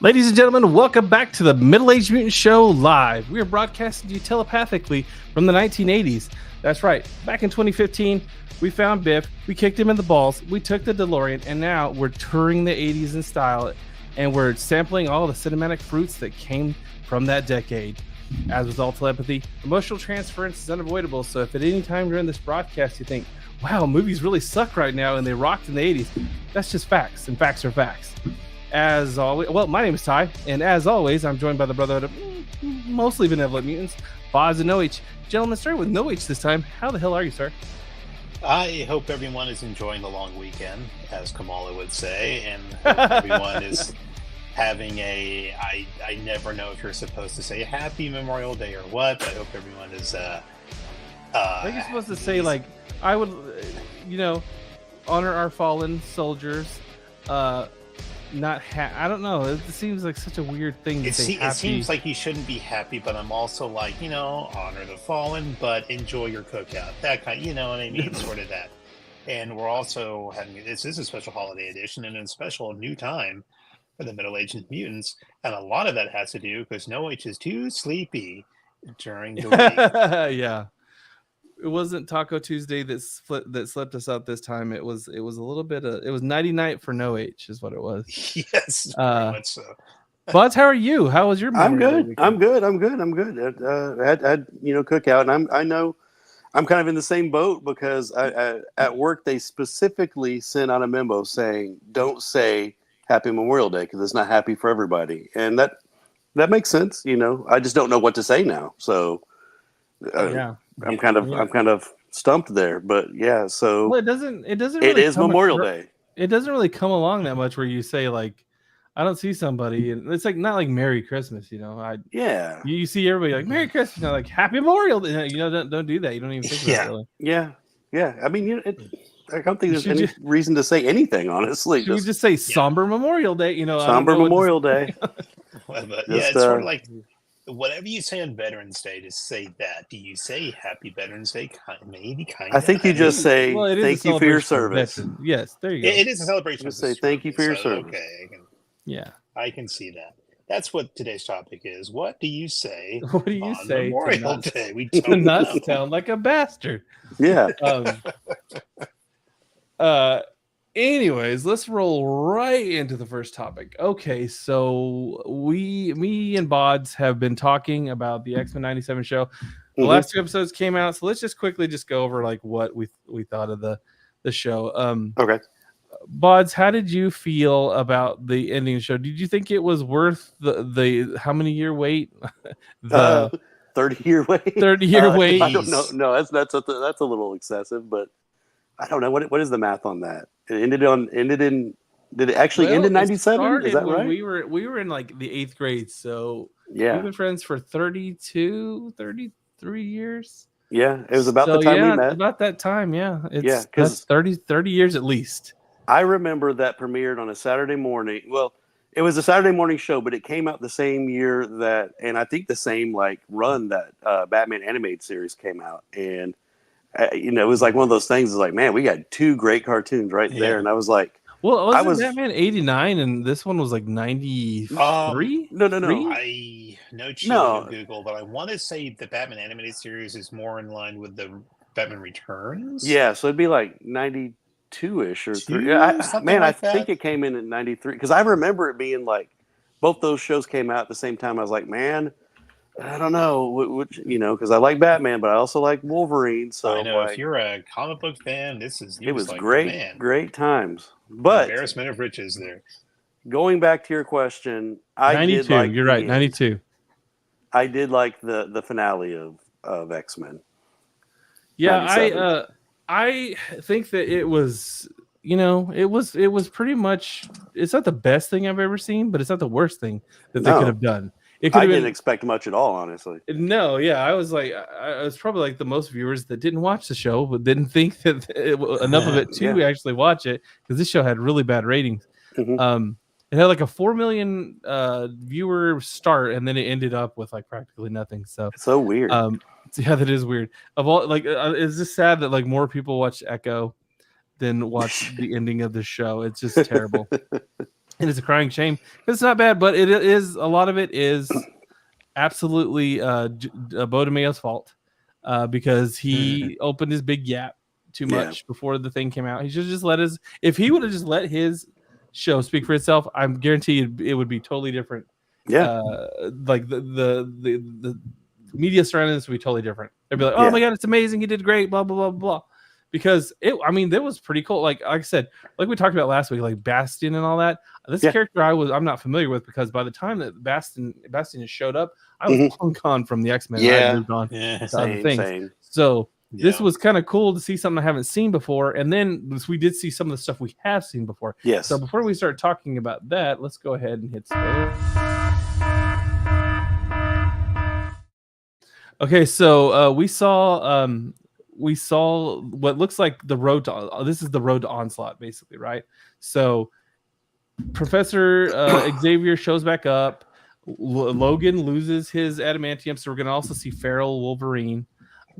Ladies and gentlemen, welcome back to the Middle-Aged Mutants Show live. We are broadcasting to you telepathically from the 1980s. That's right. Back in 2015, we found Biff, we kicked him in the balls, we took the DeLorean, and now we're touring the 80s in style, and we're sampling all the cinematic fruits that came from that decade. As with all telepathy, emotional transference is unavoidable, so if at any time during this broadcast you think, wow, movies really suck right now and they rocked in the 80s, that's just facts, and facts are facts. As always, well, my name is Ty, and as always, I'm joined by the Brotherhood of mostly benevolent mutants, Bodz and No H. Gentlemen, starting with No H this time. How the hell are you, sir? I hope everyone is enjoying the long weekend, as Kamala would say, and hope everyone is having I never know if you're supposed to say Happy Memorial Day or what. I hope everyone is. I think you're supposed to say like I would, honor our fallen soldiers. I don't know. It seems like such a weird thing to say. It seems like you shouldn't be happy, but I'm also like, honor the fallen, but enjoy your cookout. That kind, you know what I mean? Sort of that. And we're also having this is a special holiday edition and a special new time for the Middle-Aged Mutants, and a lot of that has to do because No H is too sleepy during the week. Yeah. It wasn't Taco Tuesday that slipped us out this time. It was a little bit it was nighty night for No H is what it was. Yes, very much so. Buzz, how are you? How was your morning? I'm good. I'm good. I had cookout, and I know I'm kind of in the same boat because I at work they specifically sent out a memo saying don't say Happy Memorial Day because it's not happy for everybody, and that makes sense. I just don't know what to say now. So yeah. I'm kind of stumped there, but yeah. So it doesn't. Really it is Memorial Day. It doesn't really come along that much where you say like, I don't see somebody, and it's like not like Merry Christmas, Yeah. You see everybody like Merry Christmas, like Happy Memorial Day. Don't do that. You don't even think about it. Really. Yeah. I mean, I don't think there's any reason to say anything, honestly. Should we just say Somber Memorial Day? Somber Memorial Day. It's sort of like. Whatever you say on Veterans Day, just say that. Do you say Happy Veterans Day? Maybe, kind of. I think you just say thank you for your service. Yes, there you go. It is a celebration. Just say thank you for your service. Okay, I can see that. That's what today's topic is. What do you say? What do you say Memorial Day? We do not sound like a bastard. Yeah. Anyways, let's roll right into the first topic. Okay, so me and Bodz have been talking about the X-Men 97 show. The last two episodes came out, so let's just quickly go over like what we thought of the show. Okay. Bodz, how did you feel about the ending of the show? Did you think it was worth the how many year wait? The 30-year wait. 30-year wait. I don't know. No, that's a little excessive, but I don't know what is the math on that. Did it actually end in 97? Is that right? We were in like the 8th grade, so yeah, we've been friends for 33 years. Yeah, it was about the time we met. About that time, yeah. Because 30 years at least. I remember that premiered on a Saturday morning. Well, it was a Saturday morning show, but it came out the same year and I think the same like run that Batman animated series came out, and it was like one of those things. It's like, man, we got two great cartoons right there, and I was like, well, wasn't Batman 89 and this one was like 93? No. No Google, but I want to say the Batman animated series is more in line with the Batman Returns. Yeah, so it'd be like 92-ish or 3. I think it came in at 93 because I remember it being like both those shows came out at the same time. I was like, man, I don't know, because I like Batman, but I also like Wolverine. So I know if you're a comic book fan, it was like, great times. But embarrassment of riches there. Going back to your question, 92. You're right, 92. I did like the finale of X-Men. Yeah, I think that it was, it was pretty much. It's not the best thing I've ever seen, but it's not the worst thing that they could have done. I didn't expect much at all, honestly. No, yeah, I was like, I was probably like the most viewers that didn't watch the show, but didn't think that enough of it to actually watch it because this show had really bad ratings. Mm-hmm. It had like a 4 million viewer start, and then it ended up with like practically nothing. So it's so weird. Yeah, that is weird. Of all, like, it's just sad that like more people watch Echo than watch the ending of the show. It's just terrible. and it's a crying shame. It's not bad, but it is a lot of it is absolutely Bodemayo's fault because he opened his big gap too much before the thing came out. He should just let his. If he would have just let his show speak for itself, I'm guaranteed it would be totally different. Yeah, like the media surrounding this would be totally different. They'd be like, "Oh my god, it's amazing! He did great!" Blah blah blah blah. Because that was pretty cool. Like I said, like we talked about last week, like Bastion and all that. This character I'm not familiar with because by the time that Bastion showed up, I was long gone from the X-Men. I moved on to other things. Same. So this was kind of cool to see something I haven't seen before, and then we did see some of the stuff we have seen before. Yes. So before we start talking about that, let's go ahead and hit spoiler. Okay, so we saw what looks like the road to this is the road to Onslaught, basically, right? So Professor Xavier shows back up. Logan loses his adamantium, so we're going to also see Feral Wolverine.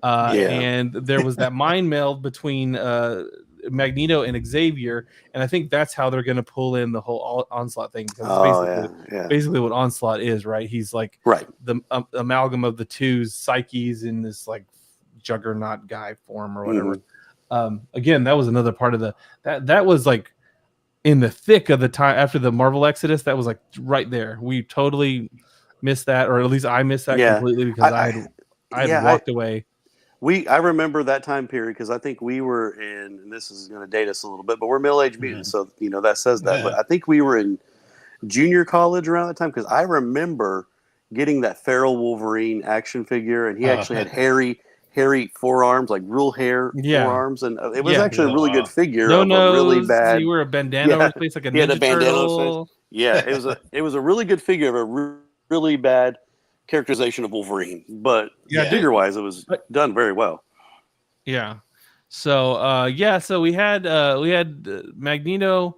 And there was that mind meld between Magneto and Xavier, and I think that's how they're going to pull in the whole Onslaught thing. Because basically what Onslaught is, right? He's like the amalgam of the two psyches in this like juggernaut guy form or whatever. Again, that was another part of that was like in the thick of the time after the Marvel Exodus. That was like right there. We totally missed that, or at least I missed that completely because I had walked away. I remember that time period because I think we were in, and this is going to date us a little bit, but we're Middle-Aged Mutants, so that says that. But I think we were in junior college around that time because I remember getting that Feral Wolverine action figure, and he actually had hairy forearms, like real hair forearms, and it was actually a really good figure. No nose, really bad. You were a bandana over his face, like a Ninja Turtle. Yeah, it was a really good figure of a really bad characterization of Wolverine, but figure wise, it was done very well. Yeah. So so we had Magneto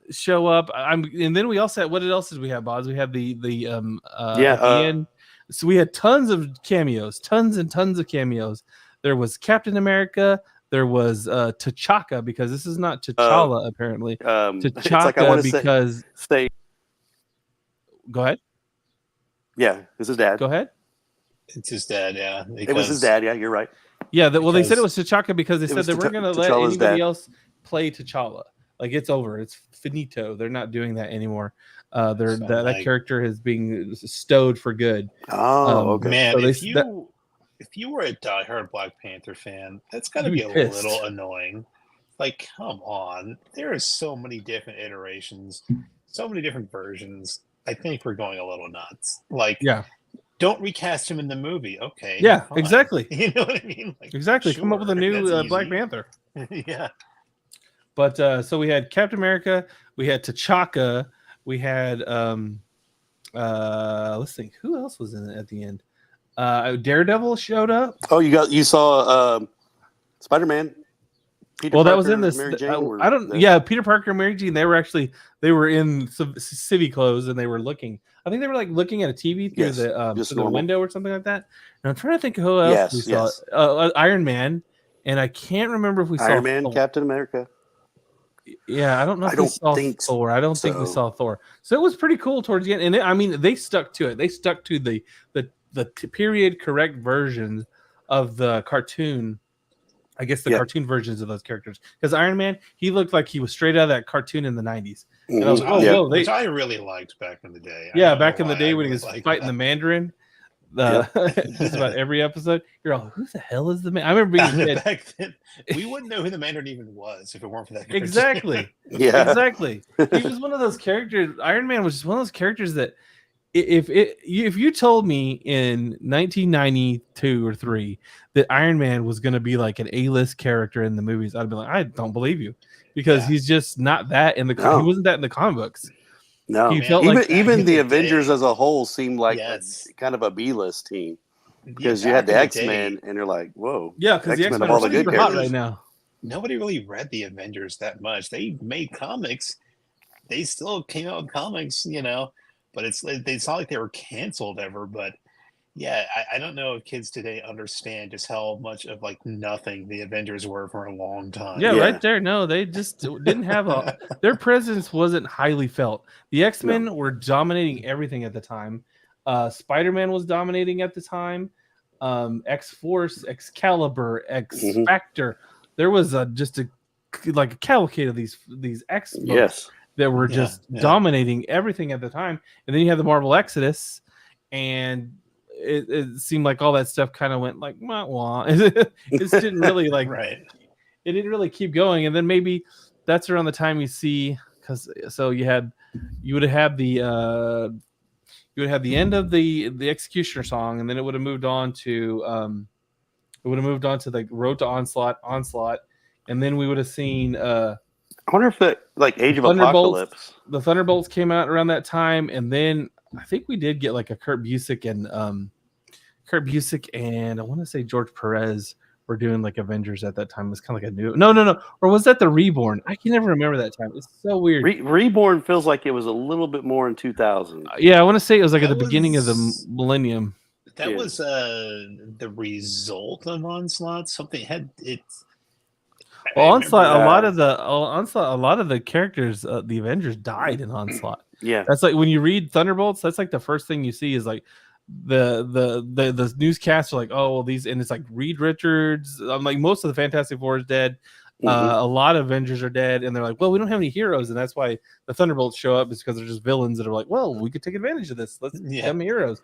show up. And then we also had, what else did we have, Bodz? We had the at the end. So we had tons of cameos, tons and tons of cameos. There was Captain America. There was T'Chaka, because this is not T'Challa apparently. T'Chaka because Go ahead. Yeah, it's his dad. Go ahead. It's his dad, yeah. It was his dad, yeah, you're right. Yeah, they said it was T'Chaka because they said they weren't going to let anybody else play T'Challa. Like, it's over. It's finito. They're not doing that anymore. That character is being stowed for good. Oh, okay. Man, so if you were a diehard Black Panther fan, that's got to be a little annoying. Like, come on. There are so many different iterations, so many different versions. I think we're going a little nuts. Like, don't recast him in the movie. Okay. Yeah, fine. Exactly. You know what I mean? Like, exactly. Come up with a new Black Panther. Yeah. But so we had Captain America, we had T'Chaka, we had let's think, who else was in it at the end? Daredevil showed up. Oh, you saw Spider-Man. Peter Parker, that was in this. Peter Parker and Mary Jane. They were in civvy clothes and they were looking. I think they were like looking at a TV through the window or something like that. And I'm trying to think of who else we saw. Iron Man, and I can't remember if we saw Iron Man, Captain America. Yeah, I don't know if we saw Thor. I don't think we saw Thor. So it was pretty cool towards the end. And they stuck to it. They stuck to the period correct versions of the cartoon. I guess the cartoon versions of those characters. Because Iron Man, he looked like he was straight out of that cartoon in the 90s. And I was like, which I really liked back in the day. Yeah, back in the day when he was fighting the Mandarin. Just about every episode. You're all, who the hell is the man? I remember being back then. We wouldn't know who the Mandarin even was if it weren't for that character. Exactly. Exactly. He was one of those characters. Iron Man was just one of those characters that if you told me in 1992 or 3 that Iron Man was going to be like an A-list character in the movies, I'd be like, I don't believe you, because he's just not that in the. He wasn't that in the comic books. No, he felt even the Avengers as a whole seemed like kind of a B-list team, because you had the X-Men, and you're like, whoa, because the X-Men are super hot right now. Nobody really read the Avengers that much. They made comics. They still came out with comics, but it's not like they were canceled ever. But Yeah, I don't know if kids today understand just how much of like nothing the Avengers were for a long time. Yeah, Yeah. right there. No, they just didn't have their presence wasn't highly felt. The X-Men were dominating everything at the time. Spider-Man was dominating at the time. X-Force, Excalibur, X-Factor. There was just a cavalcade of these X-Men Yes. that were just dominating everything at the time. And then you have the Marvel Exodus, and it seemed like all that stuff kind of went like wah wah. It just didn't really like Right. It didn't really keep going. And then maybe that's around the time you see, because so you would have had the end of the Executioner song, and then it would have moved on to like Road to Onslaught, and then we would have seen I wonder if that like Age of Thunderbolts. Apocalypse. The Thunderbolts came out around that time, and then I think we did get like a Kurt Busiek and I want to say George Perez were doing like Avengers at that time. It was kind of like a new no, or was that the Reborn? I can never remember that time. It's so weird. Reborn feels like it was a little bit more in 2000. Yeah, I want to say it was like at That the beginning of the was- millennium. That was the result of Onslaught. Something had it. Well, Onslaught, a lot of the characters, the Avengers died in Onslaught. Yeah. That's like when you read Thunderbolts, that's like the first thing you see is like the newscasts are like, oh well, these, and it's like Reed Richards. I'm like, most of the Fantastic Four is dead. A lot of Avengers are dead, and they're like, well, we don't have any heroes, and that's why the Thunderbolts show up, is because they're just villains that are like, well, we could take advantage of this. Let's become heroes.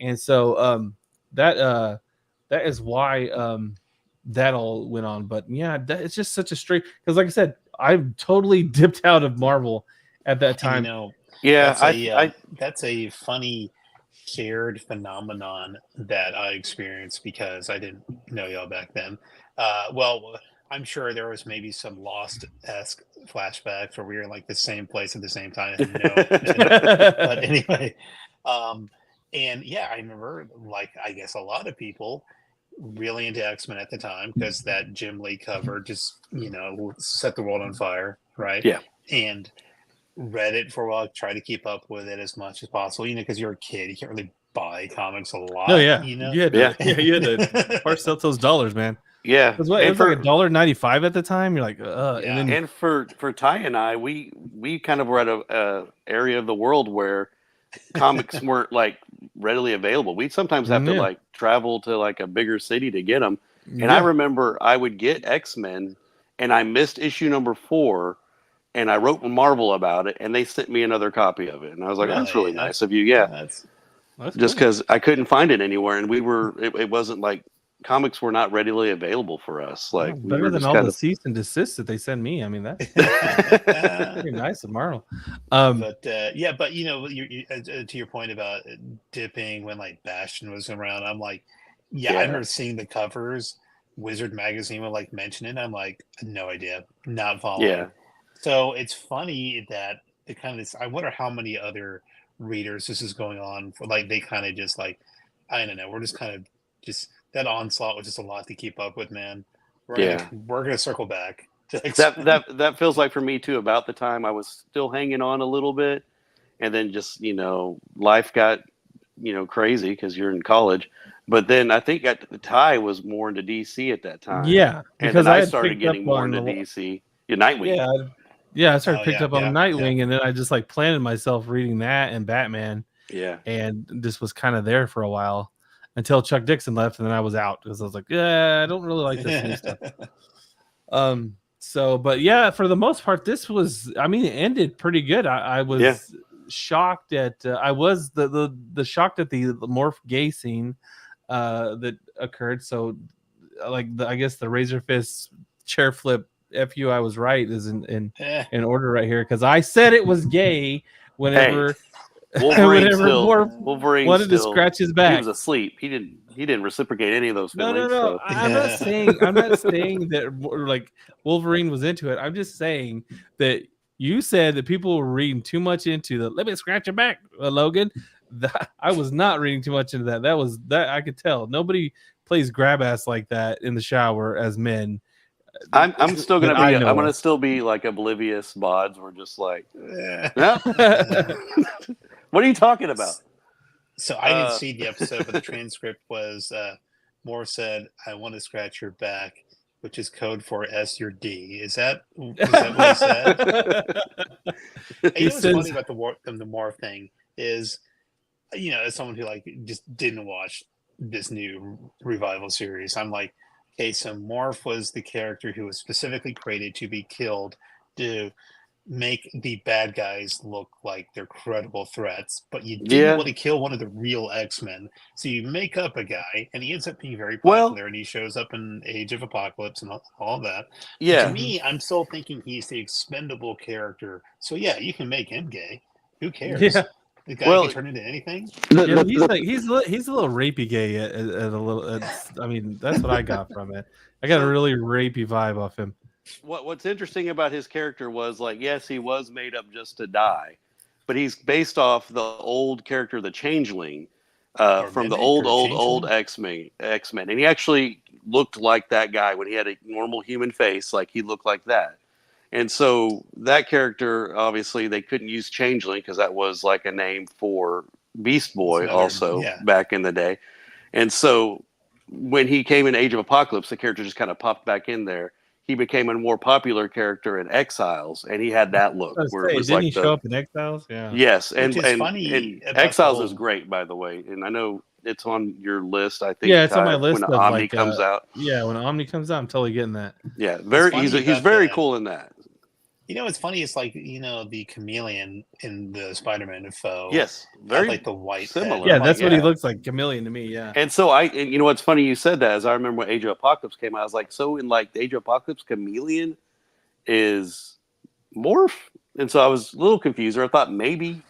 And so that is why that all went on. But yeah, it's just such a straight, because like I said, I'm totally dipped out of Marvel at that time. That's a funny shared phenomenon that I experienced because I didn't know y'all back then. Well, I'm sure there was maybe some Lost-esque flashbacks where we were in like the same place at the same time. But anyway, and yeah, I remember, like, I guess a lot of people really into X-Men at the time because that Jim Lee cover just, set the world on fire, right? Yeah. And read it for a while, try to keep up with it as much as possible, because you're a kid, you can't really buy comics a lot. Oh yeah, you had to parse out those dollars, man. Yeah, it was like $1.95 at the time. You're like, and for Ty and I, we kind of were at a area of the world where comics weren't like readily available. We'd sometimes have to like travel to like a bigger city to get them. And I remember I would get X-Men, and I missed issue number 4. And I wrote Marvel about it, and they sent me another copy of it. And I was like, that's really nice of you. Yeah. That's just because I couldn't find it anywhere. And it wasn't like comics were not readily available for us. Like, better than all the cease and desist that they send me. I mean, that's pretty nice of Marvel. But to your point about dipping when like Bastion was around, I'm like, I remember seeing the covers. Wizard magazine would like mention it. I'm like, no idea, not following. Yeah. So it's funny that it kind of, I wonder how many other readers this is going on for, like, they kind of just like, I don't know, we're just kind of just, that Onslaught was just a lot to keep up with, man. We're gonna circle back. That feels like for me too, about the time I was still hanging on a little bit, and then just, life got, crazy because you're in college. But then I think Ty was more into DC at that time. Yeah. And then I started getting more into DC. Nightwing. Yeah, I started picking up on Nightwing, and then I just like planted myself reading that and Batman. Yeah. And this was kind of there for a while until Chuck Dixon left, and then I was out because I was like, I don't really like this new stuff. So, but yeah, for the most part, this was, I mean, it ended pretty good. I was shocked at, I was the shocked at the morph gay scene that occurred. So, like, I guess the Razor Fist chair flip FU, I was right, is in order right here, because I said it was gay whenever Wolverine wanted to scratch his back. He was asleep. He didn't reciprocate any of those feelings. No. So. I'm not saying that like Wolverine was into it. I'm just saying that you said that people were reading too much into the "let me scratch your back," Logan. I was not reading too much into that. That I could tell. Nobody plays grab ass like that in the shower as men. I'm still gonna be. I'm gonna still be like oblivious. Bodz. We're just like, no. What are you talking about? So I didn't see the episode, but the transcript was Moore said, "I want to scratch your back," which is code for S your D. Is that what he said? And you know what's funny about the Moore thing is, as someone who like just didn't watch this new revival series, I'm like, okay, so Morph was the character who was specifically created to be killed to make the bad guys look like they're credible threats, but you didn't want to kill one of the real X-Men. So you make up a guy, and he ends up being very popular, and he shows up in Age of Apocalypse and all that. Yeah. But to me, I'm still thinking he's the expendable character. So yeah, you can make him gay. Who cares? Yeah. The guy can turn into anything. He's a little rapey gay at a little. I mean, that's what I got from it. I got a really rapey vibe off him. What's interesting about his character was, like, yes, he was made up just to die, but he's based off the old character, the Changeling, from the old X-Men, and he actually looked like that guy when he had a normal human face. Like, he looked like that. And so that character, obviously, they couldn't use Changeling because that was like a name for Beast Boy back in the day. And so when he came in Age of Apocalypse, the character just kind of popped back in there. He became a more popular character in Exiles, and he had that look. Didn't he show up in Exiles? Yeah. Yes, and Exiles is great, by the way. And I know it's on your list. I think. Yeah, it's on my list when Omni comes out. Yeah, when Omni comes out, I'm totally getting that. Yeah, he's very cool in that. What's funny is like the chameleon in the Spider-Man foe. Yes, very like the white similar. head. Yeah, that's what he looks like, chameleon to me. Yeah. And so and you know what's funny you said that, is I remember when Age of Apocalypse came out, I was like, so in like the Age of Apocalypse, chameleon is Morph, and so I was a little confused. Or I thought maybe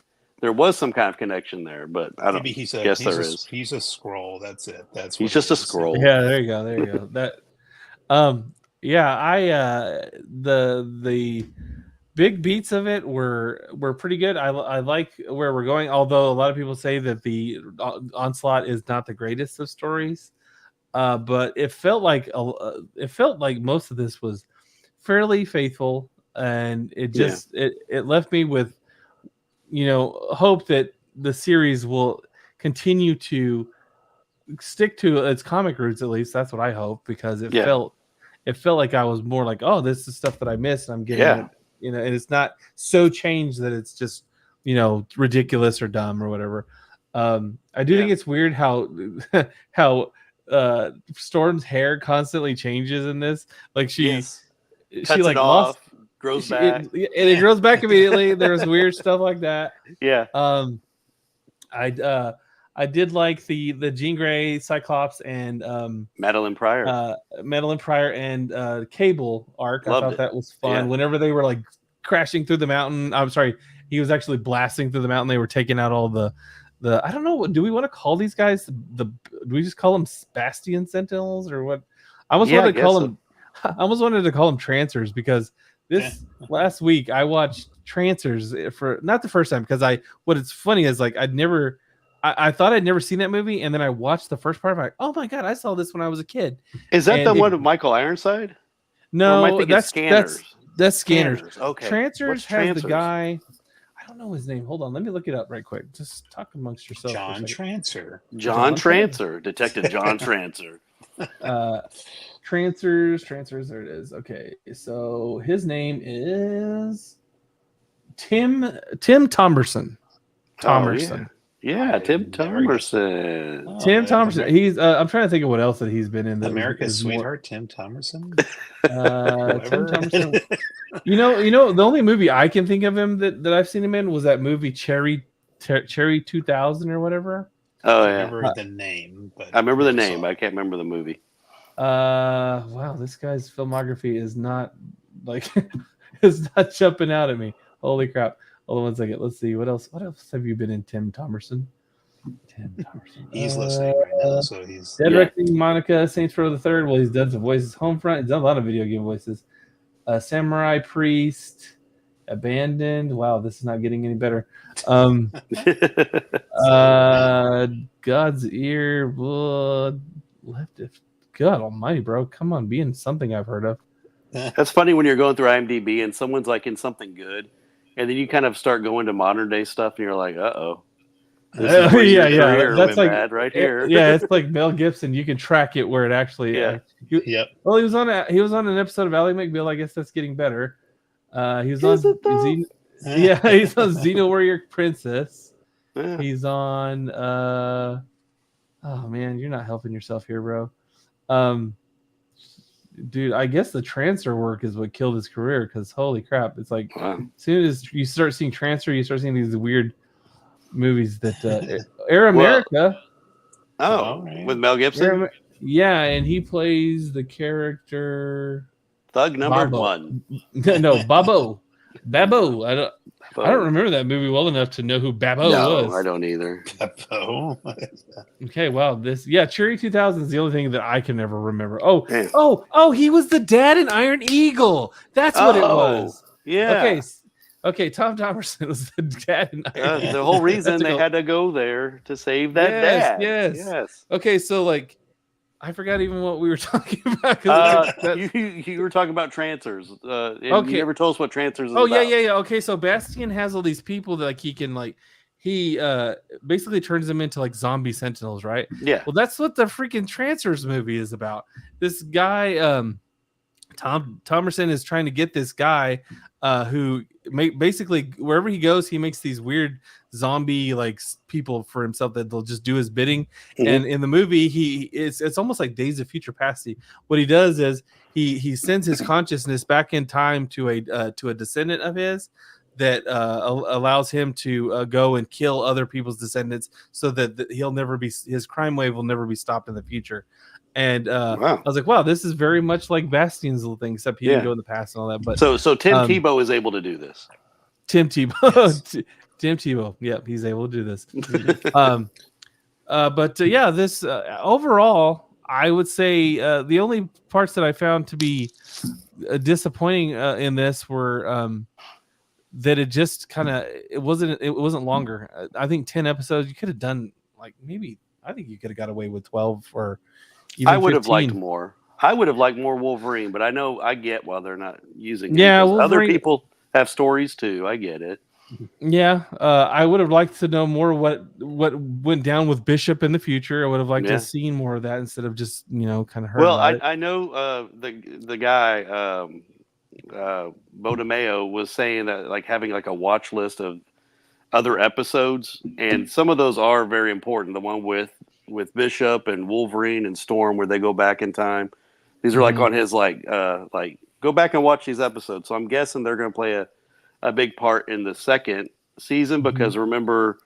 there was some kind of connection there, but I don't. Maybe there is. He's a scroll. That's it. He's just a scroll. Yeah, there you go. That. Yeah, the big beats of it were pretty good. I like where we're going, although a lot of people say that the Onslaught is not the greatest of stories. But it felt like most of this was fairly faithful, and it just it left me with hope that the series will continue to stick to its comic roots. At least that's what I hope, because it felt like I was more like, oh, this is stuff that I missed, and I'm getting it, and it's not so changed that it's just ridiculous or dumb or whatever. I do think it's weird how Storm's hair constantly changes in this. Like she like off, grows back, and it grows back immediately. There's weird stuff like that. Yeah. I did like the Jean Grey, Cyclops, and Madeline Pryor and Cable arc. Loved I thought it. that was fun. Yeah. Whenever they were like crashing through the mountain, I'm sorry, he was actually blasting through the mountain. They were taking out all the I don't know. Do we want to call these guys do we just call them Bastion Sentinels or what? I almost wanted to call them. I almost wanted to call them Trancers, because this last week I watched Trancers for not the first time, because what it's funny is like I thought I'd never seen that movie, and then I watched the first part. I'm like, oh my god, I saw this when I was a kid. Is that the one with Michael Ironside? No, that's Scanners. That's Scanners. Okay. Trancers has the guy. I don't know his name. Hold on, let me look it up right quick. Just talk amongst yourselves. John Trancer. John Trancer. Detective John Trancer. Trancers. There it is. Okay, so his name is Tim Thomerson. Yeah, Tim Thomerson. Tim Thomerson. He's. I'm trying to think of what else that he's been in. America's Sweetheart, Tim Thomerson. Tim Thomerson. The only movie I can think of him that I've seen him in was that movie Cherry 2000 or whatever. Oh yeah. I remember the name, but I remember the name. I can't remember the movie. Wow, this guy's filmography is not like is not jumping out at me. Holy crap. Hold on one second. Let's see. What else have you been in, Tim Thomerson? He's listening right now, so he's Dead Reckoning, Monica, Saints Row the Third. Well, he's done some voices. Homefront. He's done a lot of video game voices. Samurai Priest, Abandoned. Wow, this is not getting any better. God's Ear, Blood, Left. God Almighty, bro, come on, be in something I've heard of. That's funny when you're going through IMDb and someone's like in something good, and then you kind of start going to modern day stuff, and you're like, uh-oh. This is where your yeah. career That's went like bad right here. Yeah, it's like Mel Gibson. You can track it where it actually. Yeah. Yep. Well, he was on an episode of Ally McBeal. I guess that's getting better. He was Is on it though? Yeah, he's on Xena Warrior Princess. Yeah. He's on oh man, you're not helping yourself here, bro. Dude, I guess the transfer work is what killed his career, because holy crap, it's like Wow. as soon as you start seeing transfer, you start seeing these weird movies that Air America. Oh, right. with Mel Gibson? Yeah, and he plays the character Thug number Babbo. 1. No, Babbo. I don't remember that movie well enough to know who Babbo was. No, I don't either. Capullo. Okay, wow. Cherry 2000 is the only thing that I can never remember. Damn. Oh, he was the dad in Iron Eagle. That's what it was. Yeah. Okay, Tom Thomerson was the dad in Iron Eagle. The whole reason they had to go there to save that dad. Yes. Okay, so like, I forgot even what we were talking about. You were talking about Trancers. And Okay. You never told us what Trancers is Oh, about. yeah. Okay, so Bastian has all these people that like he can like he basically turns them into like zombie sentinels, right? Yeah. Well, that's what the freaking Trancers movie is about. This guy, Tom Thomerson, is trying to get this guy who basically wherever he goes, he makes these weird zombie like people for himself that they'll just do his bidding. Mm-hmm. And in the movie, it's almost like Days of Future Past. What he does is he sends his consciousness back in time to a descendant of his that allows him to go and kill other people's descendants, so that his crime wave will never be stopped in the future. And Wow. I was like, wow, this is very much like Bastian's little thing, except he didn't go in the past and all that. But so Tim Tebow is able to do this. Tim Tebow, Tim Tebow, yep, he's able to do this. This overall, I would say the only parts that I found to be disappointing in this were that it just kind of it wasn't longer. I think 10 episodes. You could have done like maybe. I think you could have got away with 12 or even I would 15. have liked more. I would have liked more Wolverine, but I get why they're not using it. Yeah, other people have stories too. I get it. Yeah, I would have liked to know more what went down with Bishop in the future. I would have liked to have seen more of that instead of just kind of heard. Well, I know the guy Bodemayo was saying that like having like a watch list of other episodes, and some of those are very important. The one with Bishop and Wolverine and Storm, where they go back in time. These are like on his like go back and watch these episodes. So I'm guessing they're going to play a big part in the second season, because remember,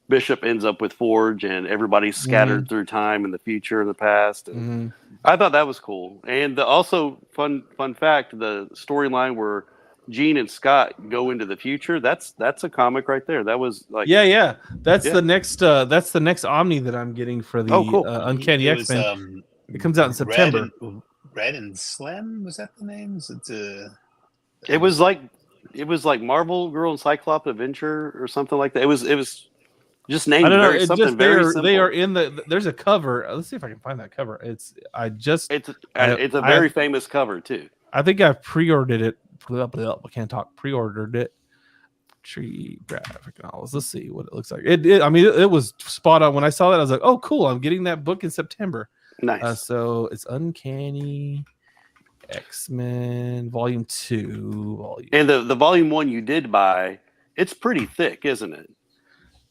Bishop ends up with Forge and everybody's scattered through time in the future and the past. And I thought that was cool. And also fun fact, the storyline where Jean and Scott go into the future, that's a comic right there. That was like that's the next Omni that I'm getting for the Uncanny X-Men. It comes out in September. Red and Slim, was that the names? It was like Marvel Girl and Cyclops Adventure or something like that. It was just named something very simple. They are in there's a cover. Let's see if I can find that cover. It's a very famous cover too. I think I pre-ordered it. I can't talk. Pre-ordered it. Tree graphic novels. Let's see what it looks like. It was spot on. When I saw that, I was like, oh, cool. I'm getting that book in September. Nice. So it's Uncanny X-Men Volume 2. And the Volume 1 you did buy, it's pretty thick, isn't it?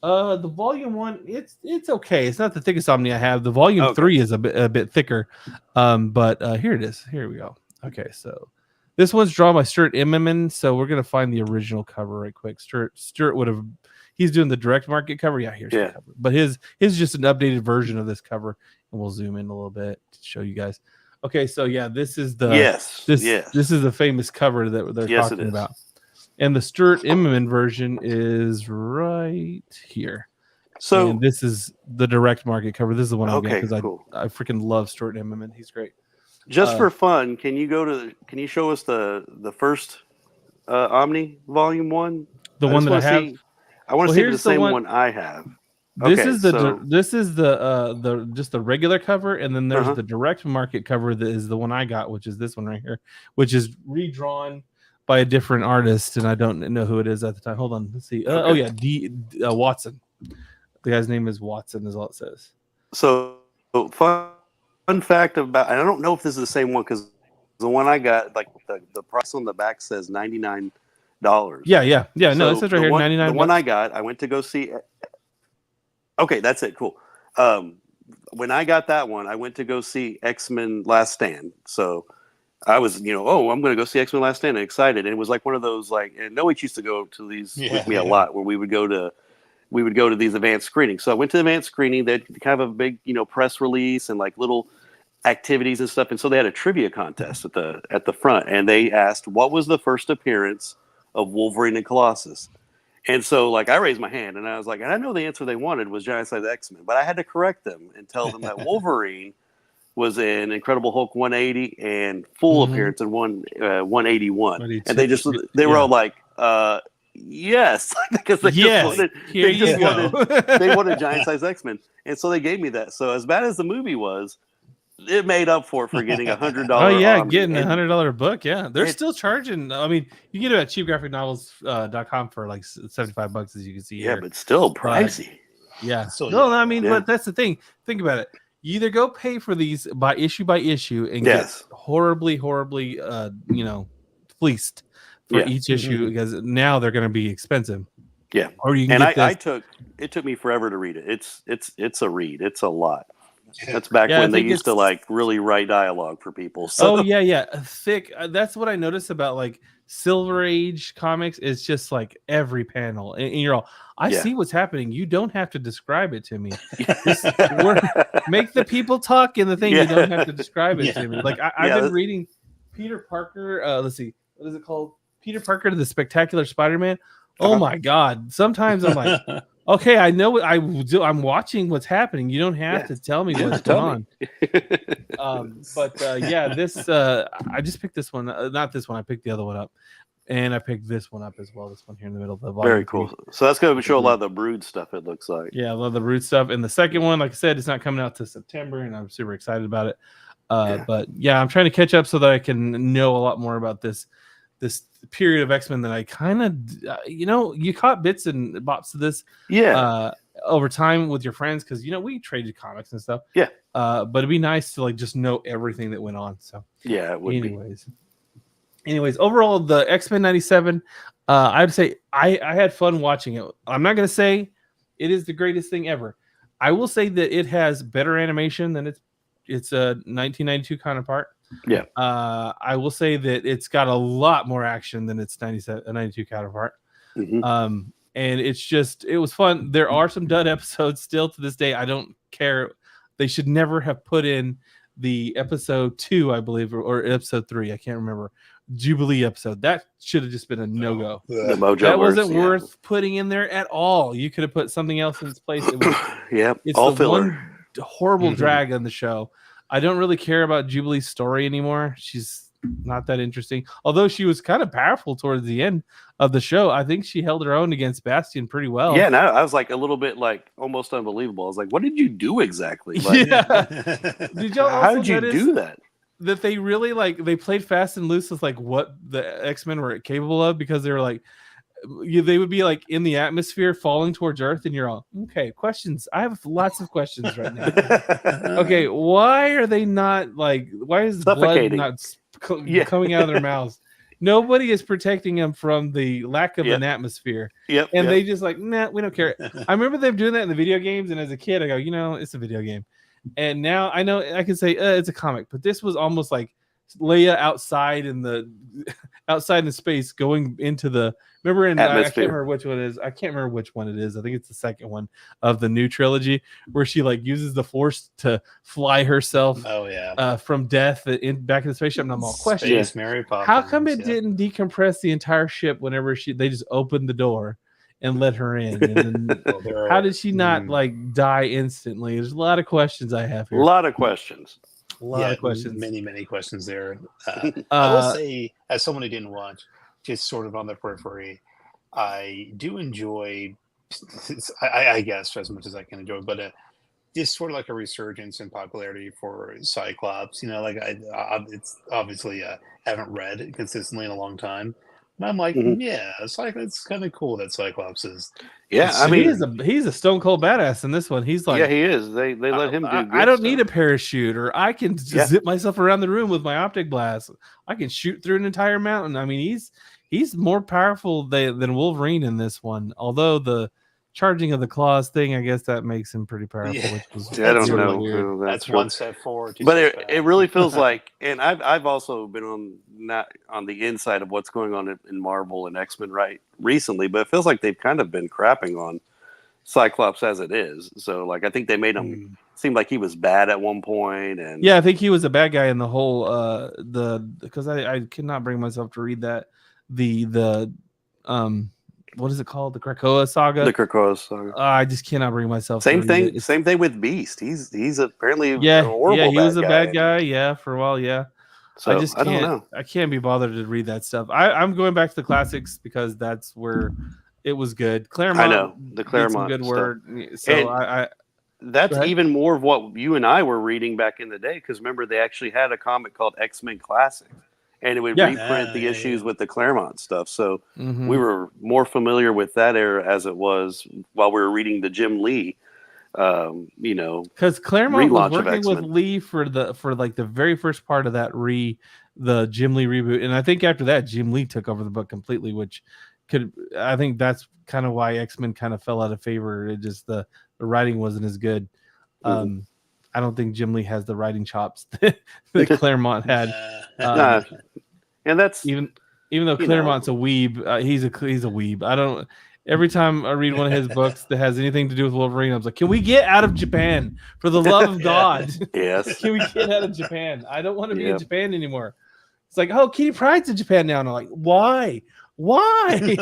The Volume 1, it's okay. It's not the thickest Omni I have. The Volume 3 is a bit thicker. But here it is. Here we go. Okay, so this one's drawn by Stuart Immonen, so we're gonna find the original cover right quick. Stuart would have. He's doing the direct market cover. Yeah, here's the cover. But his is just an updated version of this cover, and we'll zoom in a little bit to show you guys. Okay, so yeah, this is the this is the famous cover that they're talking about, and the Stuart Immonen version is right here. So and this is the direct market cover. This is the one I'm getting because cool. I freaking love Stuart Immonen. He's great. Just for fun, can you show us the first Omni Volume 1? The one that I have. I want to see the same one I have. This is the just the regular cover, and then there's the direct market cover that is the one I got, which is this one right here, which is redrawn by a different artist, and I don't know who it is at the time. Hold on, let's see. D. Watson. The guy's name is Watson, is all it says. So fun fact about, and I don't know if this is the same one because the one I got, like the price on the back says $99. Yeah. No, it So says right here, 99. The one I got, I went to go see. Okay, that's it. Cool. When I got that one, I went to go see X-Men Last Stand. So I was, I'm going to go see X-Men Last Stand, and excited. And it was like one of those, like, and Noe used to go to these with me a lot, where we would go to these advanced screenings. So I went to the advanced screening. They had kind of a big, press release and like little activities and stuff. And so they had a trivia contest at the front, and they asked, what was the first appearance of Wolverine and Colossus? And so, like, I raised my hand, and I was like, and I know the answer they wanted was Giant Size X-Men, but I had to correct them and tell them that Wolverine was in Incredible Hulk 180 and full appearance in 181. And they were all like, yes, because they they wanted Giant Size X-Men. And so they gave me that. So as bad as the movie was, it made up for getting $100. Oh yeah, getting $100 book. Yeah, they're still charging. I mean, you can get it at cheapgraphicnovels.com for like $75, as you can see here. Yeah, but still pricey. Yeah. But that's the thing. Think about it. You either go pay for these by issue and get horribly, fleeced for each issue because now they're going to be expensive. Yeah. Or you can it took me forever to read it. It's a read. It's a lot. That's back when they used to like really write dialogue for people. So. Oh thick. That's what I noticed about like Silver Age comics. Is just like every panel, and you're all, I see what's happening. You don't have to describe it to me. Just make the people talk in the thing. You don't have to describe it to me. Like I've been reading Peter Parker. Let's see, what is it called? Peter Parker, the Spectacular Spider-Man. Oh my God! Sometimes I'm like. Okay, I know what I will do. I'm watching what's happening. You don't have to tell me what's going on. This I just picked this one. Not this one. I picked the other one up, and I picked this one up as well. This one here in the middle of the volume. Very cool. So that's going to show a lot of the Brood stuff. It looks like. Yeah, a lot of the Brood stuff. And the second one, like I said, it's not coming out to September, and I'm super excited about it. But yeah, I'm trying to catch up so that I can know a lot more about this period of X-Men that I kind of, you caught bits and bops of this over time with your friends because, we traded comics and stuff. Yeah. But it'd be nice to like just know everything that went on. So yeah, it would anyways, overall, the X-Men 97, I'd say I had fun watching it. I'm not going to say it is the greatest thing ever. I will say that it has better animation than its 1992 counterpart. Yeah. I will say that it's got a lot more action than its 92 counterpart. And it was fun. There are some dud episodes still to this day. I don't care. They should never have put in the episode 2, I believe, or episode 3. I can't remember. Jubilee episode. That should have just been a no-go. The Mojo that wasn't worth putting in there at all. You could have put something else in its place. It was, it's all filler. One horrible drag on the show. I don't really care about Jubilee's story anymore. She's not that interesting. Although she was kind of powerful towards the end of the show. I think she held her own against Bastion pretty well. Yeah, and I was like a little bit like almost unbelievable. I was like, what did you do exactly? Like, Did y'all how did you do that? That they really they played fast and loose with like what the X-Men were capable of because they were like, they would be like in the atmosphere falling towards Earth, and you're all okay. Questions. I have lots of questions right now. Okay, why are they not like? Why is blood not coming out of their mouths? Nobody is protecting them from the lack of an atmosphere. And they just like, nah, we don't care. I remember them doing that in the video games, and as a kid, I go, it's a video game. And now I know I can say it's a comic, but this was almost like Leia outside in the space going into the I can't remember which one it is. I can't remember which one it is. I think it's the second one of the new trilogy where she like uses the Force to fly herself from death back in the spaceship. And I'm all questioning Mary Poppins, how come it didn't decompress the entire ship whenever they just opened the door and let her in? And then, how did she not like die instantly? There's a lot of questions I have here. A lot of questions. A lot of questions. Many questions there. I will say, as someone who didn't watch, just sort of on the periphery, I do enjoy, I guess, as much as I can enjoy, but just sort of like a resurgence in popularity for Cyclops. It's obviously haven't read consistently in a long time, And I'm like, Mhm. yeah, it's kind of cool that Cyclops is. Yeah, I mean, he's a stone cold badass in this one. He's like, yeah, he is. They let him do. I don't need a parachute, or I can just Yeah. zip myself around the room with my optic blast. I can shoot through an entire mountain. I mean, he's more powerful than Wolverine in this one. Although the charging of the claws thing, I guess that makes him pretty powerful. Yeah. Which was I don't Sort of know. weird. I don't know if That's true. one step forward. But it really feels like, and I've also been not on the inside of what's going on in Marvel and X-Men recently, but it feels like they've kind of been crapping on Cyclops as it is. So like I think they made him seem like he was bad at one point, and Yeah, I think he was a bad guy in the whole because I cannot bring myself to read that the what is it called, the Krakoa saga. the Krakoa saga. I just cannot bring myself. Same to thing. read it. Same thing with Beast. He's apparently Yeah, a horrible he was a bad guy. and Yeah, for a while. Yeah, So I just can't. don't know. I can't be bothered to read that stuff. I'm going back to the classics because that's where it was good. Claremont, I know the did some Claremont good stuff. word. So And I that's Go ahead. even more of what you and I were reading back in the day. Because remember, they actually had a comic called X-Men Classic, and it would Yeah. reprint the Yeah, issues yeah. with the Claremont stuff. So mhm. we were more familiar with that era as it was while we were reading the Jim Lee. Because Claremont was relaunch of working with X-Men. Lee for like the very first part of that the Jim Lee reboot, and I think after that Jim Lee took over the book completely, which I think that's kind of why X-Men kind of fell out of favor. It just the writing wasn't as good. Mhm. I don't think Jim Lee has the writing chops that Claremont had. Nah. And that's Even though you Claremont's a weeb, he's a weeb. I don't. Every time I read one of his books that has anything to do with Wolverine, I'm like, can we get out of Japan? For the love of God, yes. can we get out of Japan? I don't want to be in Yep. Japan anymore. It's like, oh, Kitty Pryde's in Japan now, and I'm like, why? Why?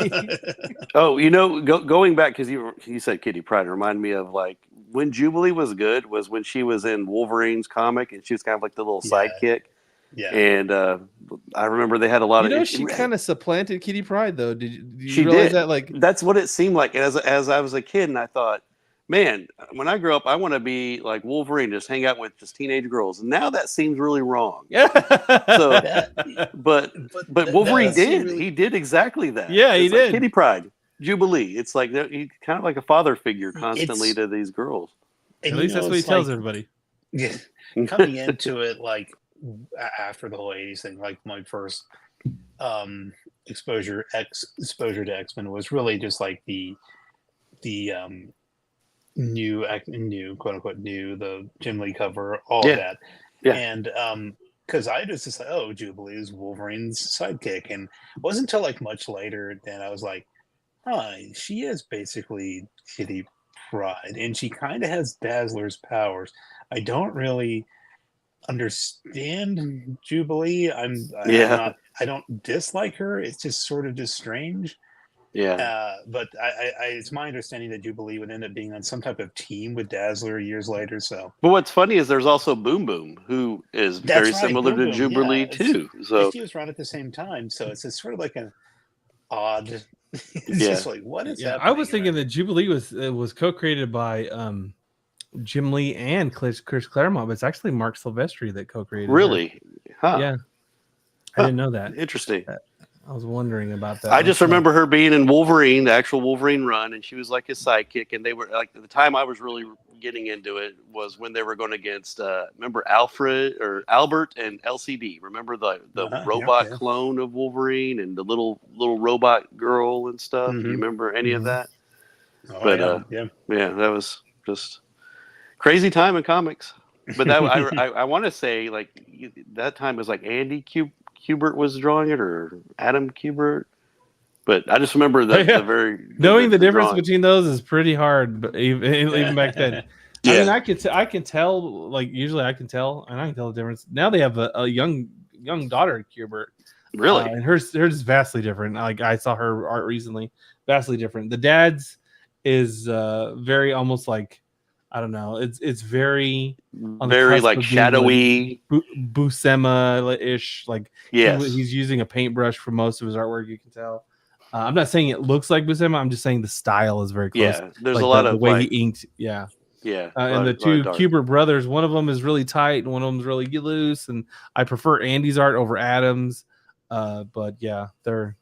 Oh, going back because you said Kitty Pryde, reminded me of like when Jubilee was good was when she was in Wolverine's comic and she was kind of like the little Yeah. sidekick. Yeah. And I remember they had a lot of. She kind of supplanted Kitty Pryde, though. Did you She realize did. that? Like, That's what it seemed like as I was a kid, and I thought, man, when I grow up, I want to be like Wolverine, just hang out with just teenage girls. And now that seems really wrong. yeah. So, That- but that Wolverine does seem did. really- He did exactly that. Yeah, he It's like did. Kitty Pryde, Jubilee. It's like he's kind of like a father figure constantly to these girls. At and, least that's what he it's tells like- everybody. Yeah, coming into it like after the whole 80s thing, like my first exposure to X-Men was really just like the new quote unquote new, the Jim Lee cover, all Yeah. of that. Yeah. And because I just like, oh, Jubilee is Wolverine's sidekick, and it wasn't until like much later that I was like, she is basically Kitty Pryde, and she kind of has Dazzler's powers. I don't really understand Jubilee. I don't dislike her. It's just sort of just strange. Yeah. But it's my understanding that Jubilee would end up being on some type of team with Dazzler years later. So, But what's funny is there's also Boom Boom, who is That's very right, similar Boom to Boom, Jubilee yeah. too. So she was around at the same time. So it's just sort of like an odd. It's Yeah. just like, what is Yeah, happening? I was thinking that Jubilee was co-created by Jim Lee and Chris Claremont, but it's actually Mark Silvestri that co-created her. really, huh? Yeah, I didn't know that. Interesting. I was wondering about that. I just remember her being in Wolverine, the actual Wolverine run, and she was like his sidekick. And they were like, the time I was really getting into it was when they were going against, remember Albert and LCD. Remember the robot yeah. clone of Wolverine and the little robot girl and stuff. Do you Mhm. remember any of that? Oh, but, yeah. Yeah, that was just crazy time in comics. But that I want to say like that time was like Andy Kubert was drawing it or Adam Kubert. But I just remember that Yeah. Knowing the difference drawing. between those is pretty hard, but even back then. Yeah. I mean, I can tell. Like usually, I can tell, and I can tell the difference. Now they have a young daughter, Kubert. Really? And hers is vastly different. Like I saw her art recently, vastly different. The dad's is very almost like, I don't know. It's very on the Very cusp like of being, shadowy. Buscema-ish. Like Yes. he's using a paintbrush for most of his artwork. You can tell. I'm not saying it looks like Buscema. I'm just saying the style is very close. Yeah. There's Like a lot the of way like, he inked. Yeah. yeah. And the two Kubert brothers, one of them is really tight and one of them is really loose. And I prefer Andy's art over Adam's. But yeah, they're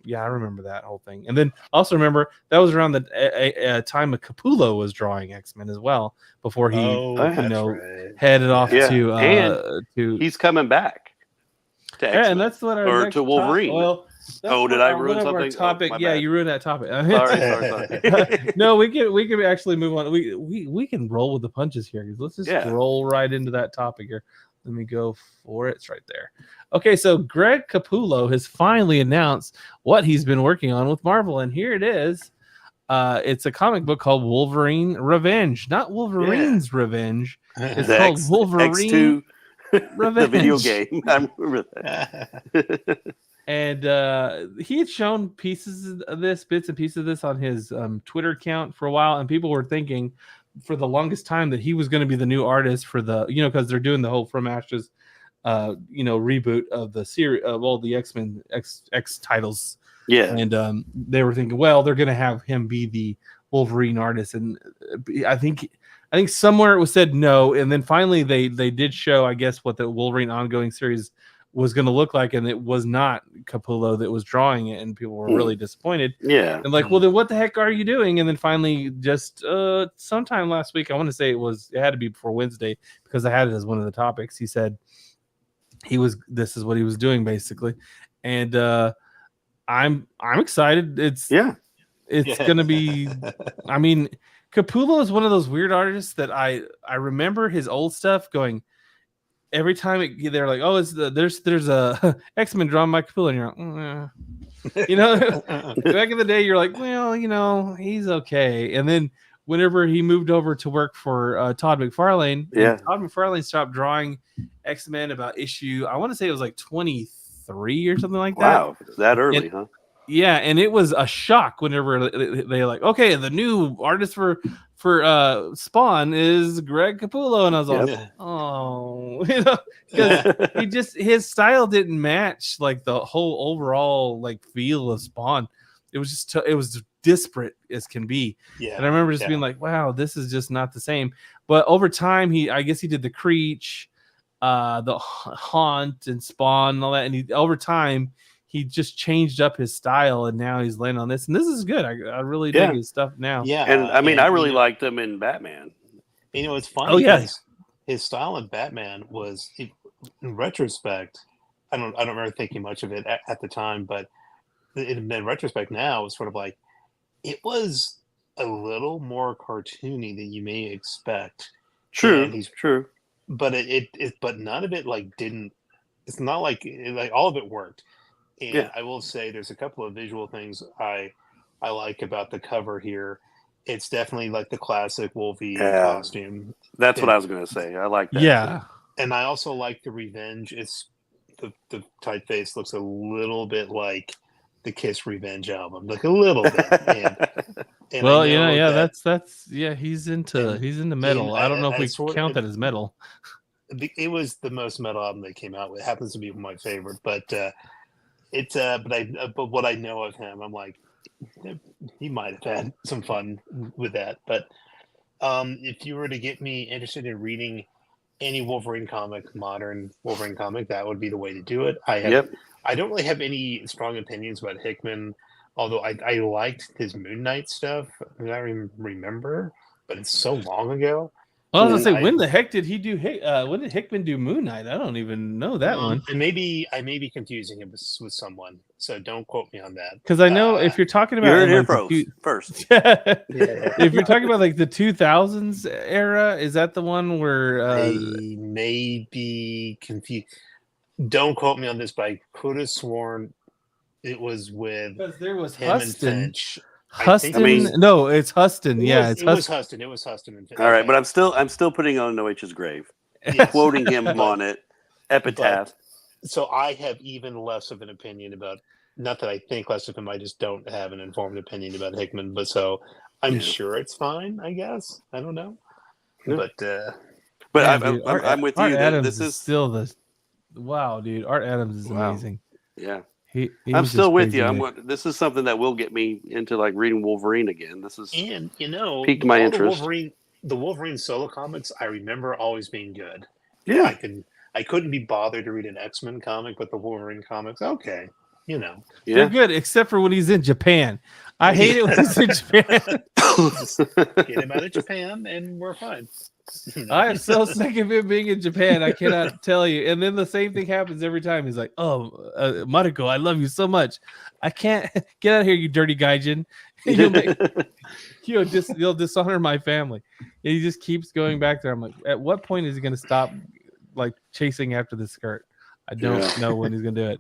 Yeah, I remember that whole thing. And then also remember that was around the time of Capullo was drawing X-Men as well before he headed off to he's coming back to X-Men. Yeah, and that's what our next to Wolverine. Did I ruin something? Topic. You ruined that topic. Sorry. No, we can actually move on. We can roll with the punches here. Let's just roll right into that topic here. Let me go for it. It's right there. Okay, so Greg Capullo has finally announced what he's been working on with Marvel, and here it is. It's a comic book called Wolverine Revenge, not Wolverine's Revenge. It's called Wolverine Revenge. The video game. I remember that. And he had shown pieces of this, bits and pieces of this on his Twitter account for a while, and people were thinking for the longest time that he was going to be the new artist for the, because they're doing the whole From Ashes, reboot of the series of all the X-Men X titles. Yeah, and they were thinking, well, they're going to have him be the Wolverine artist, and I think somewhere it was said no, and then finally they did show, I guess, what the Wolverine ongoing series was going to look like, and it was not Capullo that was drawing it, and people were really disappointed. Yeah, and like, well, then what the heck are you doing? And then finally, just sometime last week, I want to say it had to be before Wednesday because I had it as one of the topics. He said this is what he was doing basically, and I'm excited. It's going to be. I mean, Capullo is one of those weird artists that I remember his old stuff going. Every time they're like, oh, there's a X-Men drawn by Capullo, and you're like, back in the day, you're like, well, he's okay. And then whenever he moved over to work for Todd McFarlane, Todd McFarlane stopped drawing X-Men about issue, I want to say it was like 23 or something like that. Wow, that early, huh? Yeah, and it was a shock whenever they like, okay, the new artist for Spawn is Greg Capullo, and I was like, oh, because his style didn't match like the whole overall like feel of Spawn. It was just it was disparate as can be. Yeah, and I remember just being like, wow, this is just not the same. But over time, I guess he did the Creech, the Haunt, and Spawn and all that, and over time. He just changed up his style, and now he's landing on this. And this is good. I really dig his stuff now. Yeah, and I mean, I really liked him in Batman. It's funny. Oh yeah, his style in Batman was, in retrospect, I don't remember thinking much of it at the time, but in retrospect now, it's sort of like it was a little more cartoony than you may expect. True, true. But but none of it didn't. It's not like all of it worked. And I will say there's a couple of visual things I like about the cover here. It's definitely like the classic Wolvie costume. That's what I was going to say. I like that. Yeah. And I also like the Revenge. It's the typeface looks a little bit like the Kiss Revenge album. Like a little bit. And well, he's into metal. I don't know if we count that as metal. It was the most metal album they came out with. It happens to be my favorite, but but what I know of him, I'm like, he might have had some fun with that. But if you were to get me interested in reading any Wolverine comic, modern Wolverine comic, that would be the way to do it. I don't really have any strong opinions about Hickman, although I liked his Moon Knight stuff. I remember, but it's so long ago. Well, I was gonna say, when the heck did he do? When did Hickman do Moon Knight? I don't even know that one. And maybe I may be confusing him with someone, so don't quote me on that. Because I know if you're talking about first, if you're talking about like the 2000s era, is that the one where I may be confused? Don't quote me on this, but I could have sworn it was with there was him Huston. And Finch. Huston? No, it's Huston. It was Huston. It was Huston. All right, but I'm still putting on Noah's grave, quoting him on it, epitaph. So I have even less of an opinion about. Not that I think less of him. I just don't have an informed opinion about Hickman. But so I'm sure it's fine. I guess I don't know. Yeah. But I'm with Art you. Adams this is still the wow, dude. Art Adams is amazing. Yeah. I'm still with you. This is something that will get me into like reading Wolverine again. This is piqued my interest. The Wolverine solo comics, I remember always being good. Yeah, I couldn't be bothered to read an X-Men comic, but the Wolverine comics, okay. They're good, except for when he's in Japan. I hate it when he's in Japan. Get him out of Japan, and we're fine. I am so sick of him being in Japan. I cannot tell you. And then the same thing happens every time. He's like, "Oh, Mariko, I love you so much. I can't get out of here, you dirty gaijin. You'll dishonor my family." And he just keeps going back there. I'm like, at what point is he going to stop, like, chasing after the skirt? I don't know when he's going to do it.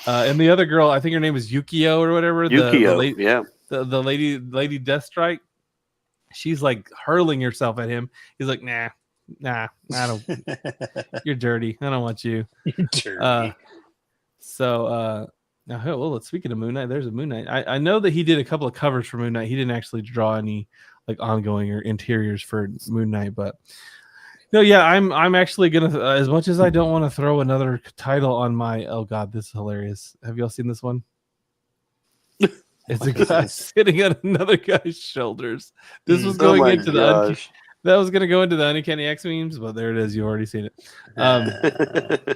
And the other girl, I think her name is Yukio or whatever. Yukio, the lady Deathstrike. She's like hurling herself at him. He's like, nah, I don't. You're dirty. I don't want you. You're dirty. Now, speaking of Moon Knight, there's a Moon Knight. I know that he did a couple of covers for Moon Knight. He didn't actually draw any like ongoing or interiors for Moon Knight, but no, yeah, I'm actually gonna. As much as I don't want to throw another title on my. Oh God, this is hilarious. Have y'all seen this one? It's a guy sitting on another guy's shoulders. This was going into that was going to go into the Uncanny X memes, but there it is. You already seen it. I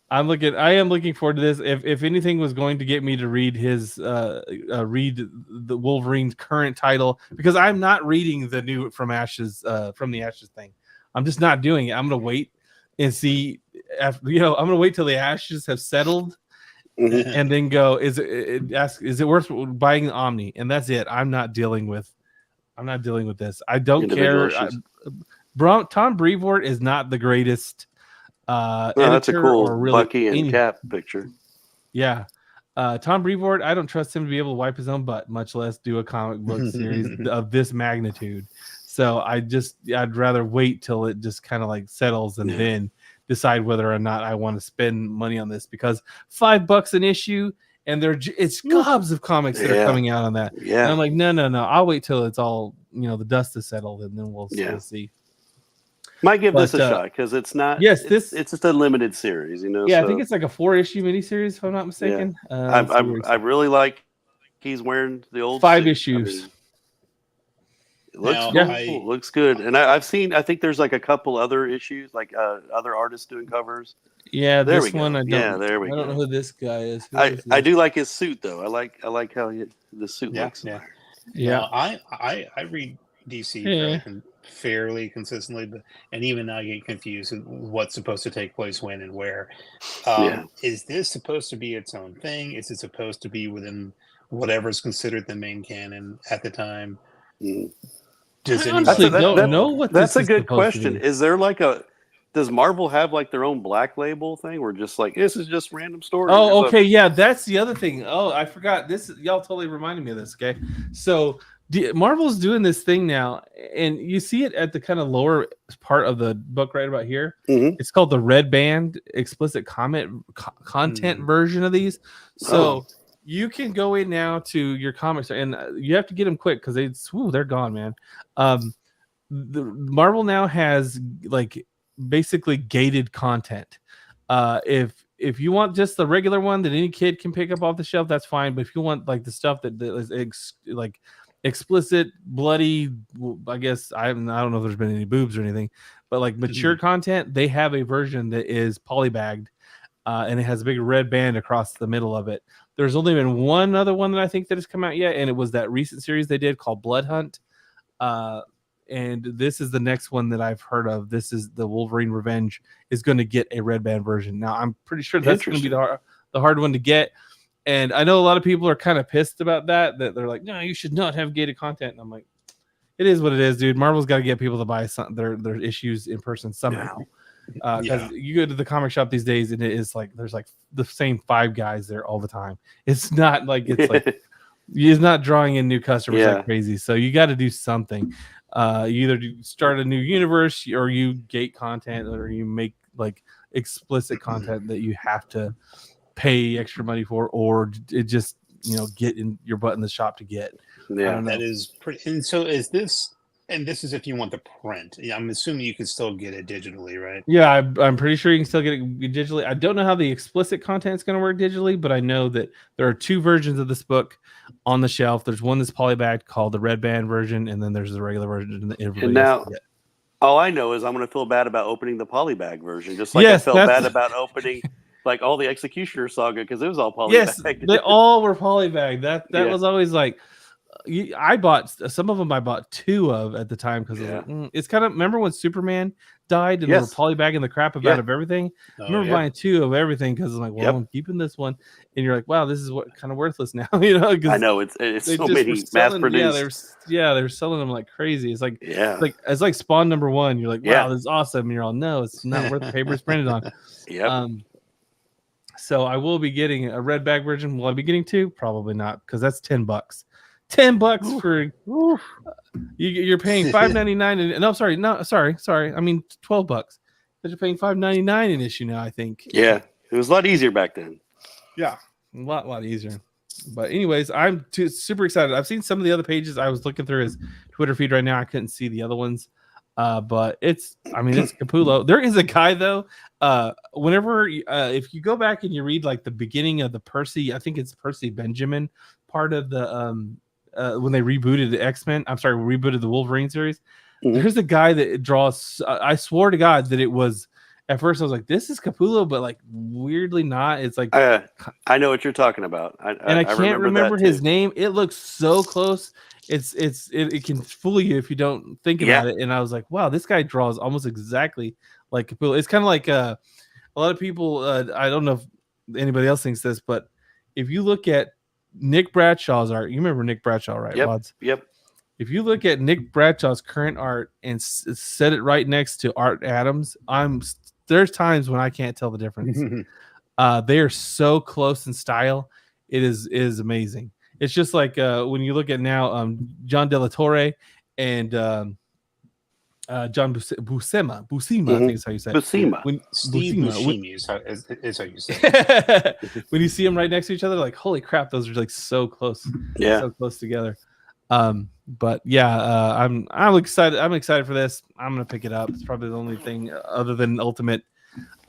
am looking forward to this. If anything was going to get me to read read the Wolverine's current title, because I'm not reading the new from the Ashes thing. I'm just not doing it. I'm going to wait and see. I'm going to wait till the Ashes have settled. And then go, is it worth buying the Omni? And that's it. I'm not dealing with this. I don't care. Tom Brevoort is not the greatest that's a cool really Bucky and Cap picture. Yeah. Tom Brevoort, I don't trust him to be able to wipe his own butt, much less do a comic book series of this magnitude. So I'd rather wait till it just kind of like settles and then decide whether or not I want to spend money on this, because $5 an issue and it's gobs of comics that are coming out on that. Yeah. And I'm like, no. I'll wait till it's all, the dust is settled and then we'll see. Might give this a shot because it's not. Yes, it's just a limited series, Yeah, so. I think it's like a 4-issue miniseries, if I'm not mistaken. Yeah. I really like he's wearing the old 5 issues. It looks cool. Looks good. And I think there's like a couple other issues, like other artists doing covers. Yeah, there this one I don't. Yeah, there we go. I don't know who this guy is. I do like his suit though. I like how the suit looks. Yeah. I read DC fairly consistently, and even now I get confused with what's supposed to take place when and where. Is this supposed to be its own thing? Is it supposed to be within whatever's considered the main canon at the time? Does I honestly don't know what that's this a good question. Is there like does Marvel have like their own Black Label thing? We're just like, this is just random stories. Oh, okay, yeah, that's the other thing. Oh, I forgot this. Y'all totally reminded me of this. Okay, so Marvel's doing this thing now, and you see it at the kind of lower part of the book right about here. It's called the Red Band explicit content version of these. So you can go in now to your comics, and you have to get them quick because they're gone, man. Marvel now has like basically gated content. If you want just the regular one that any kid can pick up off the shelf, that's fine. But if you want like the stuff that is like explicit, bloody, I guess I don't know if there's been any boobs or anything, but like mature content, they have a version that is polybagged, and it has a big red band across the middle of it. There's only been one other one that I think that has come out yet, and it was that recent series they did called Blood Hunt. And this is the next one that I've heard of. This is the Wolverine Revenge is going to get a red band version. Now, I'm pretty sure that's going to be the hard one to get. And I know a lot of people are kind of pissed about that they're like, no, you should not have gated content. And I'm like, it is what it is, dude. Marvel's got to get people to buy their issues in person somehow. Because you go to the comic shop these days and it is like there's like the same 5 guys there all the time. It's not like he's not drawing in new customers like crazy. So you got to do something. You either start a new universe or you gate content or you make like explicit content that you have to pay extra money for, or it just get in your butt in the shop to get. That is pretty. And so is this. And this is if you want the print. I'm assuming you can still get it digitally, right? Yeah, I'm pretty sure you can still get it digitally. I don't know how the explicit content is going to work digitally, but I know that there are 2 versions of this book on the shelf. There's one that's polybagged called the Red Band version, and then there's the regular version. And now, all I know is I'm going to feel bad about opening the polybag version, just like I felt bad about opening like all the Executioner saga because it was all polybagged. Yes, they all were polybagged. That was always like. I bought some of them. I bought 2 of at the time because it's kind of remember when Superman died and they were polybagging the crap out of everything. I remember buying 2 of everything because I'm like, well, I'm keeping this one, and you're like, wow, this is what kind of worthless now, you know? I know it's so many mass produced. They're selling them like crazy. It's like it's like Spawn #1. You're like, wow, this is awesome. And you're all, no, it's not worth the paper it's printed on. So I will be getting a red bag version. Will I be getting 2? Probably not, because that's $10. $10 for you're paying $5.99 and no, sorry. I mean $12. But you're paying $5.99 an issue now, I think. Yeah, it was a lot easier back then. Yeah, a lot easier. But anyways, I'm super excited. I've seen some of the other pages. I was looking through his Twitter feed right now. I couldn't see the other ones. But it's Capullo. There is a guy though. Whenever if you go back and you read like the beginning of the Percy, I think it's Percy Benjamin part of the when they rebooted the X-Men, rebooted the Wolverine series. There's a guy that draws. I swore to God that it was. At first, I was like, "This is Capullo," but like weirdly not. It's like I know what you're talking about, I can't remember his name. It looks so close. It can fool you if you don't think about it. And I was like, "Wow, this guy draws almost exactly like Capullo." It's kind of like a lot of people. I don't know if anybody else thinks this, but if you look at Nick Bradshaw's art, you remember Nick Bradshaw, right? Bodz? Yep. If you look at Nick Bradshaw's current art and set it right next to Art Adams, there's times when I can't tell the difference. They are so close in style. It is amazing. It's just like when you look at now John De La Torre and John Buscema, I think is how you say it. Steve Buscemi is how you say it. When you see them right next to each other, like, holy crap, those are like so close. So close together. But I'm excited. I'm excited for this. I'm gonna pick it up. It's probably the only thing other than Ultimate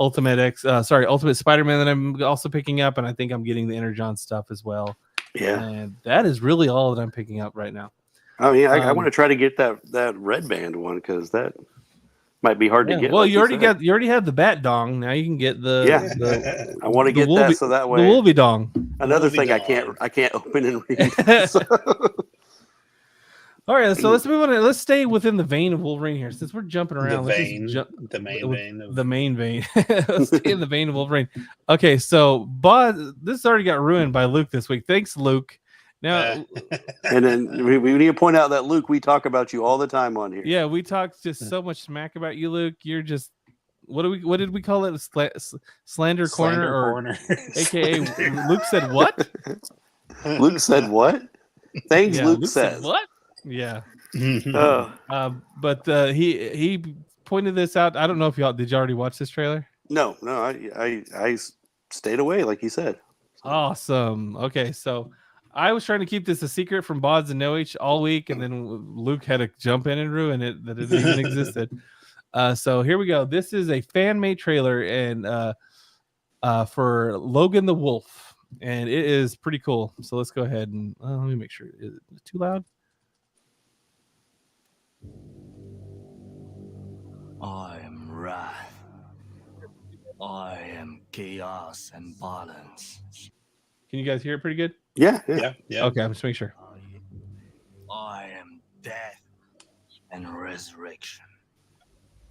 Spider-Man that I'm also picking up, and I think I'm getting the Energon stuff as well. Yeah, and that is really all that I'm picking up right now. Oh yeah, I want to try to get that red band one because that might be hard to get. Well, you already have the Bat Dong. Now you can get the I want to get that so that way the Wolvie Dong. Another thing Dong. I can't open and read. So. All right, so let's move on. Let's stay within the vein of Wolverine here, since we're jumping around. The main vein. Let's stay in the vein of Wolverine. Okay, so Bodz, this already got ruined by Luke this week. Thanks, Luke. Now, and then we need to point out that Luke, we talk about you all the time on here. Yeah, we talk just so much smack about you, Luke. You're just what did we call it? Slander corner, aka Luke said what? Luke said what? Things yeah, Luke says. What? Yeah. But he pointed this out. I don't know if did you already watch this trailer? No, I stayed away, like you said. Awesome. Okay, so I was trying to keep this a secret from Bodz and Noach all week, and then Luke had to jump in and ruin it that it even existed. So here we go. This is a fan-made trailer and for Logan the Wolf, and it is pretty cool. So let's go ahead and let me make sure. Is it too loud? I am wrath. I am chaos and balance. Can you guys hear it pretty good? Yeah. Okay, I'm just making sure. I am death and resurrection.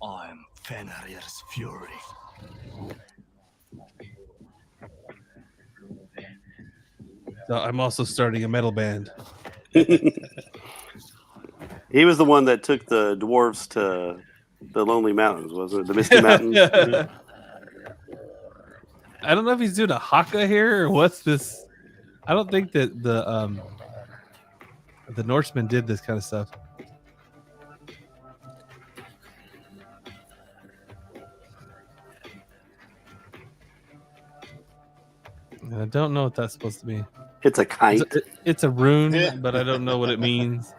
I am Fenrir's fury. So I'm also starting a metal band. He was the one that took the dwarves to the Lonely Mountains, wasn't it? The Misty Mountains. I don't know if he's doing a haka here or what's this. I don't think that the Norsemen did this kind of stuff. I don't know what that's supposed to be. It's a kite. It's a rune, but I don't know what it means.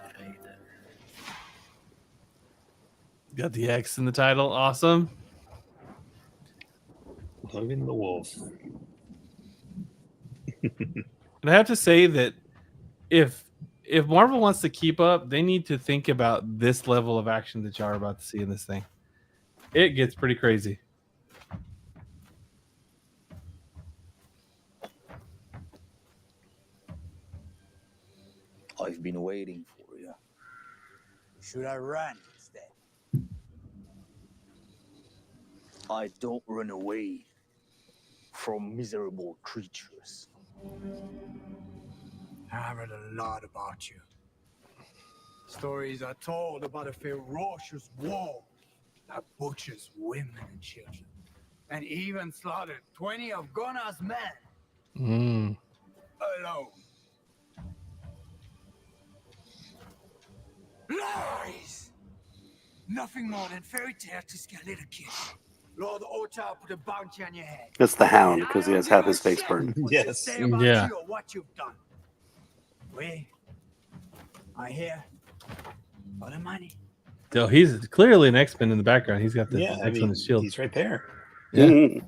Got the X in the title. Awesome. Logan the Wolf. And I have to say that if Marvel wants to keep up, they need to think about this level of action that y'all are about to see in this thing. It gets pretty crazy. I've been waiting for you. Should I run instead? I don't run away from miserable creatures. I've heard a lot about you. Stories are told about a ferocious war that butchers women and children, and even slaughtered 20 of Gunnar's men alone. Lies! Nothing more than fairy tales to scare little kids. Lord Ota put a bounty on your head. That's the Hound because he has half his face burned. Yes. Say about Yeah. you or what you've done. We are here for the money. So he's clearly an X-Men in the background. He's got the Yeah, X on his shield. he's right there. Yeah. Mhm.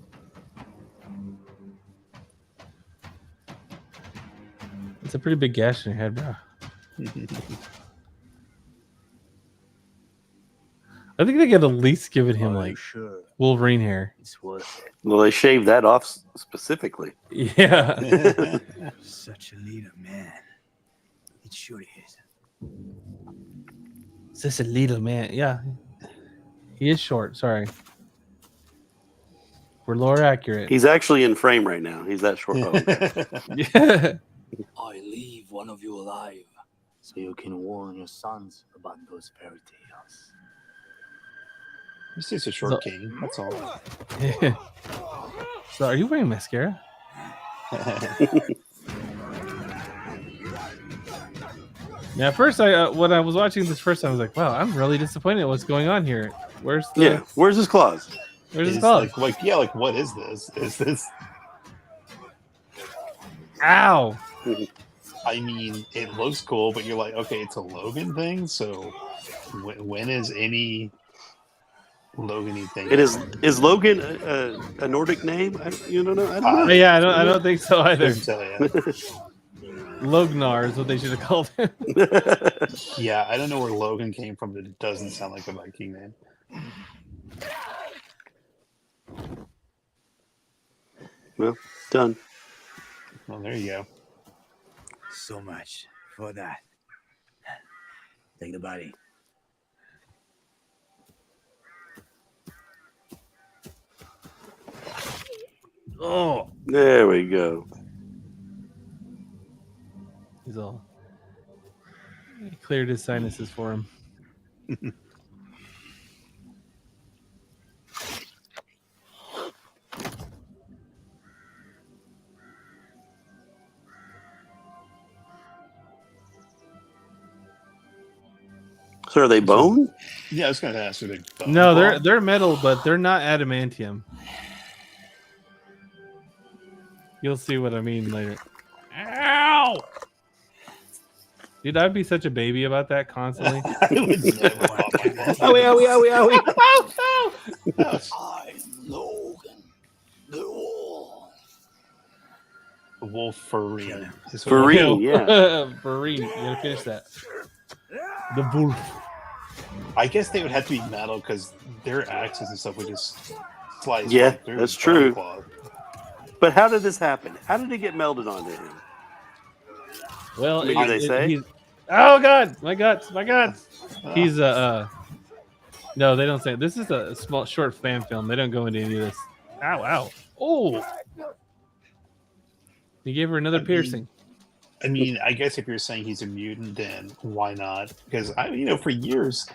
It's a pretty big gash in your head, bro. I think they could at least given him Are like you sure Wolverine hair. it's worth it? Well, they shaved that off specifically. Yeah. Such a leader, man. It sure is. It's just a little man. Yeah. He is short. Sorry. We're lore accurate. He's actually in frame right now. He's that short. Yeah. I leave one of you alive so you can warn your sons about those fairy tales. He's just a short king. That's all. So, are you wearing mascara? Now, at first, when I was watching this first time, I was like, "Wow, I'm really disappointed. What's going on here? Where's the? Yeah. Where's his claws? Where's his It's glove? like what is this? Is this? Ow! I mean, it looks cool, but you're like, okay, it's a Logan thing. So when is any Logan-y thing? It is Logan a Nordic name? You don't know. I don't know. Yeah, I don't think so either. Couldn't tell ya. Lognar is what they should have called him. Yeah, I don't know where Logan came from, but it doesn't sound like a Viking name. Well, done. Well, there you go. So much for that. Take the body. Oh, There we go. he's all. He cleared his sinuses for him. So are they bone? Yeah, I was going to ask you. No, they're metal, but they're not adamantium. You'll see what I mean later. Ow! Dude, I'd be such a baby about that constantly. I would never pop my balls. Owie. I'm Logan, the wolf. Wolverine. is what- Farine, yeah. Farine, you gotta finish that. The wolf. I guess they would have to be metal because their axes and stuff would just slice. Yeah, right through that's the true. cloth. But how did this happen? How did it get melded onto him? Well, Maybe they say? he's- oh god, my guts. He's no, they don't say. This is a small, short fan film. They don't go into any of this. Ow. Oh, he gave her another piercing. I mean, I guess if you're saying he's a mutant, then why not? Because for years,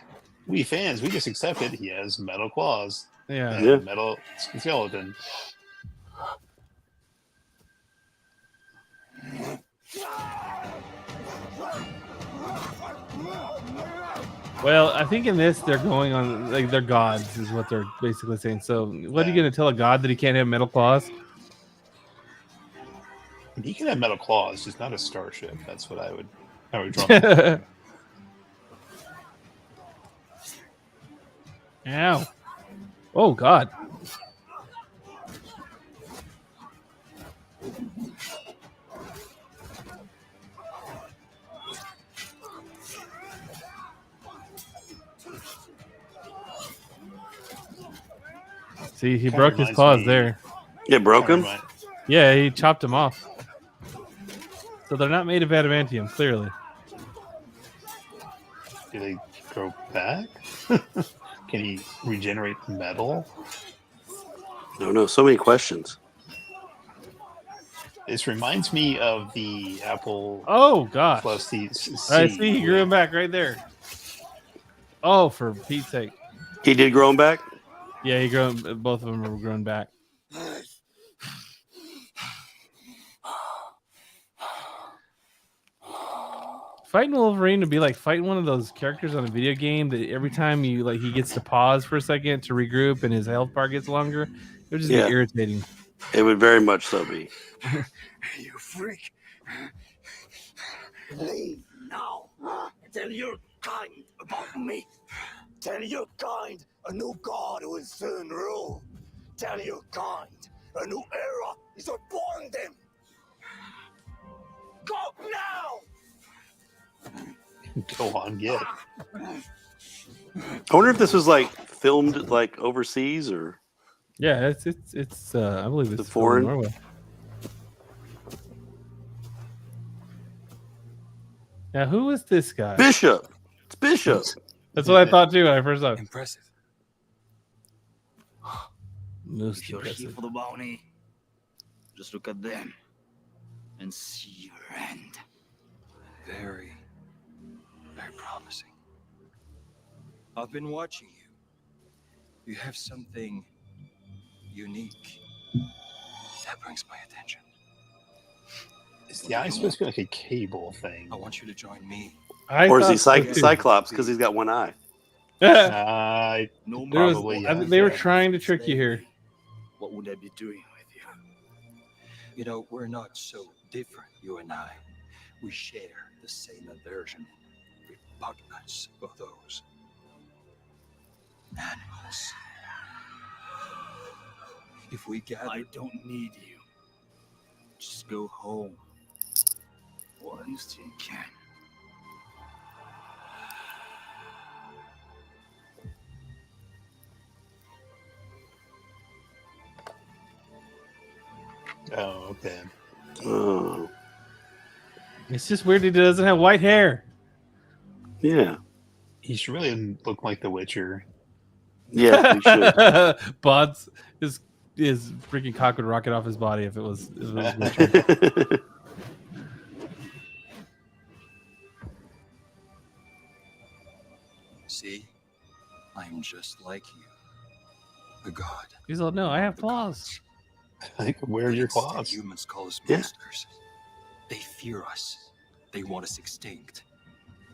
we fans, we just accepted he has metal claws Yeah. and Yeah. metal skeleton. Well, I think in this they're going on like they're gods, is what they're basically saying. So, what are you going to tell a god that he can't have metal claws? He can have metal claws, just not a starship. That's what I would draw. Ow! Oh God! See, he Kinda broke his reminds claws me- there. It broke him? Yeah, he chopped him off. So they're not made of adamantium, clearly. Do they grow back? Can he regenerate metal? No, so many questions. This reminds me of the Apple Oh gosh. Plus C. I see he grew him back right there. Oh, for Pete's sake. He did grow him back? Yeah, he grew. Both of them were grown back. Fighting Wolverine would be like fighting one of those characters on a video game that every time you he gets to pause for a second to regroup and his health bar gets longer. It would just be irritating. It would very much so be. You freak. Leave now. Tell your kind about me. Tell your kind a new god will soon rule. Tell your kind a new era is upon them. Go now. Go on, get. I wonder if this was filmed overseas or. Yeah, it's I believe it's foreign. Norway. Now, who is this guy? Bishop. It's Bishop. That's what I thought too when I first saw it. Impressive. Most If you're here impressive. for the bounty, just look at them and see your end. Very, very promising. I've been watching you. You have something unique. That brings my attention. Is the eye supposed to be like a cable thing? I want you to join me. Or is he thought so, too. Cyclops because he's got one eye? No There was- Probably, I yeah. think they were trying to trick you here. What would I be doing with you? You know, we're not so different, you and I. We share the same aversion, repugnance for those animals. If we gather, I don't need you. Just go home while you still can. Oh, okay. Oh, It's just weird he doesn't have white hair. yeah. He should really look like The Witcher. Yeah, we should. Bodz, his freaking cock would rocket off his body if it was Witcher. see, I'm just like you. A god. He's like, no, I have claws. Like, where are your Instead, claws? Humans call us Yeah. monsters. They fear us. They want us extinct.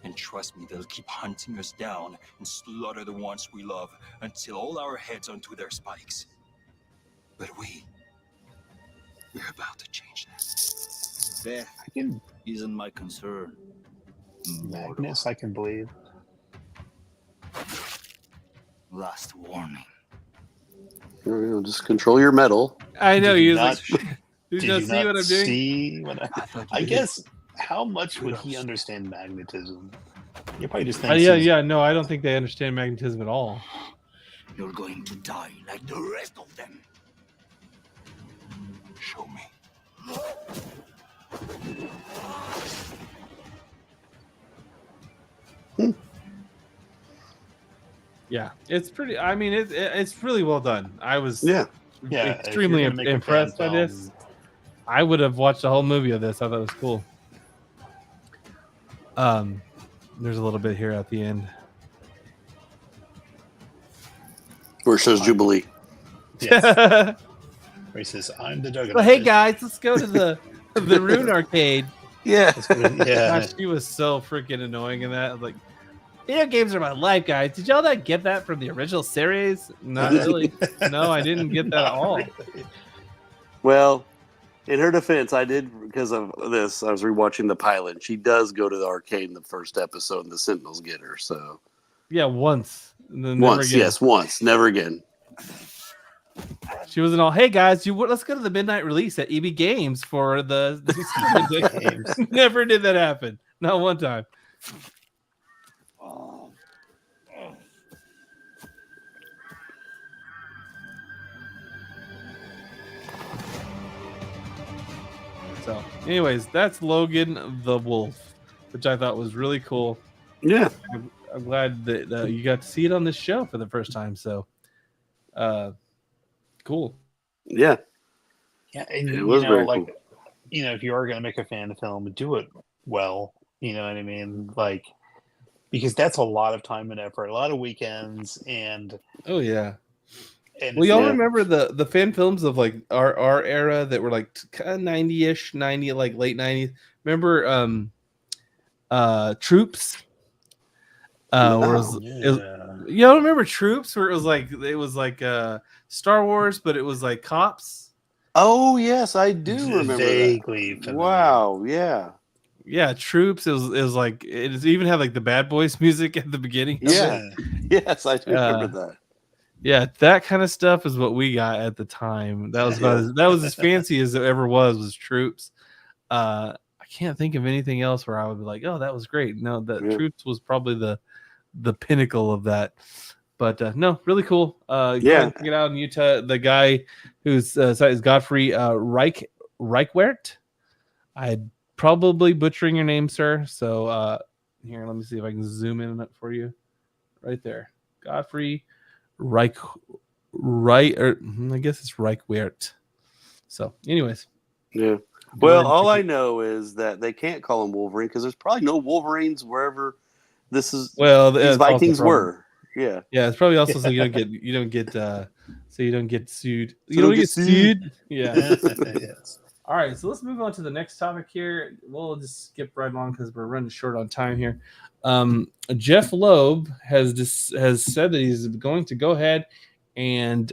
And trust me, they'll keep hunting us down and slaughter the ones we love until all our heads onto their spikes. But we're about to change that. Death I can isn't my concern. Magnus, I can believe. Last warning. Just control your metal. I know. Did He you was not- like, did you not see what I'm doing? See what I thought I you guess, how much would he understand magnetism? You probably just think Yeah. No, I don't think they understand magnetism at all. You're going to die like the rest of them. Show me. Yeah, it's pretty. I mean, it's really well done. I was Yeah, extremely if you're gonna make a impressed by fan this. film, I would have watched the whole movie of this. I thought it was cool. There's a little bit here at the end. Where it shows Jubilee. Yes. Well, Where he says, "I'm the Juggernaut." hey guys, let's go to the Rune Arcade. Yeah. Yeah. Gosh, she was so freaking annoying in that. Like, video games are my life, guys. Did y'all not get that from the original series? Not really. No, I didn't get that at all. Well, in her defense, I did because of this. I was rewatching the pilot. And she does go to the arcade in the first episode, and the Sentinels get her. So Yeah, once. And then never once, again. yes, once, never again. She wasn't all, hey guys, let's go to the midnight release at EB Games for the Games. Never did that happen. Not one time. So, anyways, that's Logan the Wolf, which I thought was really cool. Yeah. I'm glad that you got to see it on this show for the first time. So, cool. Yeah, Yeah, and it was very like, cool. if you are going to make a fan film, do it well. You know what I mean? Like, because that's a lot of time and effort, a lot of weekends, and Oh yeah. and Well, y'all Yeah. remember the fan films of like our era that were like kind of 90-ish, 90 like late 90s. Remember Troops? Where it was, you don't remember Troops where it was like Star Wars, but it was like cops. Oh yes, I do remember vaguely that. familiar. Wow, yeah, Yeah, Troops. It was like it even had like the Bad Boys music at the beginning. Of yeah, it. yes, I do remember that. Yeah, that kind of stuff is what we got at the time. That was that was as fancy as it ever was Troops. I can't think of anything else where I would be like, oh, that was great. No, that Troops was probably the pinnacle of that. But no, really cool. Go ahead and check it out in Utah. The guy whose site is Godfrey Reichwert. I'm probably butchering your name, sir. So here, let me see if I can zoom in on it for you. Right there, Godfrey I guess it's Reichwert. So, anyways, yeah. Well, all I know is that they can't call him Wolverine because there's probably no Wolverines wherever these Vikings were. Yeah, yeah. It's probably also so you don't get sued. You don't get sued. Yeah. Yes. All right, so let's move on to the next topic here. We'll just skip right along because we're running short on time here. Jeph Loeb has said that he's going to go ahead and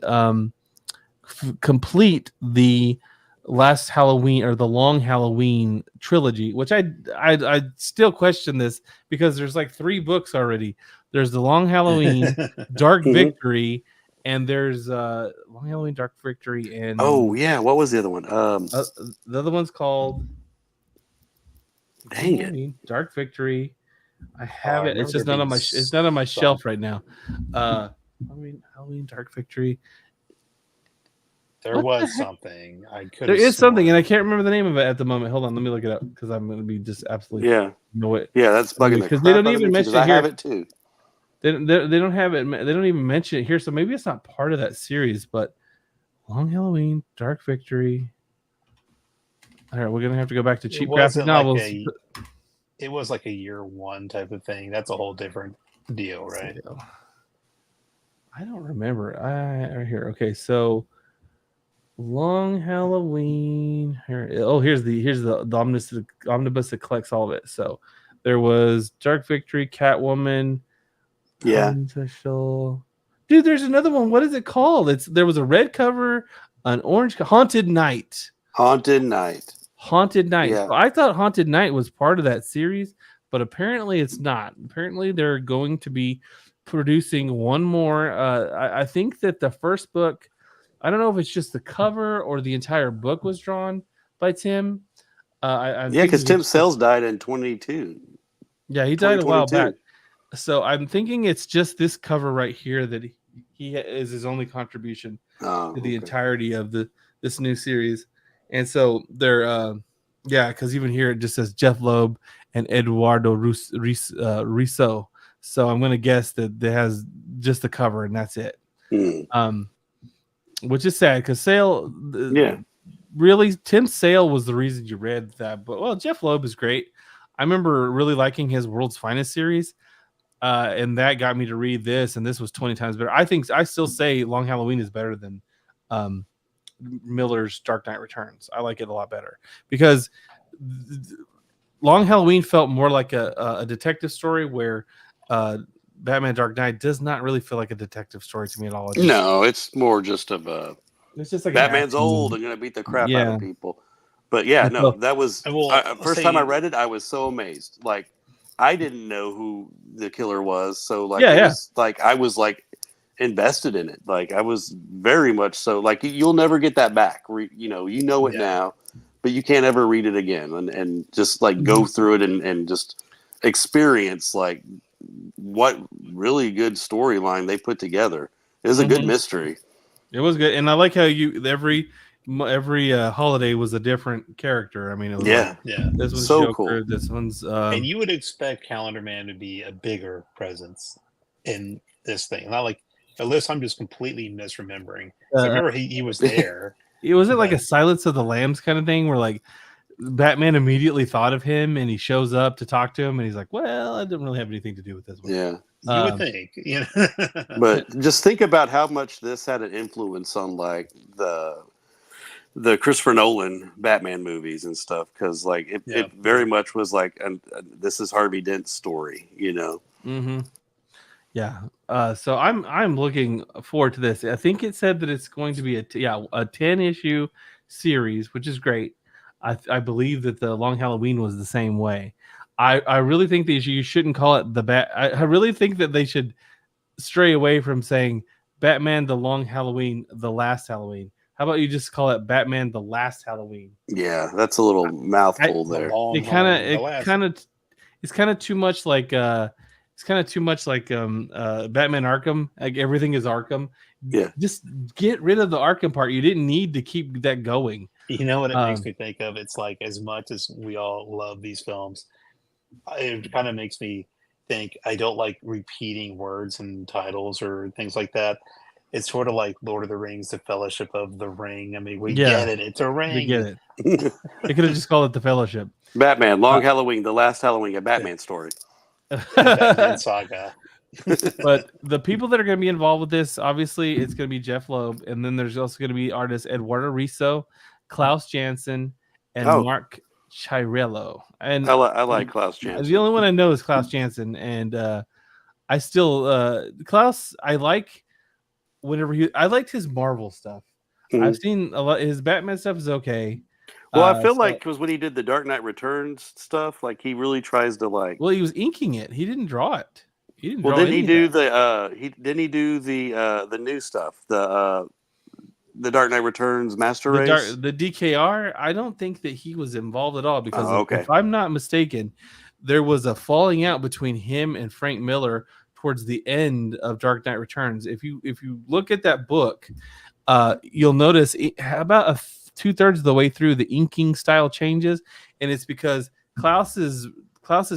complete the last Halloween or the Long Halloween trilogy, which I still question this because there's like 3 books already. There's the Long Halloween, Dark Victory, and there's Long Halloween, Dark Victory, and oh yeah, what was the other one? the other one's called dang Halloween, Dark Victory. I have I it. It's remember just not on my. being It's not on my shelf right now. Halloween, Dark Victory. There was something. There is something, and I can't remember the name of it at the moment. Hold on, let me look it up because I'm going to be just absolutely know it. Yeah, that's bugging because they don't even mention it I here. have it too. They don't have it. They don't even mention it here, so maybe it's not part of that series. But Long Halloween, Dark Victory. All right, we're gonna have to go back to cheap graphic novels. It was like a year 1 type of thing. That's a whole different deal, right? I don't remember. Right here. Okay, so Long Halloween. Here. Oh, here's the omnibus that collects all of it. So there was Dark Victory, Catwoman. Yeah. Special. Dude, there's another one. What is it called? There was a red cover, an orange Haunted Night. Haunted Night. Yeah. So I thought Haunted Night was part of that series, but apparently it's not. Apparently they're going to be producing one more. I think that the first book, I don't know if it's just the cover or the entire book was drawn by Tim. Because Tim Sells died in 22. Yeah, he died a while back. So I'm thinking it's just this cover right here that he is his only contribution to the entirety of this new series. And so they're because even here it just says Jeph Loeb and Eduardo Risso. So I'm gonna guess that it has just the cover and that's it. Which is sad because Sale really Tim Sale was the reason you read that. But well, Jeph Loeb is great. I remember really liking his World's Finest series. And that got me to read this, and this was 20 times better. I still say Long Halloween is better than Miller's Dark Knight Returns. I like it a lot better because Long Halloween felt more like a detective story where Batman Dark Knight does not really feel like a detective story to me at all. No, it's more just of a it's just like Batman's old and going to beat the crap out of people. But yeah, no, that was first time I read it, I was so amazed. Like I didn't know who the killer was, so like I was like invested in it. Like I was very much so. Like you'll never get that back. You know it now, but you can't ever read it again and just like go through it and just experience like what really good storyline they put together. It was a good mystery. It was good, and I like how every holiday was a different character. I mean, it was Yeah. like, Yeah. this one's So Joker, cool. this one's And you would expect Calendar Man to be a bigger presence in this thing. Not like, unless I'm just completely misremembering. So I remember he was there. it was like a but- Silence of the Lambs kind of thing, where like Batman immediately thought of him, and he shows up to talk to him, and he's like, "Well, I didn't really have anything to do with this one." Yeah. You would think, you know. But just think about how much this had an influence on like the Christopher Nolan Batman movies and stuff, because like it very much was like this is Harvey Dent's story, you know. Mm-hmm. Yeah. So I'm looking forward to this. I think it said that it's going to be a 10-issue series, which is great. I believe that the Long Halloween was the same way. I really think that you shouldn't call it the Bat. I really think that they should stray away from saying Batman the Long Halloween, the Last Halloween. How about you just call it Batman the Last Halloween? Yeah, that's a little mouthful there. It's kind of too much like Batman Arkham. Like everything is Arkham. Yeah. Just get rid of the Arkham part. You didn't need to keep that going. You know what it makes me think of? It's like, as much as we all love these films, it kind of makes me think I don't like repeating words and titles or things like that. It's sort of like Lord of the Rings, the Fellowship of the Ring. I mean, we get it. It's a ring. We get it. They could have just called it the Fellowship. Batman, Long Halloween, the Last Halloween, a Batman story. Batman saga. But the people that are going to be involved with this, obviously, it's going to be Jeph Loeb, and then there's also going to be artists Eduardo Risso, Klaus Janson, and Mark Chiarello. And I like Klaus Janson. The only one I know is Klaus Janson, and I still Klaus. I like whenever I liked his Marvel stuff. Mm-hmm. I've seen a lot. His Batman stuff is okay. Well, I feel like because when he did the Dark Knight Returns stuff, like he really tries to like. Well, he was inking it. He didn't draw it. He didn't. Well, draw didn't he do the new stuff, the Dark Knight Returns Master Race, the DKR? I don't think that he was involved at all because if I'm not mistaken, there was a falling out between him and Frank Miller towards the end of Dark Knight Returns. If you look at that book, you'll notice about 2/3 of the way through, the inking style changes, and it's because Klaus's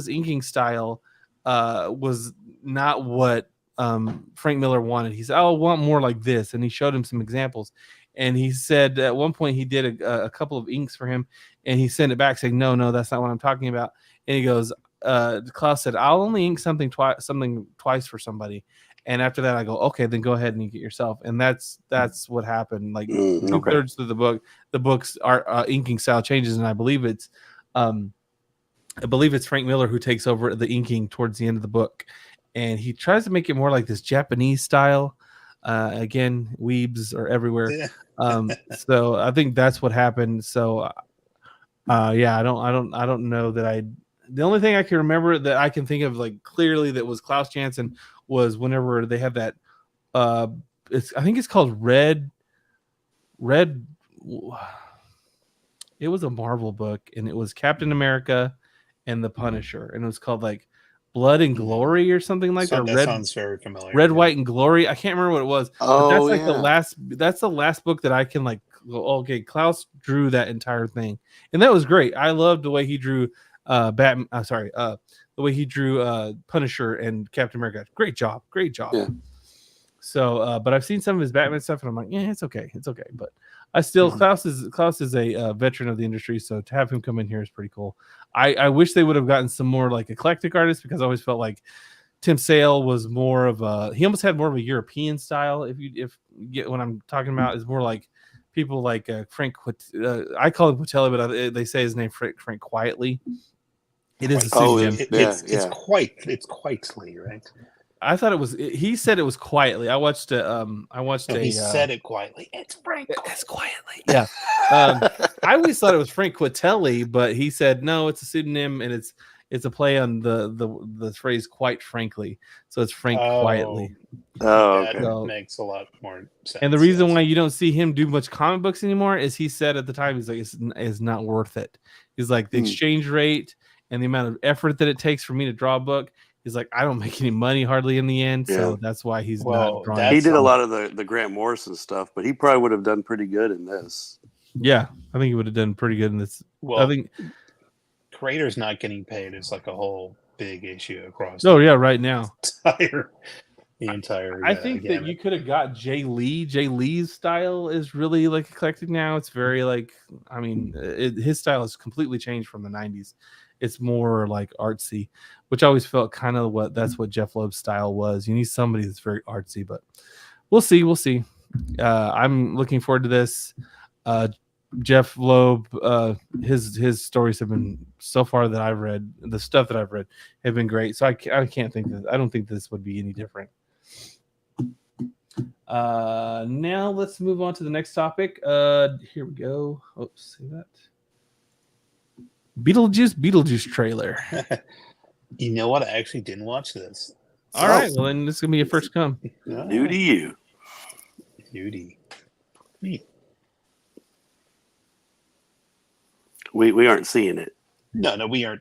inking style was not what Frank Miller wanted. He said, "I want more like this," and he showed him some examples. And he said at one point he did a couple of inks for him, and he sent it back saying, "No, that's not what I'm talking about." And he goes, Klaus said, "I'll only ink something twice for somebody." And after that, I go, "Okay, then go ahead and ink it yourself." And that's what happened. Like 2/3 of the book's inking style changes, and I believe it's Frank Miller who takes over the inking towards the end of the book, and he tries to make it more like this Japanese style. Again, weebs are everywhere. So I think that's what happened. So I don't know that the only thing I can remember that I can think of like clearly that was Klaus Janson was whenever they have that I think it's called Red. It was a Marvel book, and it was Captain America and the Punisher, and it was called like Blood and Glory or something like that. That sounds very familiar. Red, White, and Glory. I can't remember what it was. Oh, but that's like that's the last book that I can like go, okay, Klaus drew that entire thing. And that was great. I loved the way he drew the way he drew Punisher and Captain America. Great job. Yeah. So but I've seen some of his Batman stuff and I'm like, yeah, it's okay. But I still Klaus is a veteran of the industry, so to have him come in here is pretty cool. I wish they would have gotten some more like eclectic artists, because I always felt like Tim Sale was more of he almost had more of a European style. If you get what I'm talking about, is more like people like Frank. I call him Quitelli, but they say his name Frank Quietly. It is a pseudonym. It's Quietly, right? I thought it was. He said it was Quietly. I watched. He said it quietly. It's Frank. It's Quietly. Yeah. I always thought it was Frank Quitelli, but he said no. It's a pseudonym, and it's a play on the phrase "quite frankly." So it's Frank Quietly. Oh, okay. That makes a lot more sense. And the reason why you don't see him do much comic books anymore is he said at the time he's like it's not worth it. He's like the exchange rate and the amount of effort that it takes for me to draw a book. He's like, I don't make any money hardly in the end, so that's why he's not drawing. He did a lot of the Grant Morrison stuff, but he probably would have done pretty good in this. Yeah, I think he would have done pretty good in this. Well, I think. creators not getting paid is like a whole big issue across. Oh yeah, right now. The entire. I think that you could have got Jay Lee. Jay Lee's style is really like eclectic now. It's very like, I mean, his style has completely changed from the '90s. It's more like artsy, which I always felt kind of that's what Jeph Loeb's style was. You need somebody that's very artsy, but we'll see. We'll see. I'm looking forward to this. Jeph Loeb, his stories have been, so far that I've read, the stuff that I've read have been great. So I can't think that, I don't think this would be any different. Now let's move on to the next topic. Here we go. Oops, see that? Beetlejuice trailer. You know what? I actually didn't watch this. All right, well then this is gonna be a first come. New to you. Beauty. We aren't seeing it. No, we aren't.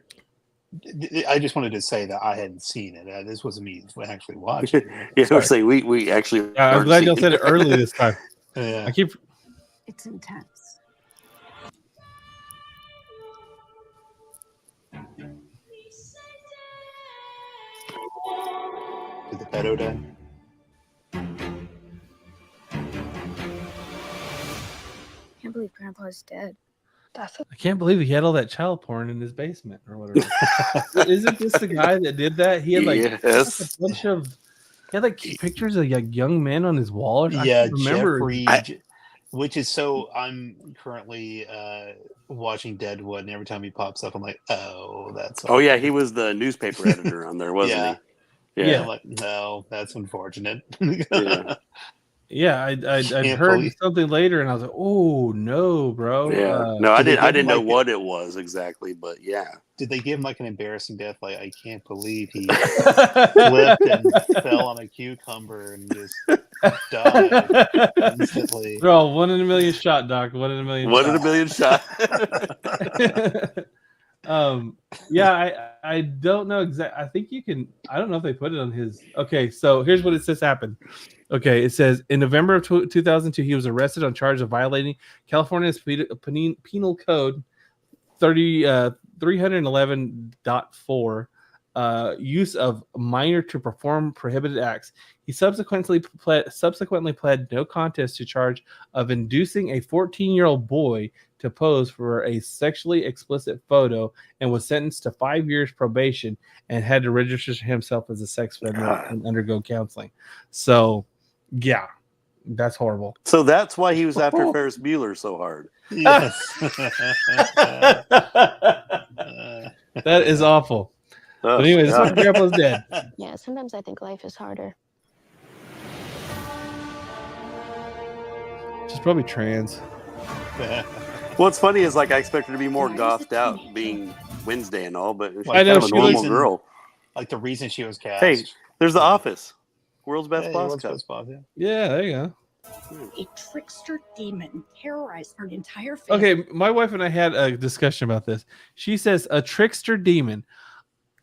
I just wanted to say that I hadn't seen it. This wasn't me actually watching it. Yeah, we're saying we actually. I'm glad y'all said it early this time. Yeah. I keep. It's intense. Did the pedo die? Can't believe Grandpa's dead. I can't believe he had all that child porn in his basement or whatever. Isn't this the guy that did that? He had like a bunch of. He had like pictures of like young men on his wall. Yeah, I remember. Which is so. I'm currently watching Deadwood, and every time he pops up, I'm like, oh, that's. Oh yeah, he was the newspaper editor on there, wasn't he? Yeah. I'm like, no, that's unfortunate. Yeah, I'd heard something later, and I was like, "Oh no, bro!" Yeah, no, I didn't know what it was exactly, but yeah. Did they give him like an embarrassing death? Like, I can't believe he slipped and fell on a cucumber and just died instantly. Bro, 1 in a million shot, Doc. 1 in a million. 1 in a million shot. Yeah, I don't know exactly. I think you can. I don't know if they put it on his. Okay, so here's what it says happened. Okay, it says in November of 2002, he was arrested on charge of violating California's penal code 311.4, use of minor to perform prohibited acts. He subsequently pled no contest to charge of inducing a 14-year-old boy to pose for a sexually explicit photo and was sentenced to 5 years probation and had to register himself as a sex offender and undergo counseling. So, yeah, that's horrible. So that's why he was after Ferris Bueller so hard. Yes. That is awful. But anyways, Grandpa's dead. Yeah, sometimes I think life is harder. She's probably trans. What's funny is like I expect her to be more gothed out being Wednesday and all, but she's I know, kind of a she normal was- girl. Like the reason she was cast. Hey, there's The Office. World's Best Hey, Boss what's Cup. best boss, yeah. Yeah, there you go. A trickster demon terrorized our entire family. Okay, my wife and I had a discussion about this. She says a trickster demon.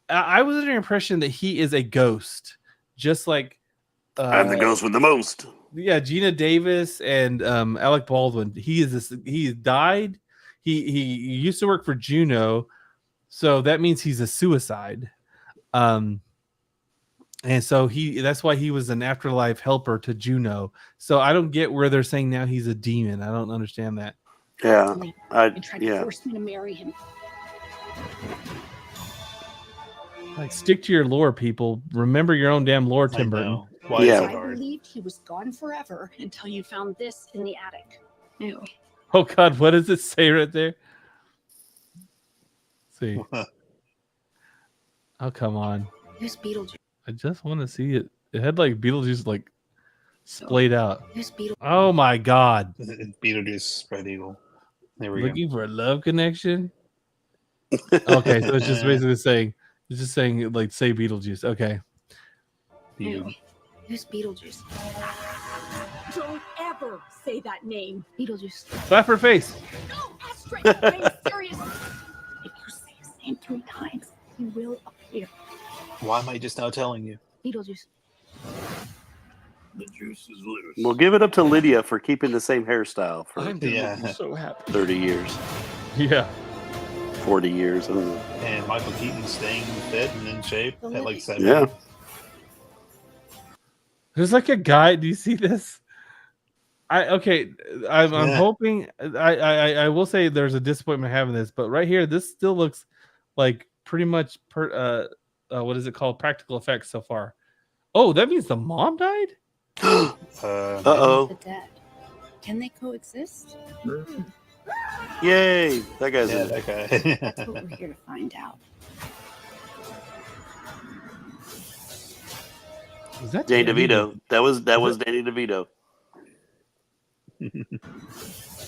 I was under the impression that he is a ghost, just like I'm the ghost with the most. Yeah, Gina Davis and Alec Baldwin. He died. He used to work for Juno, so that means he's a suicide. And so that's why he was an afterlife helper to Juno. So I don't get where they're saying now he's a demon. I don't understand that. Yeah. And tried to force me to marry him. Like, stick to your lore, people. Remember your own damn lore, Tim Burton. Why Yeah. is it I hard? believed he was gone forever until you found this in the attic. Ew. Oh God, what does it say right there? Let's see. Oh, come on. Who's Beetlejuice? I just want to see it. It had like Beetlejuice like splayed out. Who's Beetlejuice? Oh my God. Beetlejuice spread eagle. There we go. Looking for a love connection? Okay, so it's just basically saying, like, say Beetlejuice. Okay. Ew. Who's Beetlejuice? Don't ever say that name. Beetlejuice. Slap her face. No, Astrid, I'm serious. If you say his name 3 times, he will appear. Why am I just now telling you? Beetlejuice. The juice is loose. We'll give it up to Lydia for keeping the same hairstyle for So happy. 30 years, Yeah. 40 years. I don't know. And Michael Keaton staying fit and in shape at like 7. Yeah. There's like a guy. Do you see this? I'm Yeah. hoping. I will say there's a disappointment having this, but right here, this still looks like pretty much what is it called? Practical effects so far. Oh, that means the mom died. Uh-oh. The dead. Can they coexist? Yay. That guy's Yeah, in it. that guy. That's what we're here to find out. Is that Danny DeVito. That was Danny DeVito.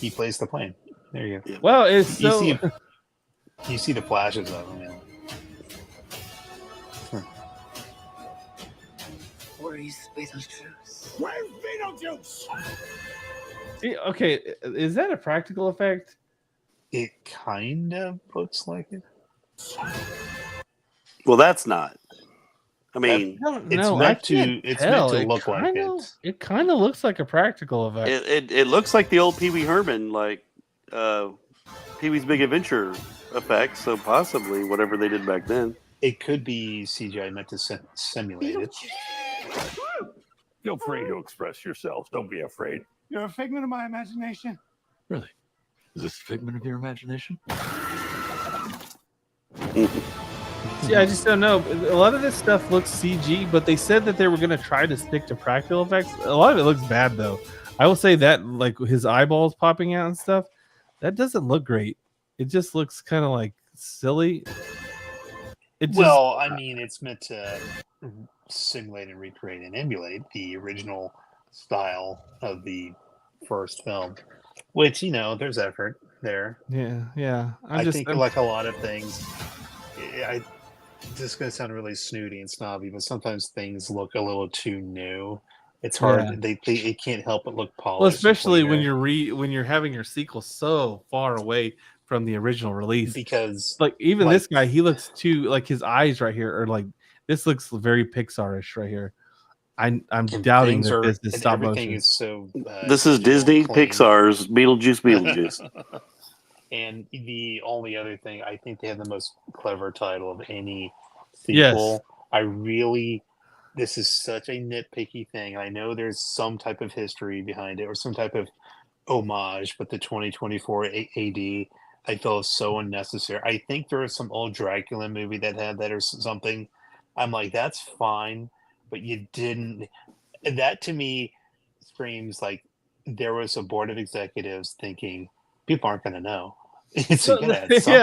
He plays the plane. There you go. Well, it's so. You see the flashes of him. Yeah. Where's Beetlejuice? Where's Beetlejuice? See, okay, is that a practical effect? It kind of looks like it. Well, that's not. I mean, It's meant to look like it. It kind of looks like a practical effect. it looks like the old Pee Wee Herman, like Pee Wee's Big Adventure effects. So possibly whatever they did back then. It could be CGI meant to simulate it. Feel free to express yourselves. Don't be afraid. You're a figment of my imagination. Really? Is this a figment of your imagination? See, I just don't know. A lot of this stuff looks CG, but they said that they were going to try to stick to practical effects. A lot of it looks bad, though. I will say that, like his eyeballs popping out and stuff, that doesn't look great. It just looks kind of like silly. Well, I mean, it's meant to simulate and recreate and emulate the original style of the first film, which, there's effort there. Yeah. I think like a lot of things, this is going to sound really snooty and snobby, but sometimes things look a little too new. It's hard. Yeah. It can't help but look polished. Well, especially when you're having your sequel so far away from the original release, because like even this guy, he looks too like his eyes right here are like this looks very Pixar-ish right here. I'm doubting that this is stop motion. Is so. This is Disney clean. Pixar's Beetlejuice. And the only other thing, I think they have the most clever title of any sequel. Yes. This is such a nitpicky thing. I know there's some type of history behind it or some type of homage, but the 2024 AD, I feel is so unnecessary. I think there was some old Dracula movie that had that or something. I'm like, that's fine, but you didn't. That to me screams like there was a board of executives thinking people aren't going to know.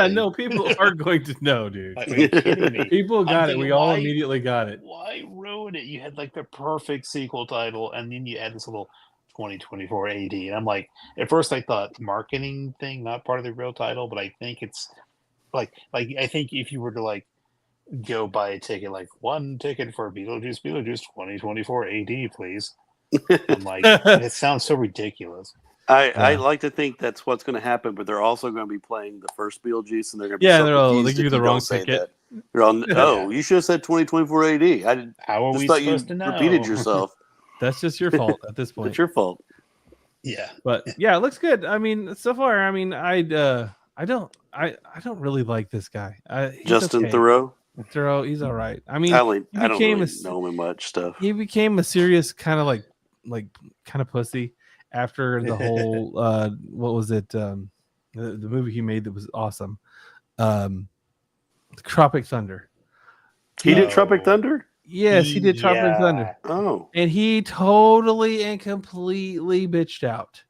No, people are going to know, dude. Are you kidding me? People got it. We all immediately got it. Why ruin it? You had like the perfect sequel title, and then you add this little 2024 AD. And I'm like, at first I thought marketing thing, not part of the real title, but I think it's like I think if you were to like go buy a ticket, like one ticket for Beetlejuice 2024 AD, please. I'm like, it sounds so ridiculous. I like to think that's what's going to happen, but they're also going to be playing the first Beetlejuice, and they're going to be they give you the wrong ticket. They're all, you should have said 2024 AD. How are we thought you supposed to know? Repeated yourself. That's just your fault at this point. It's your fault. Yeah, but yeah, it looks good. I mean, so far, I mean, I don't really like this guy. Justin okay. Theroux, he's all right. I mean, I don't really know him much stuff. He became a serious kind of like kind of pussy after the whole what was it? The movie he made that was awesome. Tropic Thunder. He did Tropic Thunder? Yes, he did Tropic Thunder. Oh. And he totally and completely bitched out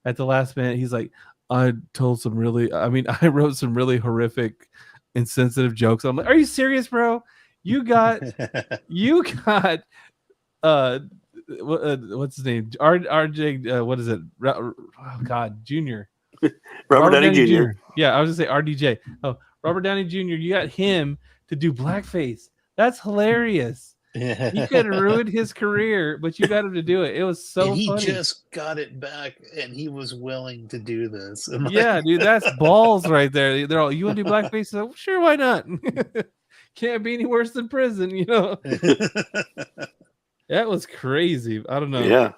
at the last minute. He's like, I wrote some really horrific, insensitive jokes. I'm like, are you serious, bro? You got what's his name? RJ, what is it? Oh God, Jr. Robert Downey Jr. Yeah, I was gonna say RDJ. Oh, Robert Downey Jr. You got him to do blackface. That's hilarious. You could have ruined his career, but you got him to do it. It was so funny. He just got it back, and he was willing to do this. Yeah, dude, that's balls right there. They're all, you want to do blackface? So, sure, why not? Can't be any worse than prison, That was crazy. I don't know. Yeah.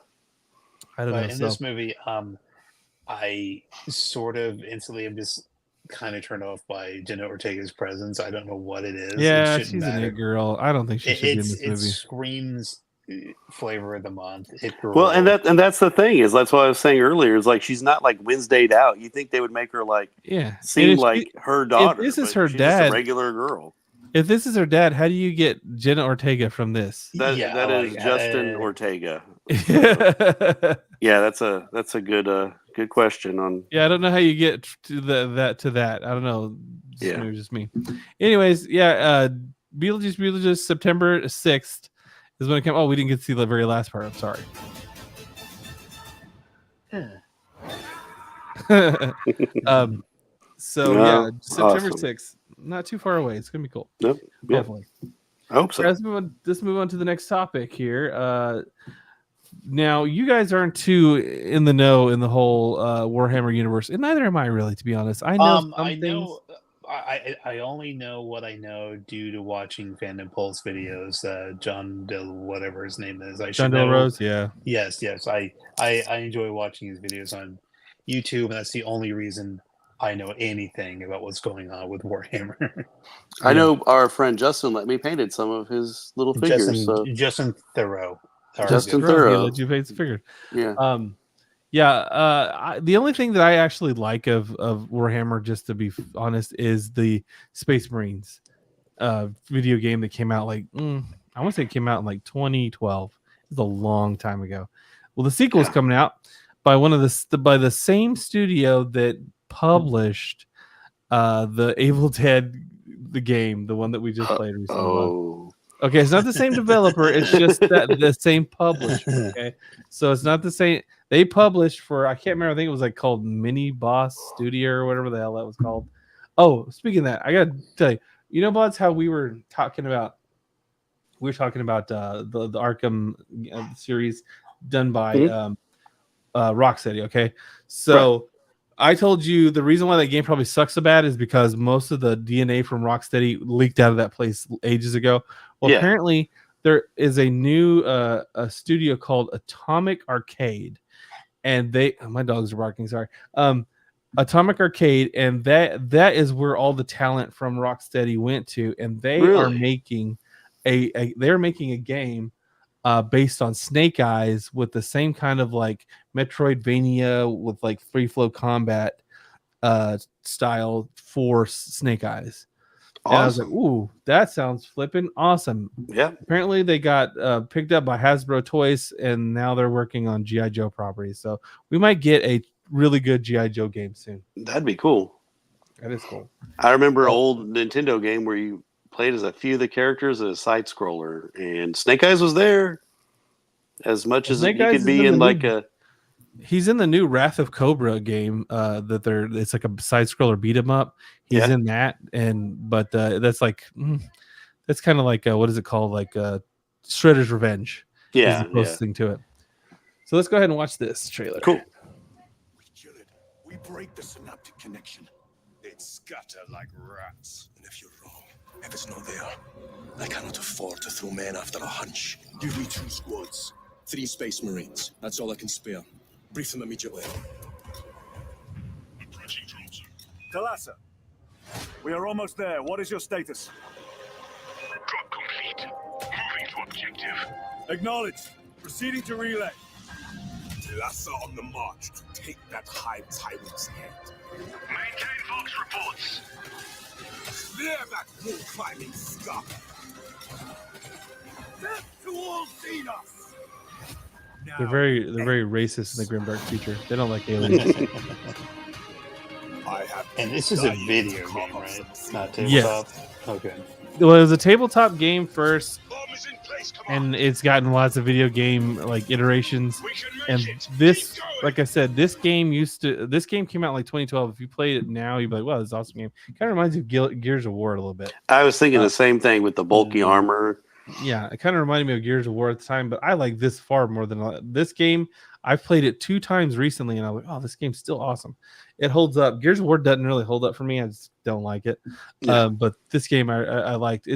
I don't But know. in this movie, I sort of instantly am just kind of turned off by Jenna Ortega's presence. I don't know what it is. It Yeah, shouldn't she's an matter. it girl. I don't think she should be in this It movie. screams flavor of the month. It girl. Well, and that's the thing is that's what I was saying earlier. Is like she's not like Wednesdayed out. You think they would make her like Yeah, seem And if like her daughter? this is but her she's just dad. a regular girl. If this is her dad, how do you get Jenna Ortega from this? That is like, Justin Ortega. Yeah, Yeah, that's a good question on. I don't know how you get to that. I don't know. Yeah. Maybe just me. Anyways, Beetlejuice, September 6th is when it came. Oh, we didn't get to see the very last part. I'm sorry. No, September awesome. 6th. Not too far away. It's gonna be cool. Nope. Yeah, Hopefully. I hope so. Let's move on to the next topic here. Now, you guys aren't too in the know in the whole Warhammer universe, and neither am I really, to be honest. I know some I things. know. I only know what I know due to watching Fandom Pulse videos. John Del, whatever his name is, I should John Del know. Rose, yeah. Yes. I enjoy watching his videos on YouTube, and that's the only reason I know anything about what's going on with Warhammer. I know our friend Justin let me painted some of his little figures. Justin Thoreau. Justin He Thoreau. let you paint the figure. Yeah. The only thing that I actually like of Warhammer, just to be honest, is the Space Marines video game that came out I want to say it came out in 2012. It's a long time ago. Well, the sequel is coming out by by the same studio that published the Evil Dead the game, the one that we just played recently. Oh. Okay, it's not the same developer. It's just the same publisher. Okay, so it's not the same. They published for I can't remember. I think it was called Mini Boss Studio or whatever the hell that was called. Oh, speaking of that, I gotta tell you, Bodz, how we were talking about the Arkham series done by Rocksteady. Okay, so. Right. I told you the reason why that game probably sucks so bad is because most of the DNA from Rocksteady leaked out of that place ages ago. Well, apparently there is a new a studio called Atomic Arcade, and my dogs are barking. Sorry, Atomic Arcade, and that is where all the talent from Rocksteady went to, and they are making they're making a game based on Snake Eyes with the same kind of Metroidvania with free flow combat style for Snake Eyes. Awesome. And I was like, ooh, that sounds flipping awesome. Yeah. Apparently they got picked up by Hasbro Toys, and now they're working on G.I. Joe properties. So we might get a really good G.I. Joe game soon. That'd be cool. That is cool. I remember an old Nintendo game where you played as a few of the characters as a side scroller, and Snake Eyes was there as much as you could be in He's in the new Wrath of Cobra game it's like a side scroller beat 'em up. He's in that, but that's that's kind of what is it called, Shredder's Revenge. Yeah, is the closest thing to it. So let's go ahead and watch this trailer. Cool. We kill it. We break the synaptic connection. They'd scatter like rats. And if you're wrong, if it's not there, I cannot afford to throw men after a hunch. Give me 2 squads, 3 Space Marines. That's all I can spare. Brief them immediately. Approaching drones. Talassa, we are almost there. What is your status? Drop complete. Moving to objective. Acknowledged. Proceeding to relay. Talassa on the march to take that high tyrant's head. Maintain Vox reports. Clear that wall-climbing scum. Death to all Xenos! They're very racist in the Grimdark future. They don't like aliens. And this is a video game, right? It's not tabletop. Yes. Okay. Well, it was a tabletop game first, and it's gotten lots of video game iterations. And this, like I said, this game came out in 2012. If you played it now, you'd be like, "Wow, this is an awesome game." Kind of reminds you of Gears of War a little bit. I was thinking the same thing with the bulky armor. Yeah, it kind of reminded me of Gears of War at the time, but I like this far more than this game. I've played it 2 times recently, and I'm like, oh, this game's still awesome. It holds up. Gears of War doesn't really hold up for me. I just don't like it. Yeah. But this game I liked.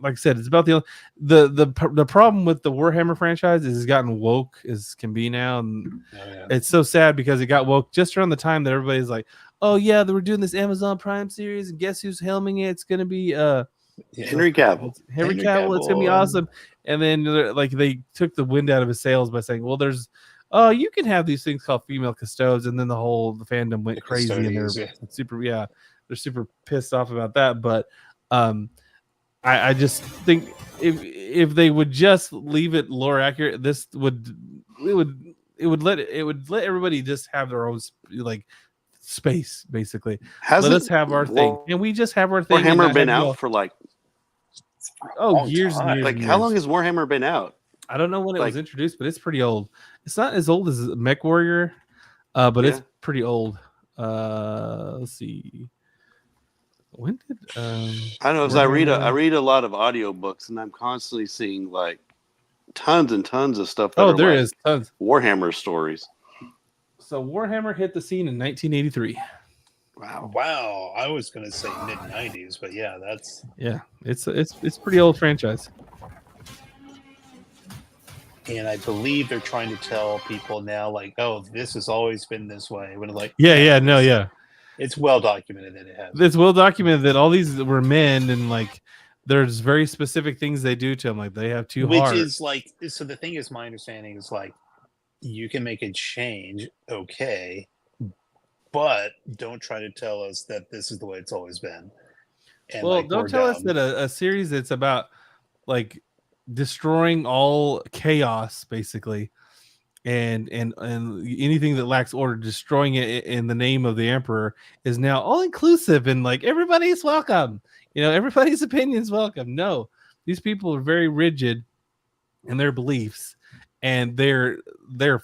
like I said, it's about the problem with the Warhammer franchise is it's gotten woke as can be now, and it's so sad because it got woke just around the time that everybody's like, oh yeah, they were doing this Amazon Prime series, and guess who's helming it? It's gonna be Henry Cavill. Henry Cavill. It's gonna be awesome. And then like they took the wind out of his sails by saying, well, there's you can have these things called female custodes, and then the fandom went crazy and they're super pissed off about that. But I just think if they would just leave it lore accurate, it would let everybody just have their own like space, basically. Let us have our thing, and we just have our thing. Warhammer been out for like years and years. Like how long has Warhammer been out? I don't know when it was introduced, but it's pretty old. It's not as old as Mech Warrior, but it's pretty old. Let's see. When did I don't know, because I read a lot of audiobooks, and I'm constantly seeing like tons and tons of stuff. There is tons Warhammer stories. So Warhammer hit the scene in 1983. Wow. I was going to say mid 90s, but yeah, that's it's pretty old franchise. And I believe they're trying to tell people now, like, oh, this has always been this way. When like, it's well documented that it has. It's well documented that all these were men, and like, there's very specific things they do to them, like they have two hearts. Which is like, so the thing is, my understanding is like, you can make a change, okay, but don't try to tell us that this is the way it's always been. And well, don't tell us that a series that's about like destroying all chaos, basically, and anything that lacks order, destroying it in the name of the Emperor, is now all inclusive and like everybody's welcome. Everybody's opinion's welcome. No, these people are very rigid in their beliefs, and they're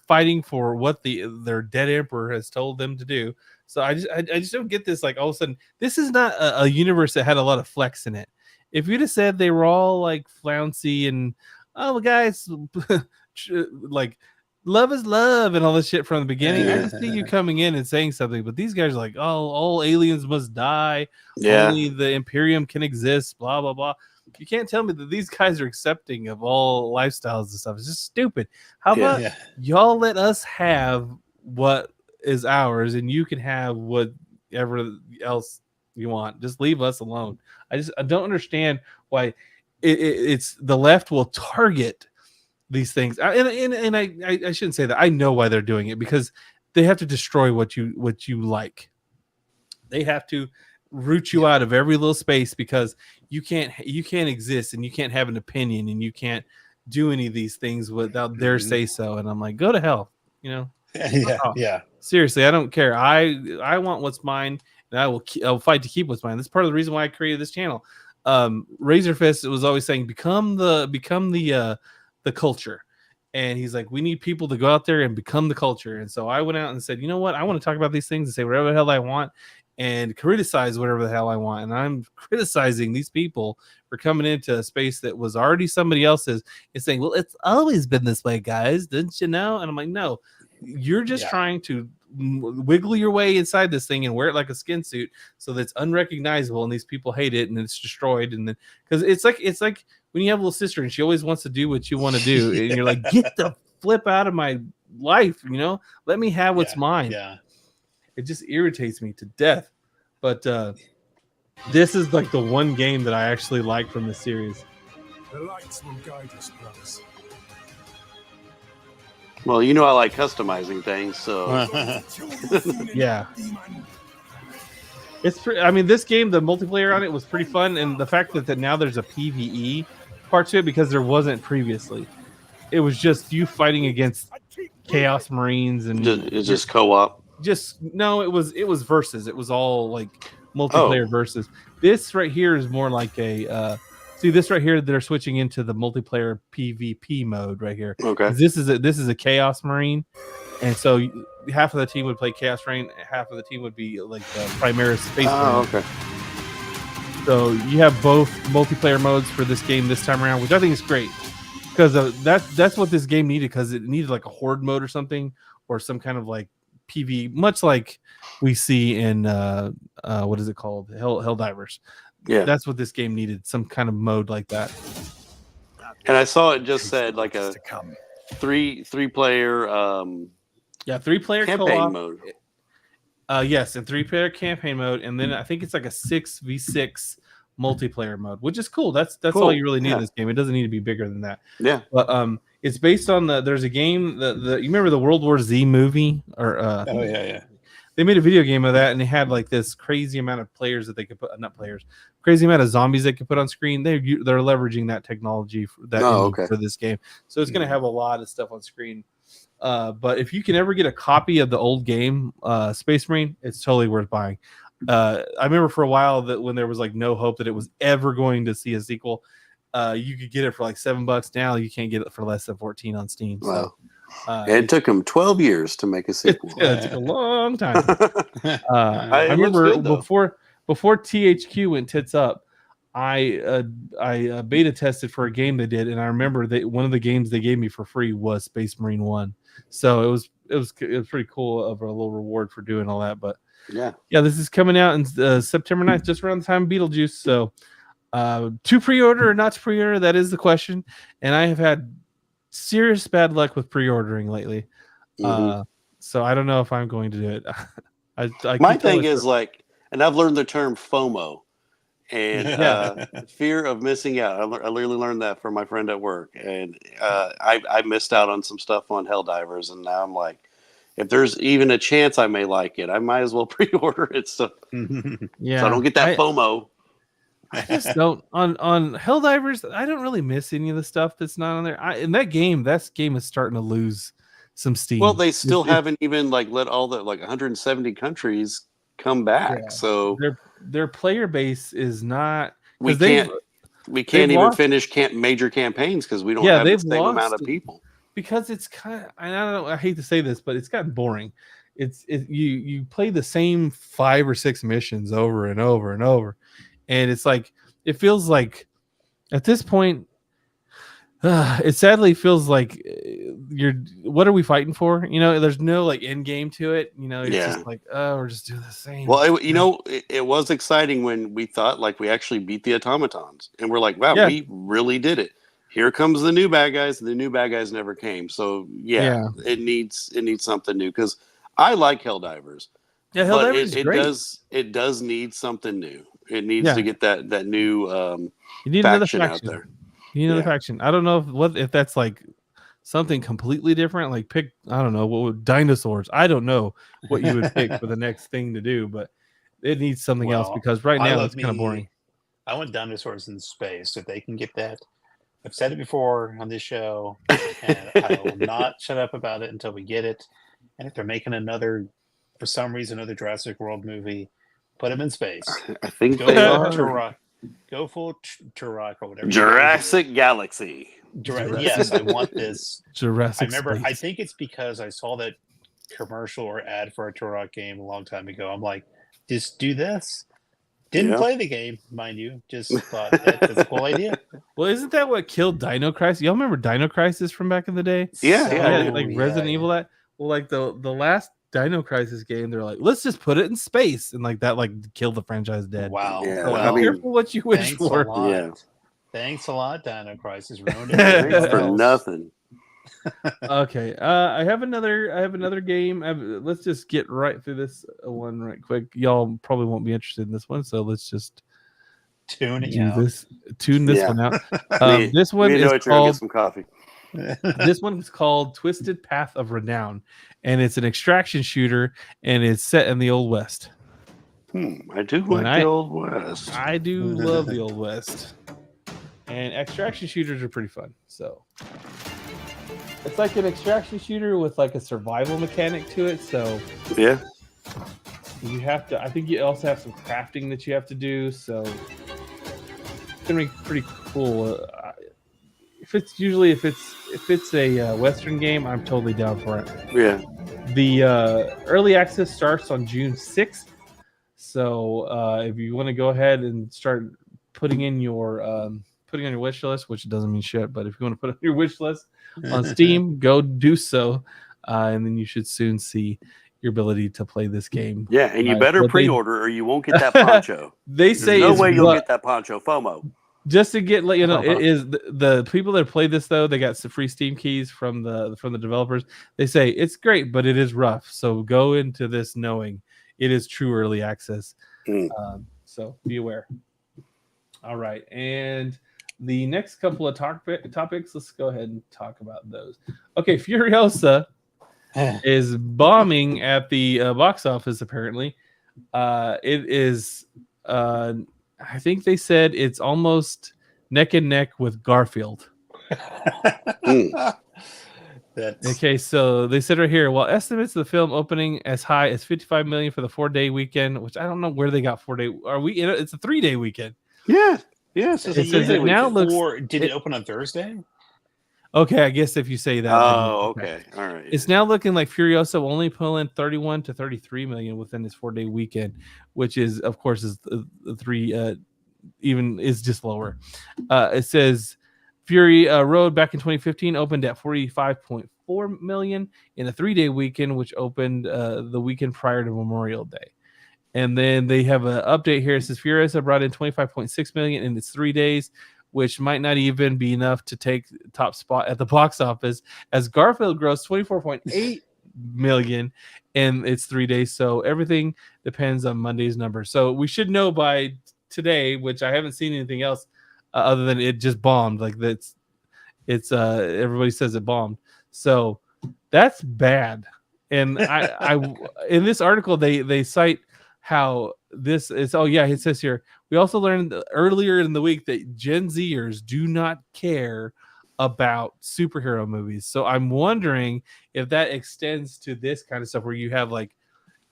fighting for what their dead Emperor has told them to do. So I just don't get this. Like all of a sudden, this is not a universe that had a lot of flex in it. If you'd have said they were all like flouncy and guys, like love is love and all this shit from the beginning, I can see you coming in and saying something. But these guys are like, oh, all aliens must die. Only the Imperium can exist. Blah blah blah. You can't tell me that these guys are accepting of all lifestyles and stuff. It's just stupid. How about y'all let us have what is ours, and you can have whatever else you want. Just leave us alone. I don't understand why it's the left will target these things. And I shouldn't say that. I know why they're doing it, because they have to destroy what you like. They have to root you out of every little space, because you can't exist, and you can't have an opinion, and you can't do any of these things without their say so. And I'm like, go to hell, Seriously, I don't care. I want what's mine, and I'll fight to keep what's mine. That's part of the reason why I created this channel. Razorfist was always saying, become the culture. And he's like, we need people to go out there and become the culture. And so I went out and said, you know what? I want to talk about these things and say whatever the hell I want and criticize whatever the hell I want. And I'm criticizing these people for coming into a space that was already somebody else's and saying, well, it's always been this way, guys. Didn't you know? And I'm like, no, you're just trying to wiggle your way inside this thing and wear it like a skin suit so that it's unrecognizable, and these people hate it, and it's destroyed. And then because it's like when you have a little sister and she always wants to do what you want to do, and you're like, get the flip out of my life, let me have what's mine. It just irritates me to death. But this is like the one game that I actually like from the series. The lights will guide us, brothers. Well, I like customizing things, so yeah. This game, the multiplayer on it was pretty fun, and the fact that now there's a PvE part to it, because there wasn't previously. It was just you fighting against Chaos Marines, and it's just co-op. It was versus. It was all like multiplayer versus. This right here is more like a see, this right here, they're switching into the multiplayer PvP mode right here. Okay. This is a Chaos Marine, and so half of the team would play Chaos Marine, half of the team would be like the Primaris Space Marine. Okay. So you have both multiplayer modes for this game this time around, which I think is great, because that's what this game needed, because it needed like a horde mode or something, or some kind of like PV, much like we see in what is it called, Helldivers. that's what this game needed, some kind of mode like that. And I saw it just said like a three player 3-player campaign co-op mode. Yes, and 3-player campaign mode, and then I think it's like a 6v6 multiplayer mode, which is cool. That's Cool. all you really need in this game. It doesn't need to be bigger than that. Yeah. But it's based on there's a game you remember the World War Z movie or Oh yeah. They made a video game of that, and they had like this crazy amount of players that they could put, not players, crazy amount of zombies they could put on screen. They're leveraging that technology for this game, so it's going to have a lot of stuff on screen. But if you can ever get a copy of the old game, Space Marine, it's totally worth buying. I remember for a while that when there was like no hope that it was ever going to see a sequel, you could get it for like $7. Now you can't get it for less than 14 on Steam. Wow. So, it took them 12 years to make a sequel. It took a long time. I remember before THQ went tits up, I beta tested for a game they did, and I remember that one of the games they gave me for free was Space Marine 1. So it was pretty cool of a little reward for doing all that. But yeah, this is coming out in September 9th, just around the time of Beetlejuice. So to pre-order or not to pre-order, that is the question. And I have had serious bad luck with pre-ordering lately. So I don't know if I'm going to do it. My thing is like, and I've learned the term FOMO, and fear of missing out. I literally learned that from my friend at work, and I missed out on some stuff on Helldivers, and now I'm like, if there's even a chance I may like it, I might as well pre-order it. So yeah, so I don't get that FOMO. I just don't on Helldivers. I don't really miss any of the stuff that's not on there. In that game is starting to lose some steam. Well, they still haven't even like let all the like 170 countries come back. Yeah. So their player base is not. We can't even finish major campaigns because we don't have the same amount of people. Because it's kind of, I don't know, I hate to say this, but it's gotten boring. You play the same 5 or 6 missions over and over and over. And it's like, it feels like at this point, it sadly feels like what are we fighting for? You know, there's no like end game to it. You know, it's just like, we're just doing the same. Well, it was exciting when we thought like we actually beat the automatons, and we're like, wow, we really did it. Here comes the new bad guys. The new bad guys never came. So it needs something new, because I like Helldivers. Yeah, Helldivers is great. It does need something new. It needs to get that new you need faction another out there. You need another faction. I don't know if that's like something completely different. Like pick, I don't know, what would dinosaurs. I don't know what you would pick for the next thing to do, but it needs something else, because right now it's kind of boring. I want dinosaurs in space. If they can get that, I've said it before on this show, and I will not shut up about it until we get it. And if they're making for some reason, another Jurassic World movie, put them in space. I think they are. Go full Turok or whatever. Jurassic Galaxy. Yes, I want this. Jurassic. I remember. Space. I think it's because I saw that commercial or ad for a Turok game a long time ago. I'm like, just do this. Didn't play the game, mind you. Just thought that's a cool idea. Well, isn't that what killed Dino Crisis? Y'all remember Dino Crisis from back in the day? Yeah. Like Resident Evil. That like the last Dino Crisis game, they're like, let's just put it in space, and like that killed the franchise dead. Wow. Yeah. Well, I mean, careful what you wish for. Yeah. Thanks a lot, Dino Crisis. Ruined it for nothing. Okay. I have another game. Let's just get right through this one right quick. Y'all probably won't be interested in this one, so let's just tune this one out. This one is called some coffee. This one is called Twisted Path of Renown, and it's an extraction shooter, and it's set in the Old West. I do like the Old West. I do love the Old West, and extraction shooters are pretty fun. So it's like an extraction shooter with like a survival mechanic to it. So you have to. I think you also have some crafting that you have to do. So it's gonna be pretty cool. If it's a Western game, I'm totally down for it. Yeah. The early access starts on June 6th. So if you want to go ahead and start putting on your wish list, which doesn't mean shit, but if you want to put on your wish list on Steam, go do so, and then you should soon see your ability to play this game. Yeah, and you Right. better What they- pre-order or you won't get that poncho. They say There's no it's way you'll what- get that poncho. FOMO. Just to get you know, it is the people that play this though. They got some free Steam keys from the developers. They say it's great, but it is rough. So go into this knowing it is true early access. So be aware. All right, and the next couple of topics. Let's go ahead and talk about those. Okay, Furiosa is bombing at the box office. Apparently, it is. I think they said it's almost neck and neck with Garfield. Okay, so they said right here, well, estimates of the film opening as high as 55 million for the 4-day weekend, which I don't know where they got 4 day. Are we? It's a 3-day weekend. Yeah, yes. It says it now looks. Or did it open on Thursday? Okay, I guess if you say that. Oh, okay. All right. It's now looking like Furiosa will only pull in 31 to 33 million within this 4-day weekend, which is, of course, is the three even is just lower. It says Fury Road back in 2015 opened at 45.4 million in a 3-day weekend, which opened the weekend prior to Memorial Day. And then they have an update here. It says Furiosa brought in 25.6 million in its 3 days, which might not even be enough to take top spot at the box office, as Garfield grossed 24.8 million in its 3 days. So everything depends on Monday's number. So we should know by today, which I haven't seen anything else other than it just bombed. Like it's everybody says it bombed. So that's bad. And I in this article they cite how this is. Oh yeah, it says here, we also learned earlier in the week that Gen Zers do not care about superhero movies. So I'm wondering if that extends to this kind of stuff where you have like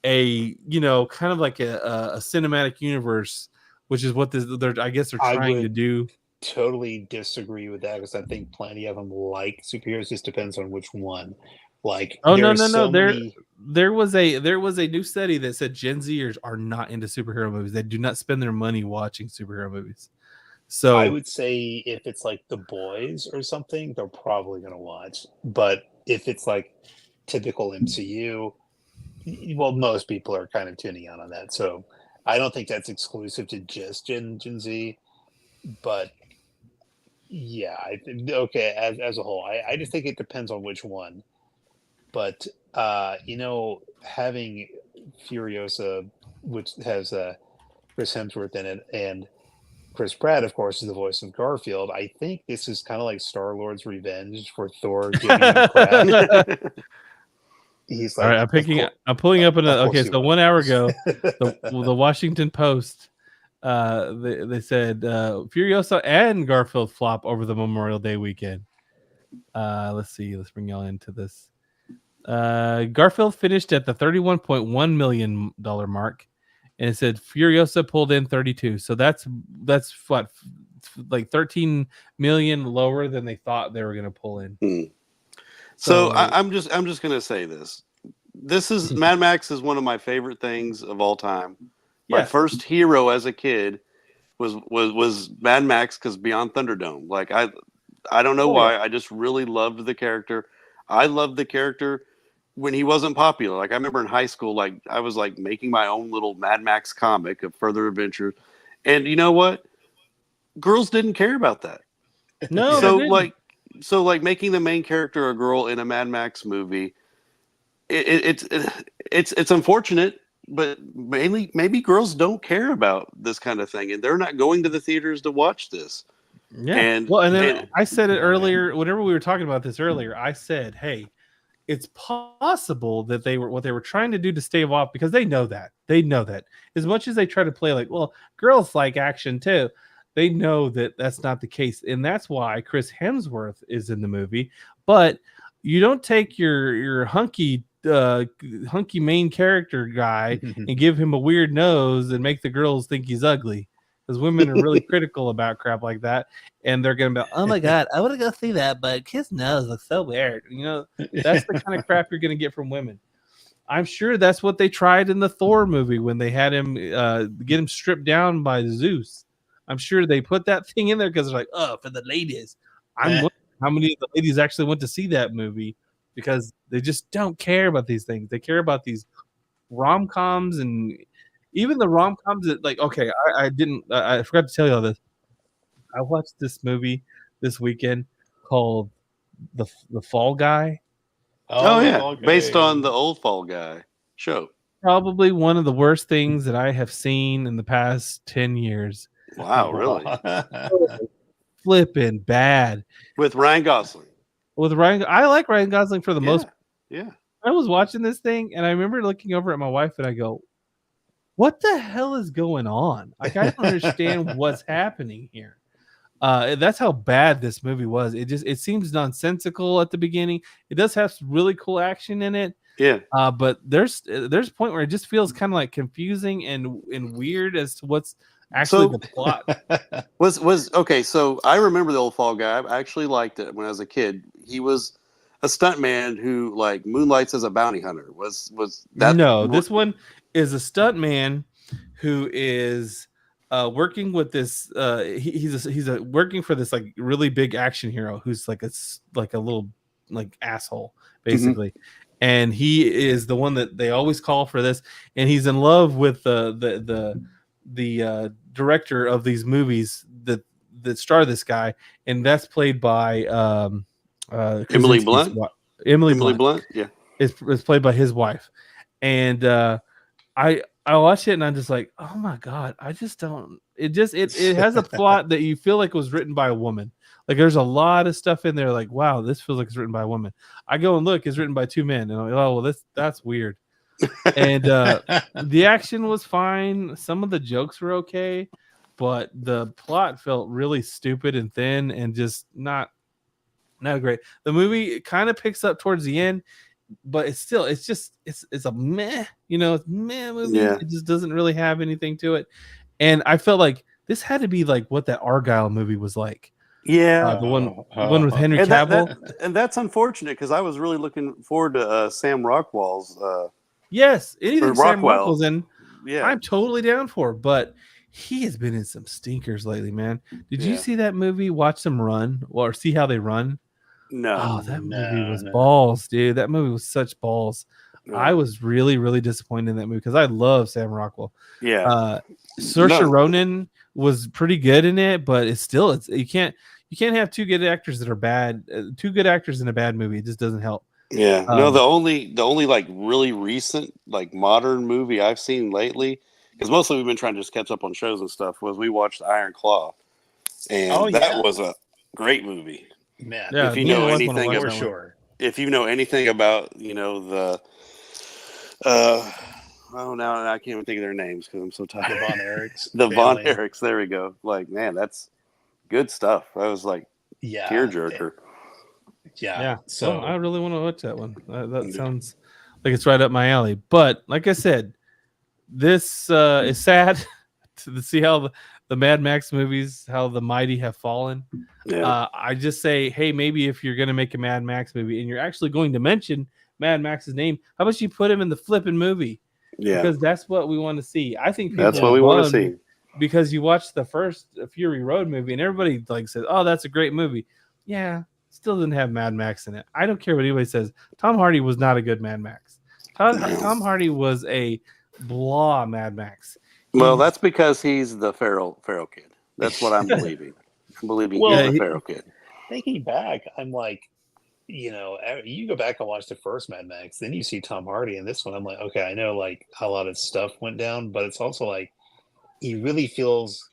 a, you know, kind of like a cinematic universe, which is what I guess they're trying to do. Totally disagree with that, because I think plenty of them like superheroes. Just depends on which one. Like, there was a new study that said Gen Zers are not into superhero movies. They do not spend their money watching superhero movies. So I would say if it's like The Boys or something, they're probably going to watch. But if it's like typical MCU, well, most people are kind of tuning out on that. So I don't think that's exclusive to just Gen Z. But yeah, okay, as a whole, I just think it depends on which one. But you know, having Furiosa, which has Chris Hemsworth in it, and Chris Pratt, of course, is the voice of Garfield. I think this is kind of like Star-Lord's revenge for Thor giving him Pratt. He's like, all right, I'm pulling up okay, so 1 hour ago, the Washington Post, they said Furiosa and Garfield flop over the Memorial Day weekend. Let's see, let's bring y'all into this. Garfield finished at the $31.1 million mark, and it said Furiosa pulled in 32. So that's what, like 13 million lower than they thought they were going to pull in. So I'm just gonna say this. This is Mad Max is one of my favorite things of all time. My first hero as a kid was Mad Max, because Beyond Thunderdome. Like I don't know why. I just really loved the character. I loved the character when he wasn't popular. Like I remember in high school, like I was like making my own little Mad Max comic of Further Adventures, and you know what? Girls didn't care about that. No, So like making the main character a girl in a Mad Max movie, it's unfortunate, but mainly maybe girls don't care about this kind of thing, and they're not going to the theaters to watch this. Yeah. And then I said it earlier, whenever we were talking about this earlier, I said, hey, it's possible that what they were trying to do to stave off, because they know that as much as they try to play like, well, girls like action too, they know that that's not the case. And that's why Chris Hemsworth is in the movie. But you don't take your hunky main character guy and give him a weird nose and make the girls think he's ugly, because women are really critical about crap like that, and they're gonna be like, oh my god, I want to go see that, but his nose looks so weird. You know, that's the kind of crap you're gonna get from women. I'm sure that's what they tried in the Thor movie when they had him get him stripped down by Zeus. I'm sure they put that thing in there because they're like, oh, for the ladies. I'm wondering how many of the ladies actually went to see that movie, because they just don't care about these things. They care about these rom-coms and even the rom-coms that like okay, I forgot to tell you all this. I watched this movie this weekend called the Fall Guy. Oh yeah, okay. based on the old Fall Guy show. Probably one of the worst things that I have seen in the past 10 years. Wow, really? Flipping bad. With Ryan Gosling. With Ryan, I like Ryan Gosling for the most. Yeah. I was watching this thing and I remember looking over at my wife and I go, "What the hell is going on? Like I don't understand what's happening here." That's how bad this movie was. It seems nonsensical at the beginning. It does have some really cool action in it. Yeah. But there's a point where it just feels kind of like confusing and weird as to what's actually the plot. Was okay. So I remember the old Fall Guy. I actually liked it when I was a kid. He was a stuntman who like moonlights as a bounty hunter. Was that? No, this one is a stuntman who is working with this. He's working for this like really big action hero who's like a little like asshole basically. And he is the one that they always call for this, and he's in love with the director of these movies that star this guy, and that's played by Emily Blunt. Emily Blunt, yeah, is played by his wife, and I watched it and I'm just like, oh my god, I just don't. It has a plot that you feel like was written by a woman. Like there's a lot of stuff in there. Like wow, this feels like it's written by a woman. I go and look, it's written by two men, and I'm like, oh well, that's weird. And the action was fine. Some of the jokes were okay, but the plot felt really stupid and thin and just not great. The movie kind of picks up towards the end, but it's a meh, it's a meh movie. Yeah. It just doesn't really have anything to it. And I felt like this had to be like what that Argyle movie was like. Yeah, the one with Henry and Cavill. and that's unfortunate because I was really looking forward to Sam Rockwell's. Yes, anything Sam Rockwell's in, yeah, I'm totally down for. But he has been in some stinkers lately, man. Did you see that movie? Watch them run, or see how they run? No. Oh, that movie was balls, dude. That movie was such balls. No. I was really, really disappointed in that movie because I love Sam Rockwell. Yeah. Saoirse Ronan was pretty good in it, but you can't have two good actors that are bad. Two good actors in a bad movie. It just doesn't help. Yeah. No, the only like really recent like modern movie I've seen lately, because mostly we've been trying to just catch up on shows and stuff, was we watched Iron Claw, and that was a great movie. Man, if you know anything for sure. If you know anything about the now I can't even think of their names because I'm so tired. The Von Erichs. The Von Erichs. There we go. Like, man, that's good stuff. I was like, tearjerker. Yeah. So I really want to watch that one. That sounds like it's right up my alley. But like I said, this is sad to see how the Mad Max movies, how the mighty have fallen. Yeah. I just say, hey, maybe if you're going to make a Mad Max movie and you're actually going to mention Mad Max's name, how about you put him in the flipping movie? Yeah, because that's what we want to see. I think that's what we want to see. Because you watched the first Fury Road movie and everybody like says, "Oh, that's a great movie." Yeah, still didn't have Mad Max in it. I don't care what anybody says. Tom Hardy was not a good Mad Max. Tom Hardy was a blah Mad Max. Well, that's because he's the feral kid. That's what I'm believing. I'm believing he's the feral kid. Thinking back, I'm like, you go back and watch the first Mad Max, then you see Tom Hardy in this one. I'm like, okay, I know like a lot of stuff went down, but it's also like he really feels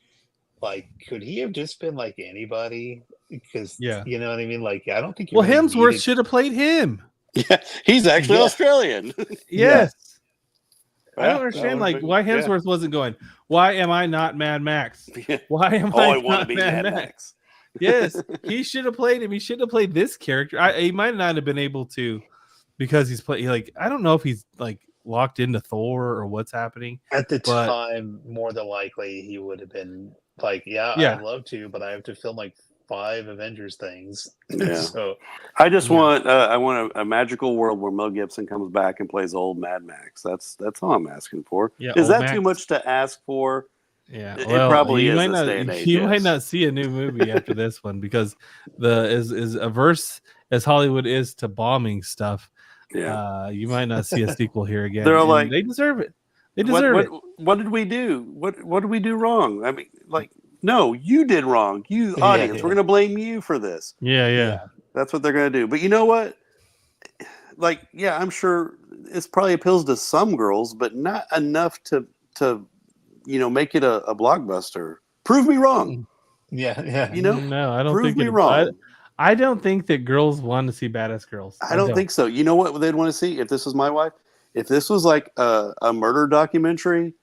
like could he have just been like anybody? Because you know what I mean? Like I don't think Hemsworth should have played him. Yeah, he's actually Australian. Yes. I don't understand why Hemsworth wasn't going, why am I not Mad Max? Why am I want to be Mad Max? Yes, he should have played him. He should have played this character. He might not have been able to because he's playing like I don't know if he's like locked into Thor or what's happening. At the time, more than likely he would have been like, I'd love to, but I have to film like 5 Avengers things. Yeah. So I just want a magical world where Mel Gibson comes back and plays old Mad Max. That's all I'm asking for. Yeah, is that too much to ask for? Yeah, it probably is. You might not see a new movie after this one because as averse as Hollywood is to bombing stuff, Yeah. You might not see a sequel here again. They're all and like, they deserve it. They deserve it. What did we do? What did we do wrong? I mean, like, no, you did wrong. You audience, we're gonna blame you for this. Yeah. That's what they're gonna do. But you know what? Like, yeah, I'm sure it's probably appeals to some girls, but not enough to make it a blockbuster. Prove me wrong. Yeah. No, I don't prove think me wrong. I don't think that girls want to see badass girls. I don't think so. You know what they'd want to see if this was my wife? If this was like a murder documentary,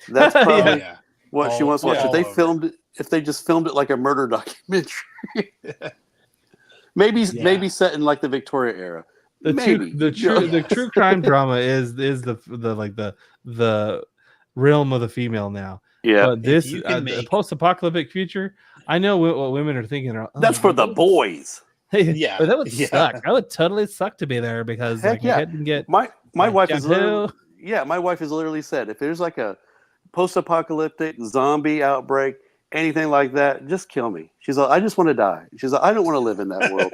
that's probably what she wants to watch. If they just filmed it like a murder documentary, maybe set in like the Victoria era. The true crime drama is the realm of the female now. Yeah, but this post-apocalyptic future, I know what women are thinking. That's for the boys. Yeah, but that would suck. That would totally suck to be there because I couldn't get my wife is literally my wife has literally said if there's like a post-apocalyptic zombie outbreak, anything like that, just kill me. She's like, I just want to die. She's like, I don't want to live in that world.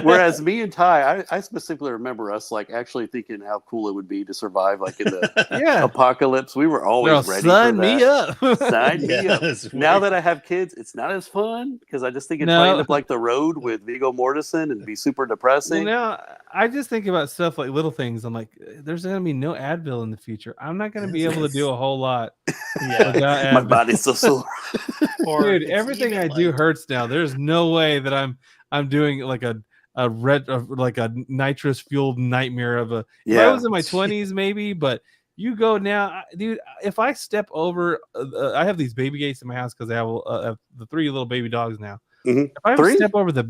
Whereas me and Ty, I specifically remember us like actually thinking how cool it would be to survive like in the apocalypse. We were always ready. Sign me up. Sign me up. Now that I have kids, it's not as fun because I just think it's playing up like The Road with Viggo Mortensen and be super depressing. Well, now I just think about stuff like little things. I'm like, there's going to be no Advil in the future. I'm not going to be able to do a whole lot. My body's so sore. Dude, everything I do hurts now. There's no way that I'm doing like a nitrous fueled nightmare of a. If I was in my 20s, maybe, but you go now, dude. If I step over, I have these baby gates in my house because I have the 3 little baby dogs now. Mm-hmm. If I step over I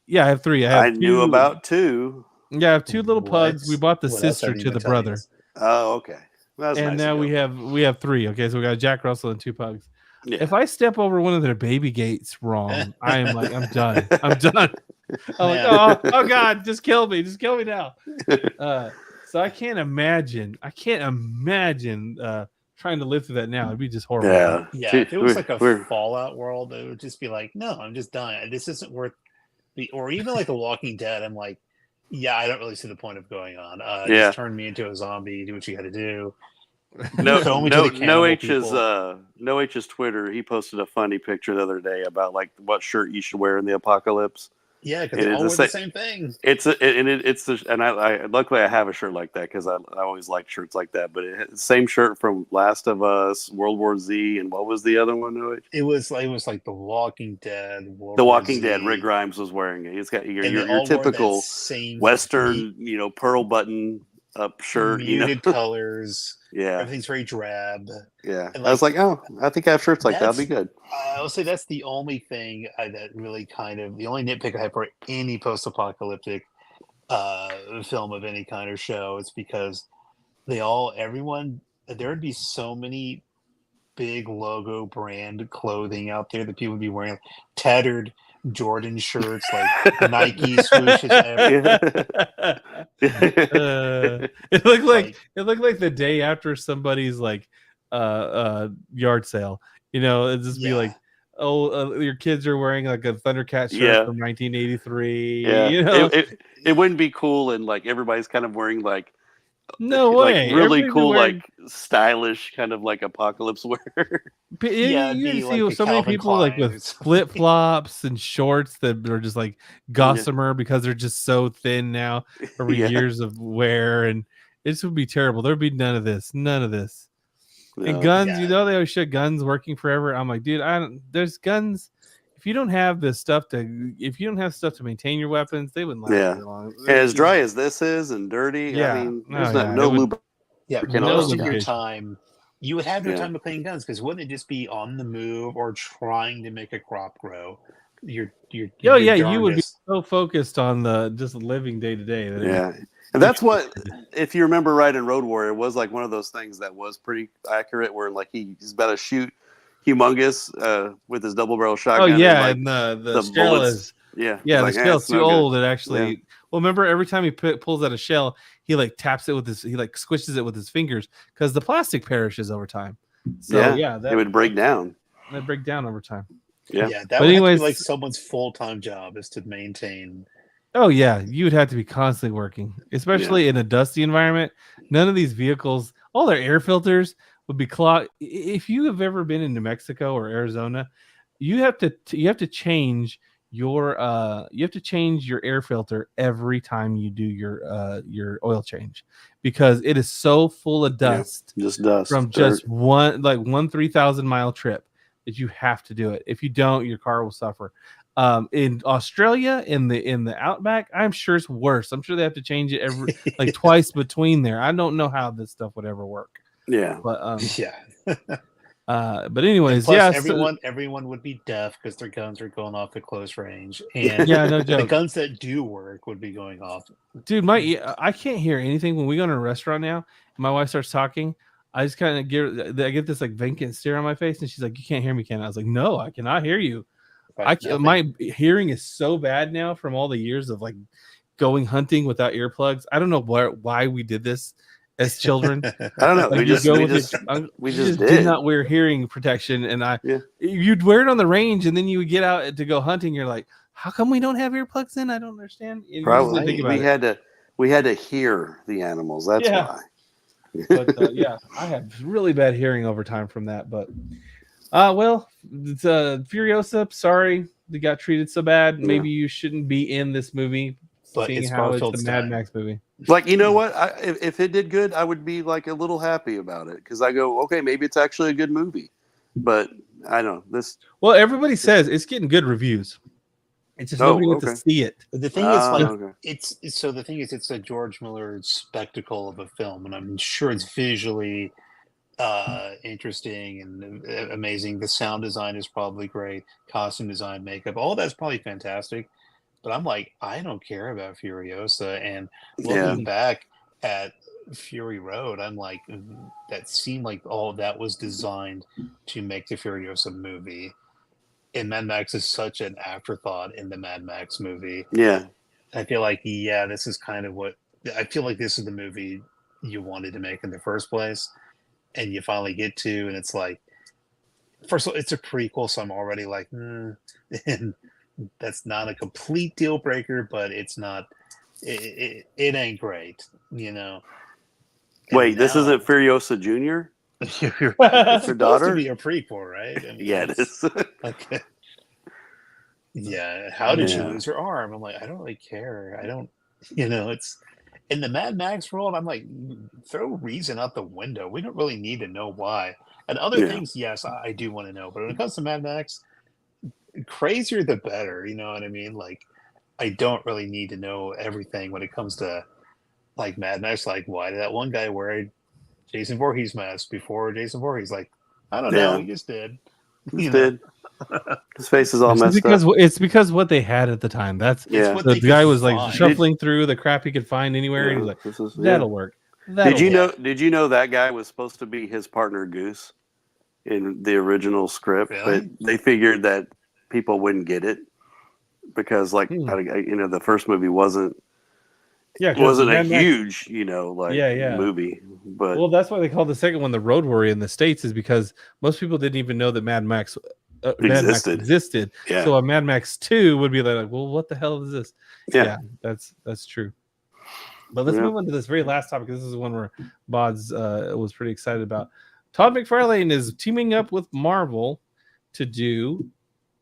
have 3. I knew about 2. Yeah, I have 2 little pugs. We bought the sister to the brother. Oh, okay. That's and nice now we have 3. Okay, so we got a Jack Russell and 2 pugs. Yeah. If I step over one of their baby gates wrong, I am like, I'm done. I'm done. I'm like, oh God, just kill me now. So I can't imagine trying to live through that now. It'd be just horrible. Yeah. If it was like a Fallout world, it would just be like, no, I'm just dying. This isn't worth or even like The Walking Dead. I'm like, yeah, I don't really see the point of going on. Just turn me into a zombie. Do what you got to do. No H's Twitter. He posted a funny picture the other day about like what shirt you should wear in the apocalypse. Yeah, because they all wear the same thing. I luckily I have a shirt like that because I always like shirts like that. But it's the same shirt from Last of Us, World War Z, and what was the other one? It was like The Walking Dead. Dead. Rick Grimes was wearing it. He's got your typical Western, pearl button up shirt, muted colors. Yeah, everything's very drab. Yeah, and I was like, oh, I think I have shirts like that'll be good. I'll say that's the only thing that really the only nitpick I have for any post-apocalyptic film of any kind or show. It's because there would be so many big logo brand clothing out there that people would be wearing tattered Jordan shirts, like Nike swooshes. It looked like the day after somebody's like yard sale. It'd just be like, your kids are wearing like a Thundercat shirt from 1983. Yeah, it wouldn't be cool, and like everybody's kind of wearing like. No way! Like really cool, like stylish, kind of like apocalypse wear. You see so many people like with flip flops and shorts that are just like gossamer because they're just so thin now over years of wear, and this would be terrible. There'd be none of this. No. And guns, they always show guns working forever. I'm like, dude, there's guns. If you don't have stuff to maintain your weapons, they wouldn't last very long. And as dry as this is and dirty, I mean, there's no lube. Yeah, most of your time, you would have no time to play guns because wouldn't it just be on the move or trying to make a crop grow? You would be so focused on just living day to day. And that's what, if you remember right in Road Warrior, it was like one of those things that was pretty accurate where like he's about to shoot humongous with his double barrel shotgun. Oh yeah, and the shell is the shell's too old. It actually remember every time he pulls out a shell, he like taps it with he like squishes it with his fingers because the plastic perishes over time. So it would break down. It'd break down over time. That would be like someone's full-time job is to maintain Oh yeah, you would have to be constantly working, especially in a dusty environment. None of these vehicles, all their air filters would be clogged. If you have ever been in New Mexico or Arizona, you have to change your air filter every time you do your oil change, because it is so full of dust, just dust from just one 3,000 mile trip, that you have to do it. If you don't, your car will suffer. In Australia, in the outback, I'm sure it's worse. I'm sure they have to change it every twice between there. I don't know how this stuff would ever work. Yeah, but yeah. But anyways, plus everyone would be deaf because their guns are going off at close range, and no joke. The guns that do work would be going off. Dude, I can't hear anything when we go to a restaurant now. And my wife starts talking. I just kind of get this like vacant stare on my face, and she's like, "You can't hear me, can I?" I was like, "No, I cannot hear you." My hearing is so bad now from all the years of like going hunting without earplugs. I don't know why we did this as children. I don't know. Like we just did not wear hearing protection, and you'd wear it on the range, and then you would get out to go hunting. You're like, how come we don't have earplugs in? I don't understand. Probably we had to hear the animals. That's why. But I have really bad hearing over time from that. But well, it's Furiosa. Sorry they got treated so bad. Maybe you shouldn't be in this movie. But seeing it's how it's Garfield's the Mad time. Max movie. Like, you know what? If it did good, I would be like a little happy about it, because I go, okay, maybe it's actually a good movie. But I don't know this. Well, everybody says it's getting good reviews. It's just nobody wants to see it. The thing is, it's a George Miller spectacle of a film, and I'm sure it's visually interesting and amazing. The sound design is probably great. Costume design, makeup, all that's probably fantastic. But I'm like, I don't care about Furiosa. And looking back at Fury Road, I'm like, that seemed like all that was designed to make the Furiosa movie. And Mad Max is such an afterthought in the Mad Max movie. Yeah. I feel like, this is kind of I feel like this is the movie you wanted to make in the first place. And you finally get to, and it's like, first of all, it's a prequel, so I'm already like, and that's not a complete deal breaker, but it's not. It ain't great, you know. Wait, this isn't Furiosa Jr.? It's her supposed daughter? to be a prequel, right? I mean, it is. Okay. Yeah. How did she lose her arm? I'm like, I don't really care. I don't. It's in the Mad Max world. I'm like, throw reason out the window. We don't really need to know why. And other things, yes, I do want to know. But when it comes to Mad Max, crazier the better. You know what I mean? Like, I don't really need to know everything when it comes to like Mad Max. Like, why did that one guy wear a Jason Voorhees mask before Jason Voorhees? Like, I don't know. He just did. He did. His face is all messed up. It's because what they had at the time. That's the guy was like shuffling through the crap he could find anywhere. And he's like, that'll work. Did you know that guy was supposed to be his partner Goose in the original script, but they figured that people wouldn't get it because, like, the first movie wasn't a huge, movie. But that's why they called the second one the Road Warrior in the States, is because most people didn't even know that Mad Max existed. Yeah. So a Mad Max 2 would be like, well, what the hell is this? Yeah, that's true. But let's move on to this very last topic. This is the one where Bodz was pretty excited about. Todd McFarlane is teaming up with Marvel to do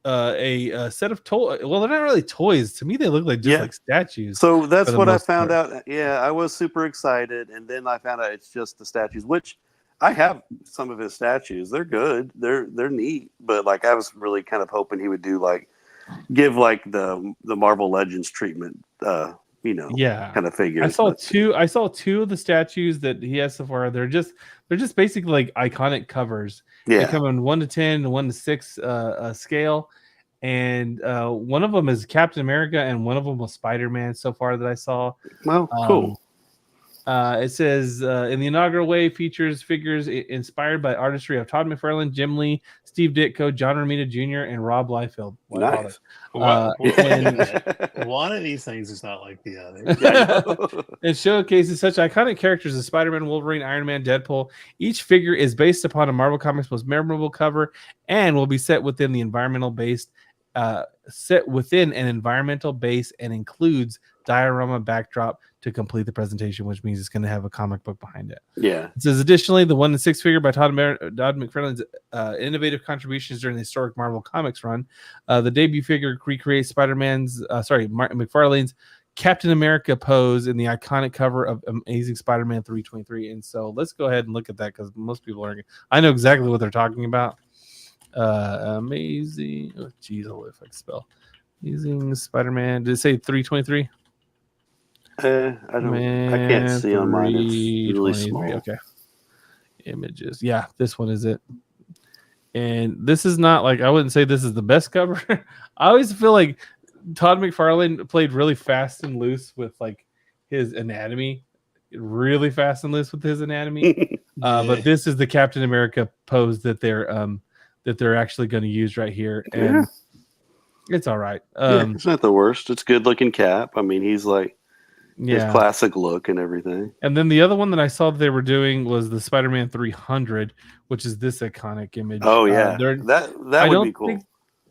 a set of toys. Well, they're not really toys. To me, they look like like statues. So that's what I found out. Yeah, I was super excited. And then I found out it's just the statues, which I have some of his statues. They're good. They're neat. But like, I was really kind of hoping he would give the Marvel Legends treatment, kind of figures. I saw two of the statues that he has so far. They're just basically like iconic covers. They come in 1 to 10 and 1 to 6 scale, and one of them is Captain America and one of them was Spider-Man so far that I saw. Well, cool. It says in the inaugural wave features figures inspired by artistry of Todd McFarlane, Jim Lee, Steve Ditko, John Romita Jr., and Rob Liefeld. Nice. And one of these things is not like the other. It showcases such iconic characters as Spider-Man, Wolverine, Iron Man, Deadpool. Each figure is based upon a Marvel Comics most memorable cover and will be set within the environmental based set within an environmental base and includes diorama backdrop to complete the presentation, which means it's going to have a comic book behind it. Yeah. It says, additionally, the 1 in 6 figure by Todd McFarlane's innovative contributions during the historic Marvel Comics run. The debut figure recreates McFarlane's Captain America pose in the iconic cover of Amazing Spider-Man 323. And so let's go ahead and look at that because most people are. I know exactly what they're talking about. Amazing. Oh, geez, I'll if I can spell. Amazing Spider-Man. Did it say 323? I can't see on mine. It's really small. Okay. Images. Yeah, this one is it. And this is not like, I wouldn't say this is the best cover. I always feel like Todd McFarlane played really fast and loose with like his anatomy. Really fast and loose with his anatomy. But this is the Captain America pose that they're actually going to use right here. And it's all right. It's not the worst. It's good looking Cap. I mean, he's like his classic look and everything. And then the other one that I saw that they were doing was the Spider-Man 300, which is this iconic image. Oh yeah, that would be cool.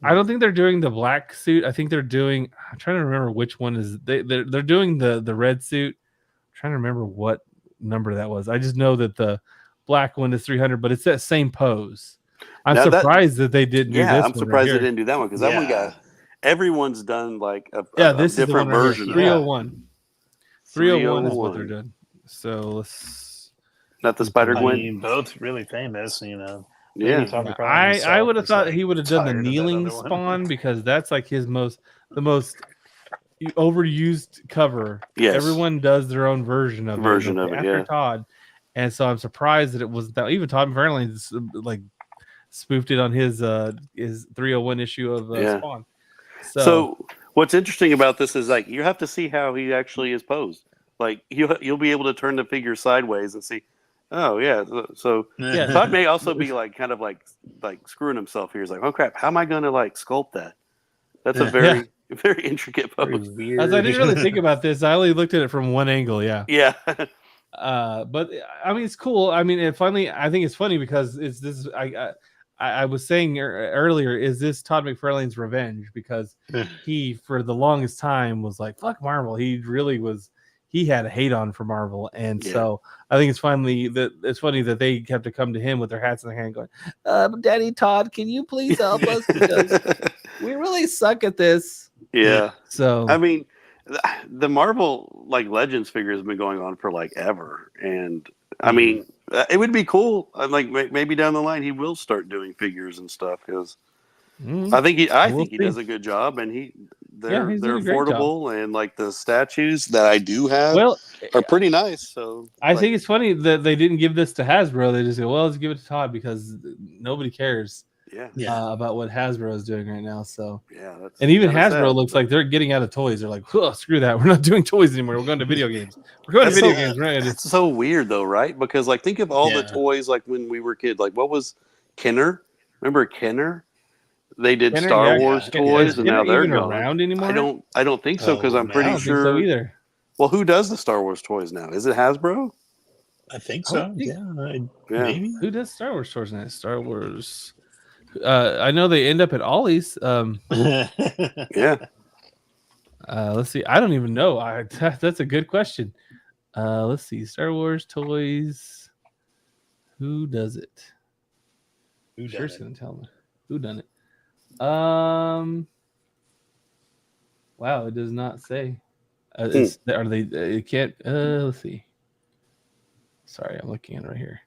I don't think they're doing the black suit. I think they're doing. I'm trying to remember which one is. They're doing the red suit. I'm trying to remember what number that was. I just know that the black one is 300, but it's that same pose. I'm surprised that they didn't do this. Yeah, I'm surprised they didn't do that one because that one got. Everyone's done like a this different is version. 301. 301 is what they're doing. So let's. Not the Spider-Gwen. I mean, both really famous, you know. Yeah, I would have thought he would have done the kneeling Spawn because that's like the most overused cover. Yes, everyone does their own version of it after Todd, and so I'm surprised that it wasn't that. Even Todd McFarlane like spoofed it on his 301 issue of Spawn. So what's interesting about this is like you have to see how he actually is posed. Like you'll be able to turn the figure sideways and see. Oh yeah, so Todd may also be like kind of like screwing himself here. He's like, oh crap, how am I going to like sculpt that? That's a very very intricate pose. As I didn't really think about this, I only looked at it from one angle. Yeah. But I mean, it's cool. I mean, I think it's funny because it's this. I was saying earlier, is this Todd McFarlane's revenge? Because he, for the longest time, was like, fuck Marvel. He really was. He had a hate on for Marvel, and so I think it's funny that they have to come to him with their hats in their hand, going, "Daddy Todd, can you please help us because we really suck at this." Yeah. So I mean, the Marvel like Legends figure has been going on for like ever, and I mean, it would be cool. Like maybe down the line he will start doing figures and stuff because I think he does a good job, and they're affordable, and like the statues that I do have are pretty nice. So I think it's funny that they didn't give this to Hasbro. They just go, well, let's give it to Todd because nobody cares about what Hasbro is doing right now. So and even Hasbro looks like they're getting out of toys. They're like, oh, screw that. We're not doing toys anymore. We're going to video games. Games. Right? It's so weird though, right? Because like think of all the toys like when we were kids. Like what was Kenner? Remember Kenner? They did Star Wars toys, and now they're gone. Around anymore? I don't think so because I'm pretty sure. I don't think so either. Well, who does the Star Wars toys now? Is it Hasbro? I think so. Maybe. Who does Star Wars toys now? Star Wars. I know they end up at Ollie's. Yeah. Let's see. I don't even know. That's a good question. Let's see. Star Wars toys. Who does it? Sure's gonna tell me. Who done it? Wow, it does not say. Are they? It can't. Let's see. Sorry, I'm looking at it right here.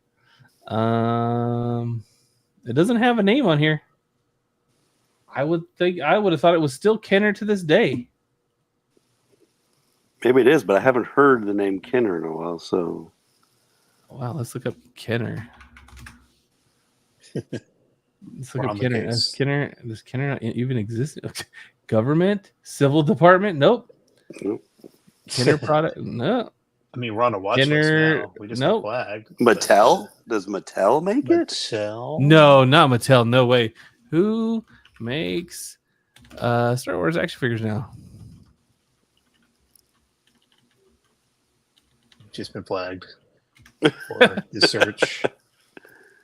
It doesn't have a name on here. I would have thought it was still Kenner to this day. Maybe it is, but I haven't heard the name Kenner in a while. So, wow, let's look up Kenner. Let's look up Kenner. Does Kenner not even exist? Government? Civil Department? Nope. Kenner product? No. I mean, we're on a watch list now. We just got flagged. Mattel? Does Mattel make it? Mattel? No, not Mattel. No way. Who makes Star Wars action figures now? Just been flagged for the search.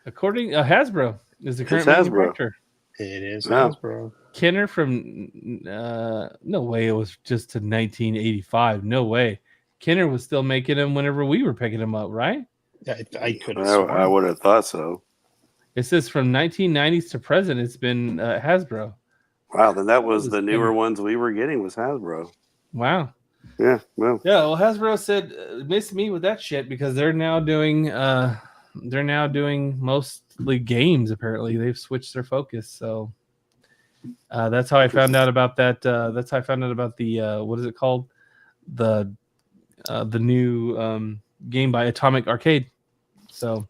According Hasbro is the current manufacturer. It is Hasbro. Kenner from no way it was just to 1985. No way. Kenner was still making them whenever we were picking them up, right? I could have I sworn. would have thought so. It says from 1990s to present, it's been Hasbro. Wow, then that was the newer ones we were getting was Hasbro. Wow. Yeah, well. Yeah, well, Hasbro said miss me with that shit because they're now doing mostly games. Apparently, they've switched their focus. So that's how I found out about that. That's how I found out about the what is it called? The new game by Atomic Arcade. So,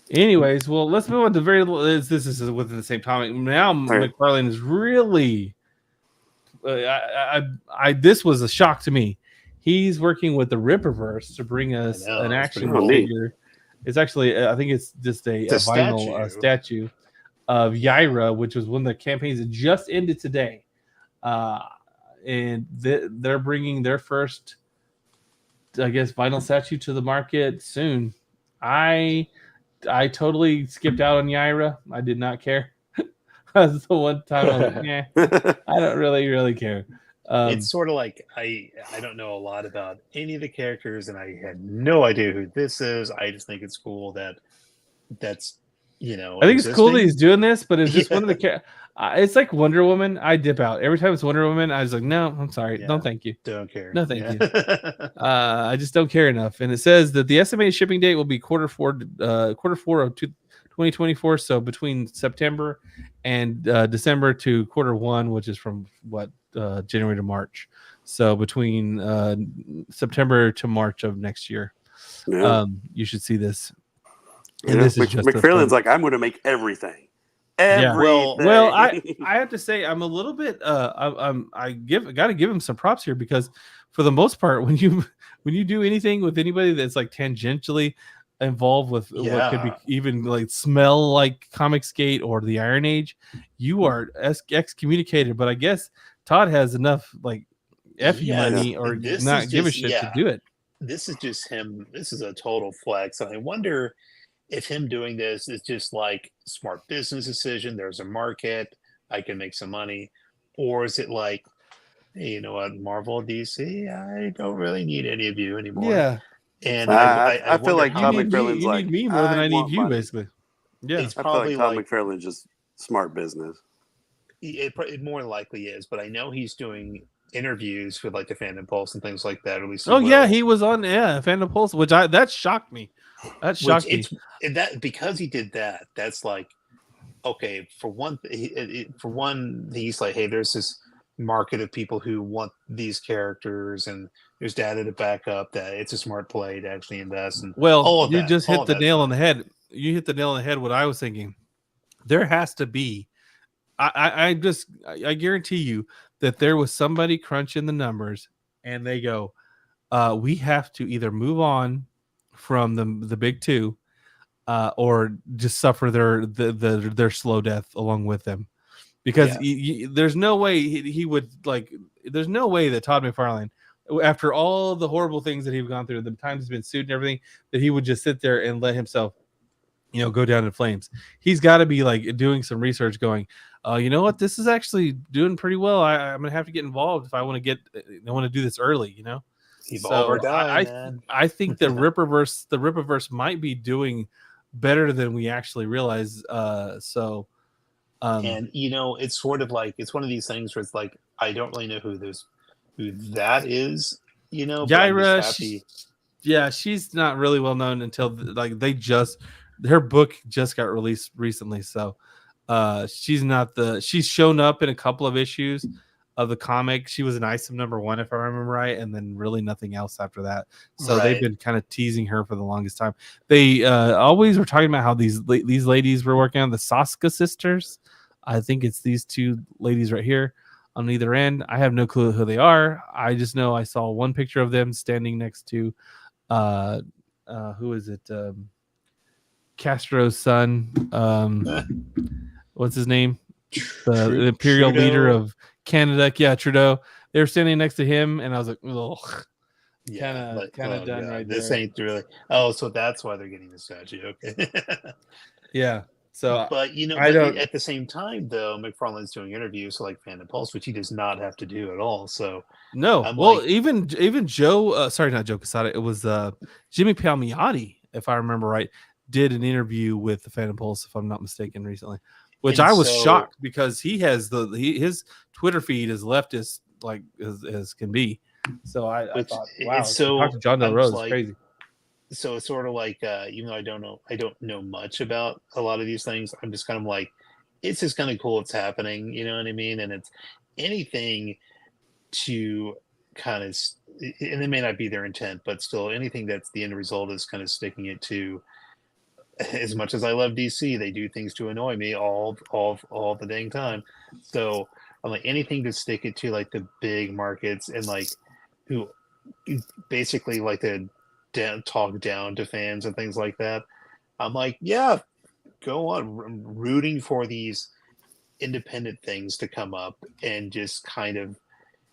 anyways, well, let's move on to this is within the same topic. Now, McFarlane is really. This was a shock to me. He's working with the Rippaverse to bring us an action figure. It's actually, I think it's just a vinyl statue of Yaira, which was one of the campaigns that just ended today. And they're bringing their first, I guess, vinyl statue to the market soon. I totally skipped out on Yaira. I did not care. That's the one time I was like, yeah, I don't really care. It's sort of like I don't know a lot about any of the characters, and I had no idea who this is. I just think it's cool that's I think it's cool that he's doing this, but it's just one of the it's like Wonder Woman. I dip out every time it's Wonder Woman. I was like, no, I'm sorry, no, thank you, don't care, no, thank you. I just don't care enough. And it says that the estimated shipping date will be quarter four of 2024, so between September and December to quarter one, which is from January to March. So between September to March of next year, you should see this. And this is just McFarlane's like, I'm going to make everything. Yeah. Well, I have to say I'm a little bit. I got to give him some props here because for the most part, when you do anything with anybody that's like tangentially involved with what could be even like smell like Comic Skate or the Iron Age, you are excommunicated. But I guess Todd has enough like money or not give a shit to do it. This is just him. This is a total flex. And I wonder if him doing this is just like smart business decision. There's a market. I can make some money. Or is it like, hey, you know what, Marvel, DC, I don't really need any of you anymore. Yeah. And I feel like Todd McFarlane's like, you need me more than I need you, basically. Yeah, it's I feel like Todd McFarlane's just smart business. It more likely is, but I know he's doing interviews with like the Fandom Pulse and things like that. At least, yeah, he was on Fandom Pulse, which that shocked me. That shocked me. That because he did that. That's like, okay, for one, he's like, hey, there's this market of people who want these characters, and there's data to back up that it's a smart play to actually invest. And you just hit the nail on the head. You hit the nail on the head. What I was thinking, there has to be. I guarantee you that there was somebody crunching the numbers, and they go, we have to either move on from the big two, or just suffer their slow death along with them. Because there's no way he would like. There's no way that Todd McFarlane, after all the horrible things that he's gone through, the times he's been sued and everything, that he would just sit there and let himself, go down in flames. He's got to be like doing some research, going, you know what, this is actually doing pretty well. I'm gonna have to get involved if I want to do this early. Evolve or die, man. I think the Rippaverse might be doing better than we actually realize. And it's sort of like it's one of these things where it's like I don't really know who that is. Yaira, she's not really well known until her book just got released recently. So she's shown up in a couple of issues of the comic. She was an ISOM #1 if I remember right, and then really nothing else after that. So they've been kind of teasing her for the longest time. They always were talking about how these ladies were working on the Saska sisters. I think it's these two ladies right here on either end. I have no clue who they are. I just know I saw one picture of them standing next to who is it? Castro's son. What's his name? The imperial leader of Canada. Yeah, Trudeau. They were standing next to him, and I was like, ugh. Kind of done right this there. Ain't really. Oh, so that's why they're getting the statue. Okay. Yeah. So But you know, I don't. at the same time, though, McFarlane's doing interviews so like Fandom Pulse, which he does not have to do at all. So No, I'm well, like, even Joe, sorry, not Joe Quesada. It was Jimmy Palmiotti, if I remember right, did an interview with the Phantom Pulse, if I'm not mistaken, recently, which And I was so- shocked because he has his Twitter feed is leftist like as can be. So I Which- thought, it's wow, so- talk to John Del I'm Rose just is like- crazy. so it's sort of like, even though I don't know much about a lot of these things, I'm just kind of like, it's just kind of cool it's happening, you know what I mean? And it's anything to kind of, and it may not be their intent, but still anything that's the end result is kind of sticking it to, as much as I love DC, they do things to annoy me all the dang time. So I'm like, anything to stick it to like the big markets and like who basically like to talk down to fans and things like that. I'm like, yeah, go on. I'm rooting for these independent things to come up and just kind of,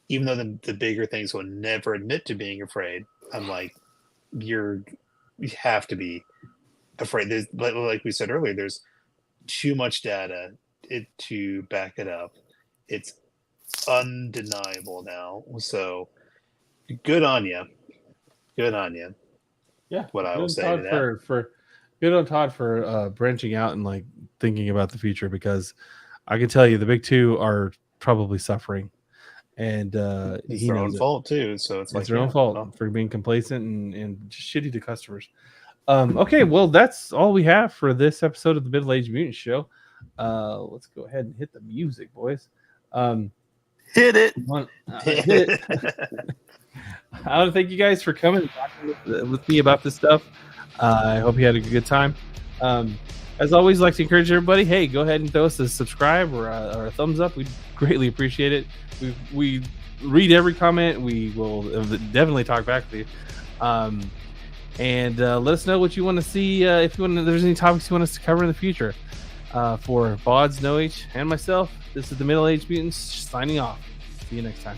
even though the bigger things will never admit to being afraid, I'm like, you have to be afraid. There's, like we said earlier, there's too much data to back it up. It's undeniable now. So good on you. Good on you. Yeah, What I good will on say Todd to that. for good on Todd for branching out and like thinking about the future, because I can tell you the big two are probably suffering, and It's he their knows own it. fault too. So it's like It's their own yeah, fault well, for being complacent and just shitty to customers. Okay, well, that's all we have for this episode of the Middle-Aged Mutant Show. Let's go ahead and hit the music, boys. Hit it. Hit it. I want to thank you guys for coming and talking with me about this stuff. I hope you had a good time. As always, I'd like to encourage everybody, hey, go ahead and throw us a subscribe or a thumbs up. We'd greatly appreciate it. We read every comment. We will definitely talk back to you. And let us know what you want to see. If there's any topics you want us to cover in the future. For Bodz, Noah, and myself, this is the Middle-Aged Mutants signing off. See you next time.